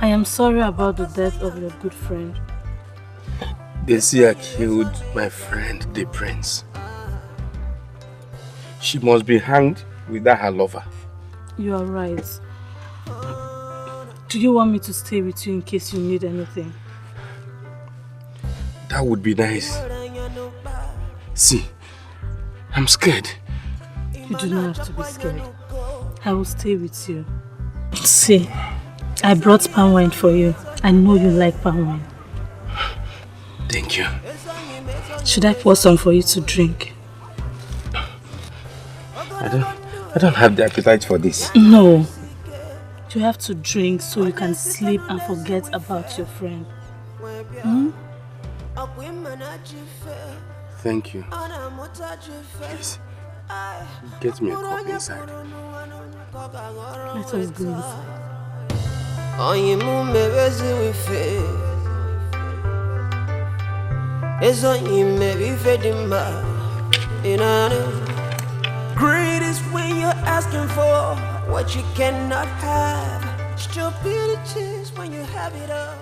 I am sorry about the death of your good friend. They say I killed my friend, the prince. She must be hanged without her lover. You are right. Do you want me to stay with you in case you need anything? That would be nice. See, I'm scared. You do not have to be scared. I will stay with you. See, I brought palm wine for you. I know you like palm wine. Thank you. Should I pour some for you to drink? I don't have the appetite for this. No. You have to drink so you can sleep and forget about your friend. Hmm? Thank you. Please, get me a cup inside. Let us go inside. Greed is when you're asking for what you cannot have. Stupidity is when you have it all.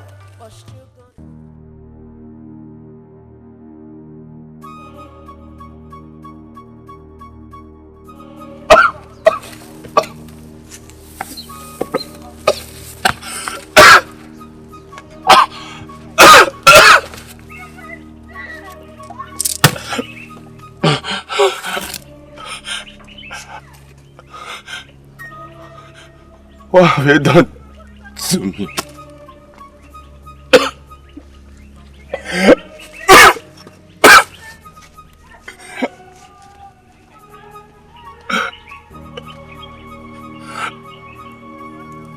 What have you done to me?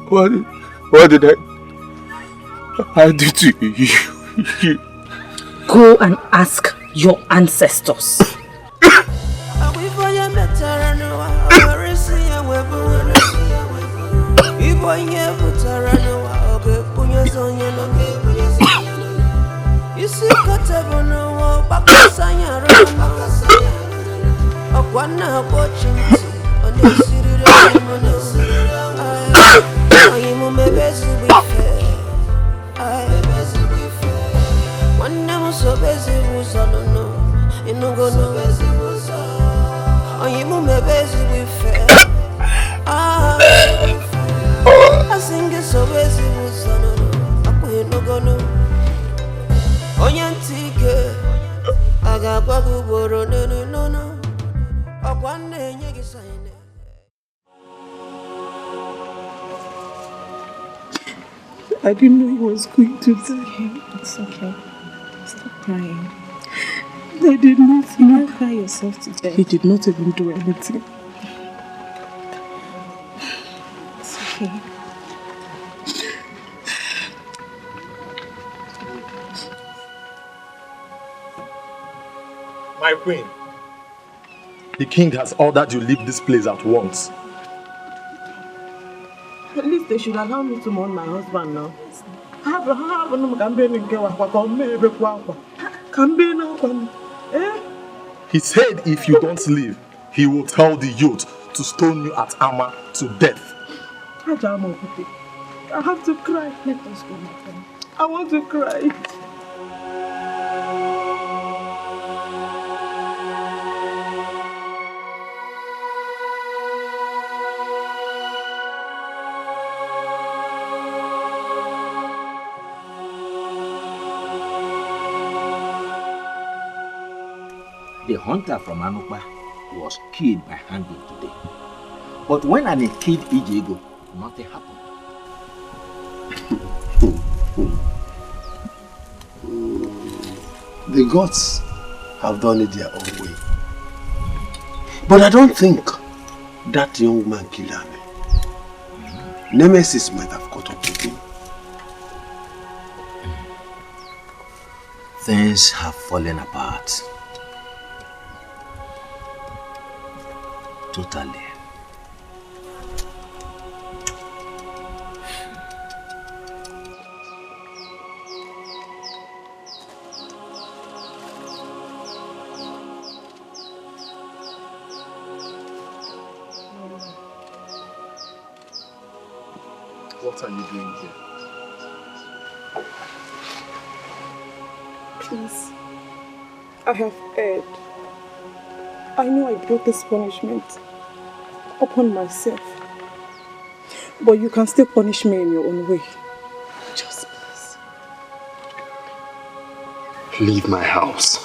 What did I do to you? Go and ask your ancestors. I didn't know he was going to die. It's okay. Stop crying. I did not know. Cry yourself to death. He did not even do anything. It's okay. My queen, the king has ordered you leave this place at once. At least they should allow me to mourn my husband now. He said if you don't leave, he will tell the youth to stone you at Amma to death. I have to cry. Let us go, my friend. I want to cry. The hunter from Anukpa was killed by hanging today. But when Anne killed Ijego, nothing happened. The gods have done it their own way. But I don't think that young man killed Anne. Nemesis might have caught up with him. Things have fallen apart. Totally. What are you doing here? Please, I have erred. I know I brought this punishment upon myself. But you can still punish me in your own way. Just please. Leave my house.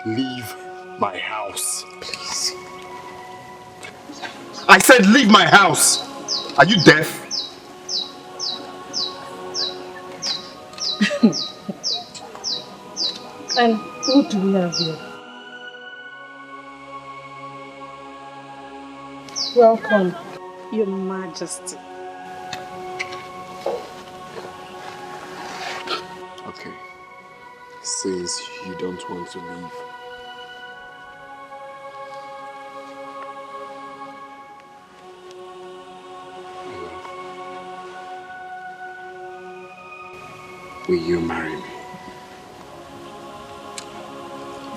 Leave my house. Please. I said leave my house. Are you deaf? And who do we have here? Welcome, Your Majesty. Okay, since you don't want to leave, will you marry me?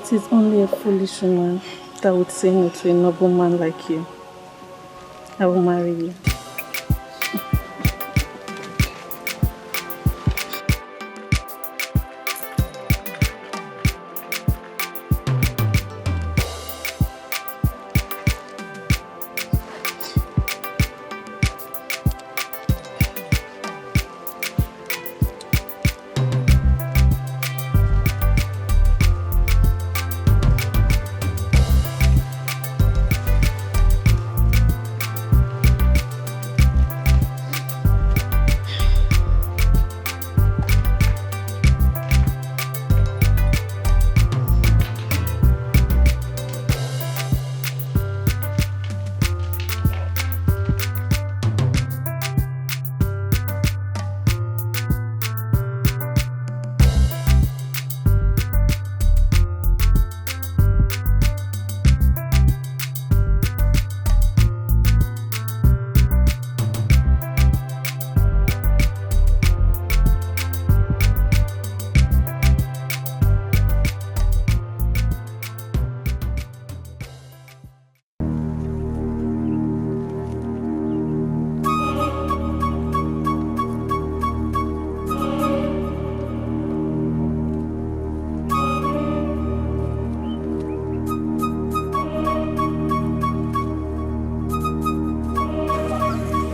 It is only a foolish woman that would say no to a noble man like you. I will marry you.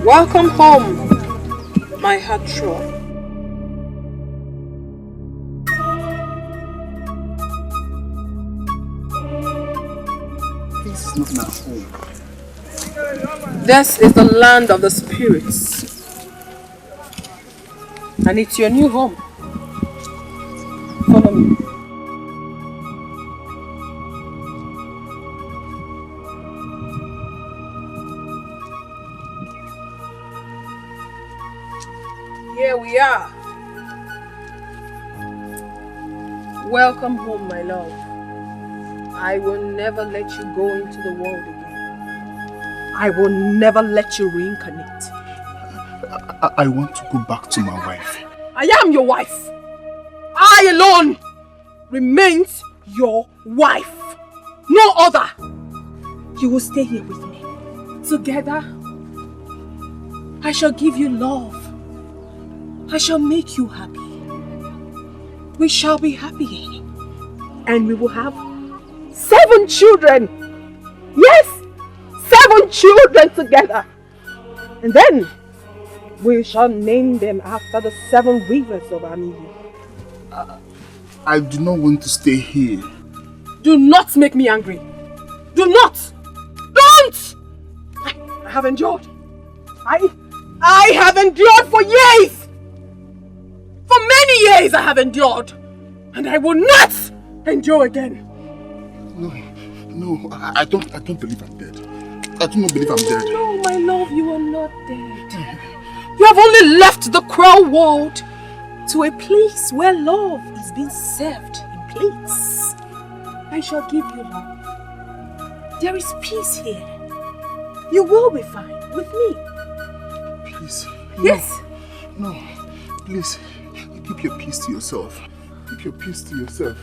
Welcome home, my heart throb. This is not my home. This is the land of the spirits. And it's your new home. Follow me. Here we are. Welcome home, my love. I will never let you go into the world again. I will never let you reincarnate. I want to go back to my wife. I am your wife. I alone remains your wife. No other. You will stay here with me. Together, I shall give you love. I shall make you happy. We shall be happy. And we will have 7 children. Yes, 7 children together. And then we shall name them after the 7 rivers of Amili. I do not want to stay here. Do not make me angry. Do not. Don't. I have endured. I have endured for years. For many years I have endured. And I will not endure again. No, I don't believe I'm dead. I do not believe I'm dead. No, my love, you are not dead. You have only left the cruel world to a place where love is being served in plates. I shall give you love. There is peace here. You will be fine with me. Please. Yes. No. Please. Keep your peace to yourself. Keep your peace to yourself.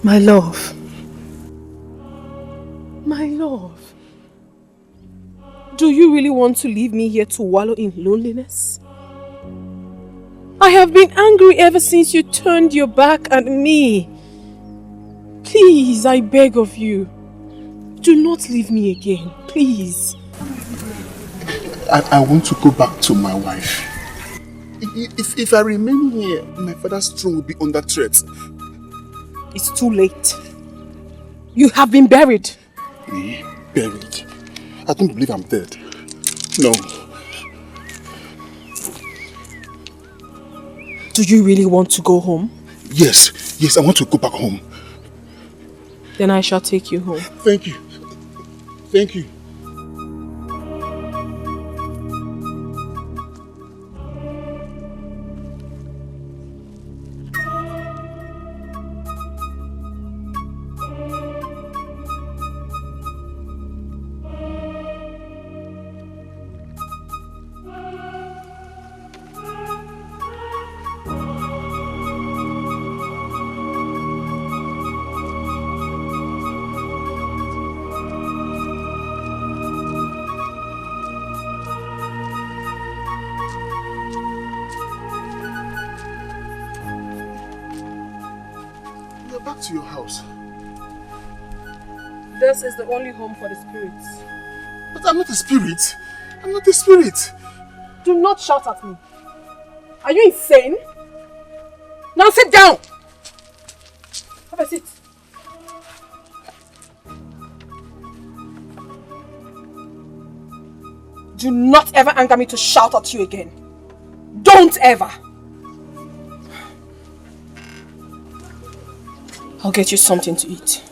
My love. My love. Do you really want to leave me here to wallow in loneliness? I have been angry ever since you turned your back at me. Please, I beg of you. Do not leave me again, please. I want to go back to my wife. If I remain here, my father's throne will be under threat. It's too late. You have been buried. Me? Buried? I don't believe I'm dead. No. Do you really want to go home? Yes, I want to go back home. Then I shall take you home. Thank you. Thank you. Back to your house. This is the only home for the spirits. But I'm not a spirit. I'm not a spirit. Do not shout at me. Are you insane? Now sit down. Have a seat. Do not ever anger me to shout at you again. Don't ever. I'll get you something to eat.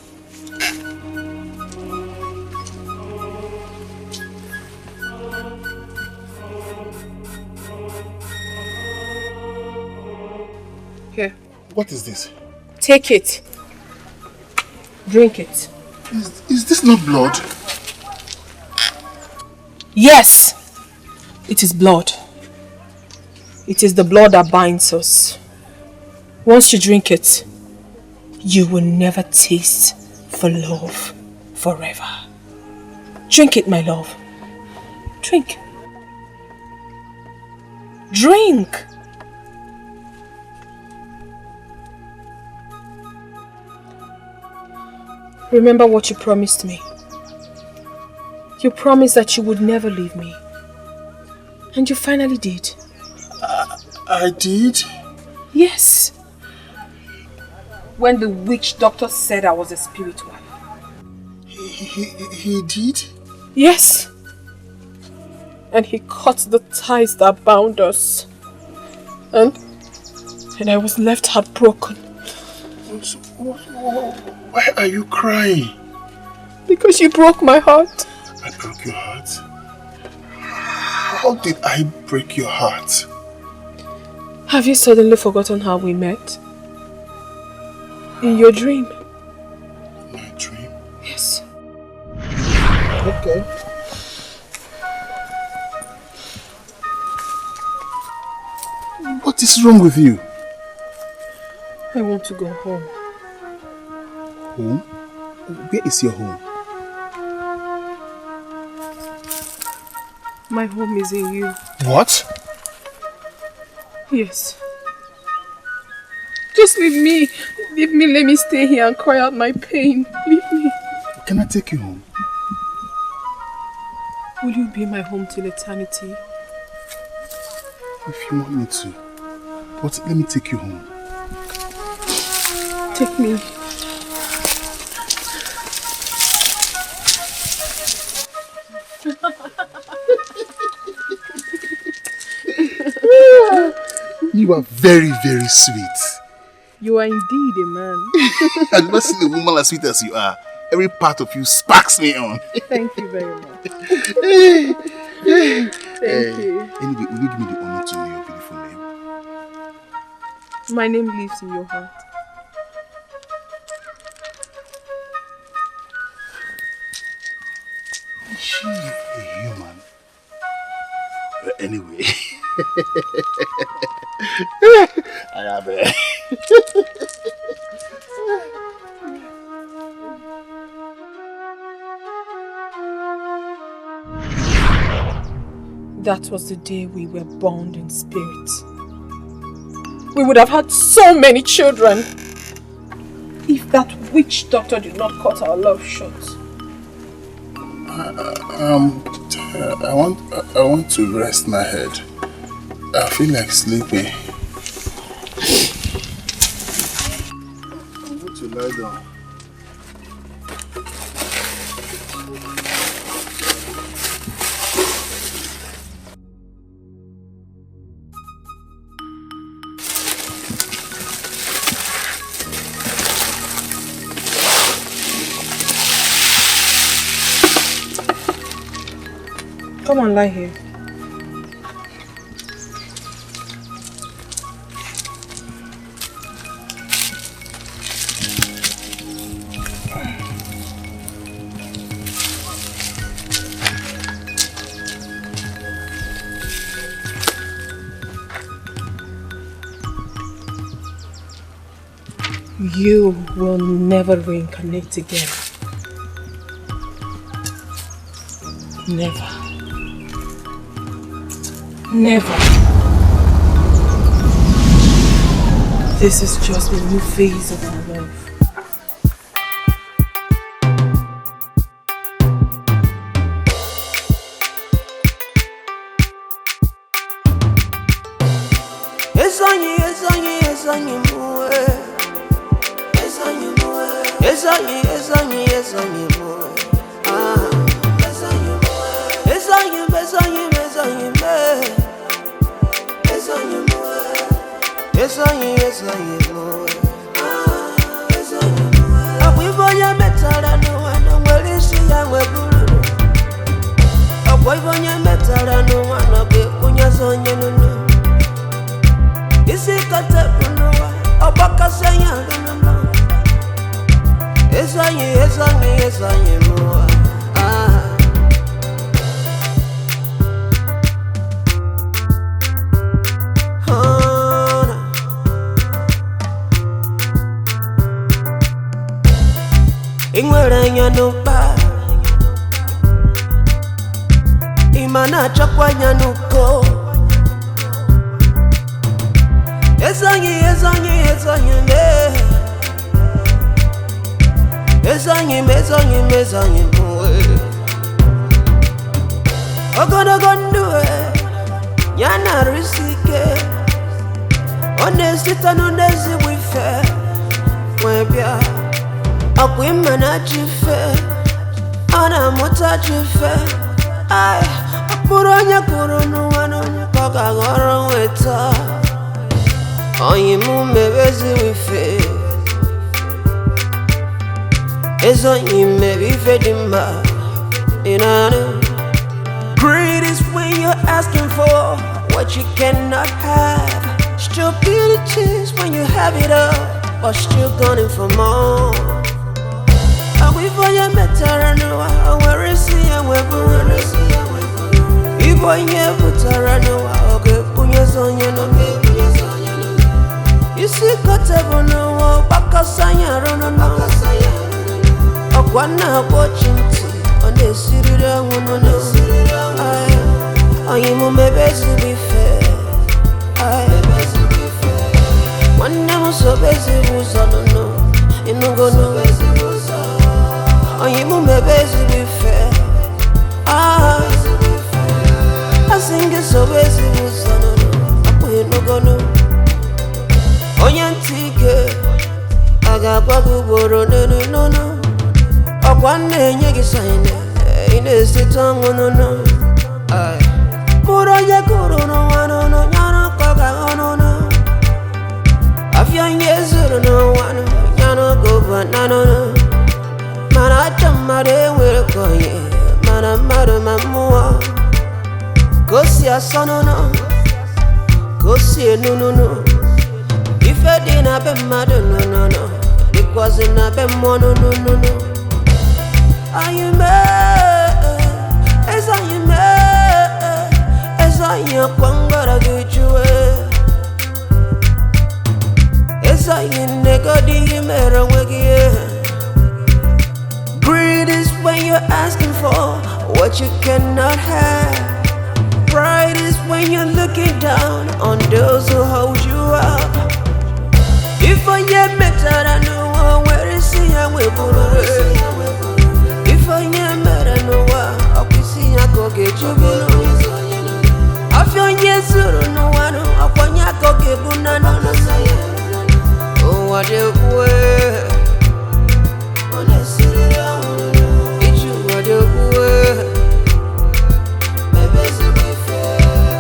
What is this? Take it. Drink it. Is this not blood? Yes, it is blood. It is the blood that binds us. Once you drink it, you will never taste for love forever. Drink it, my love. Drink. Drink. Remember what you promised me. You promised that you would never leave me. And you finally did. I did? Yes. When the witch doctor said I was a spirit wife. He did? Yes. And he cut the ties that bound us. And I was left heartbroken. Why are you crying? Because you broke my heart. I broke your heart? How did I break your heart? Have you suddenly forgotten how we met? In your dream. My dream? Yes. Okay. What is wrong with you? I want to go home. Home? Where is your home? My home is in you. What? Yes. Just leave me. Leave me, let me stay here and cry out my pain. Leave me. Can I take you home? Will you be my home till eternity? If you want me to. But let me take you home. Take me. You are very, very sweet. You are indeed a man. I've never seen a woman as sweet as you are. Every part of you sparks me on. Thank you very much. Thank you. Anyway, will you give me the honor to know your beautiful name? My name lives in your heart. Is she a human? Anyway. I have it. That was the day we were bound in spirit. We would have had so many children if that witch doctor did not cut our love short. I want to rest my head. I feel like sleeping. I want to lie down. Come on, lie here. You will never reincarnate again. Never. Never. This is just a new phase of our love. Obaka sanya ganama. Esanye mua. Ingwere nyanupa Imana chakwa nyanuko Esanye muwe Ogondogonduwe Nyana risike Onesita nondezi wife Mwebya Akwimana chife Ana muta chife Ay Apuronya kurunu wano Kaka goro weta Oyimu mebezi wife Ezo yime bife dimba Inana Greed is when you're asking for what you cannot have. Stupidity is when you have it all but still gunning for more. We for your metaranoa, where is he and where is he? You boy, yeah, but Taranoa, okay, Punyas on your no. You see, Cotabo no, Bacasaya, Aquana watching tea on the city that one I am my best to be fair. One never so busy was on the no, in no go no. I am my best to be fair. I sing it so busy was on the no, I no go no. Oyantike, I got babu boro no. I want to get sign in the city no. Muraya Kuruno, no, Yana Kaka, no. A few years, no one, Yana go, but no. Manacha Mare will go, Mana Mamma. Go see a son, no. Go see a no. If I didn't have a mother, no. It wasn't a bit more, no. I am as I am as I am Kwangara Guchue as I am Negodi Mera Wagia. Greed is when you're asking for what you cannot have. Pride is when you're looking down on those who hold you up. If I am better, I know where is he and where away. If I am better, no, I'll be seeing I go get you. I feel yes, no one, I'll find ya go get Bunana. Oh, what you wear on the city, it's you, what you wear.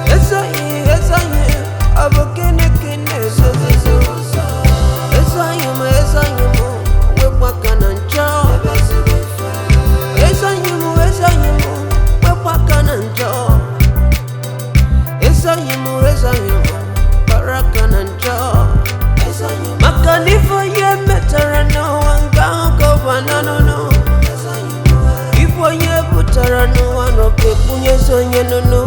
Yes, I am, I'm a kinnikin, yes, I am, we're walking on job. Makalifa ye metara no anga go banana no. If I ye putara no one okay punye so no.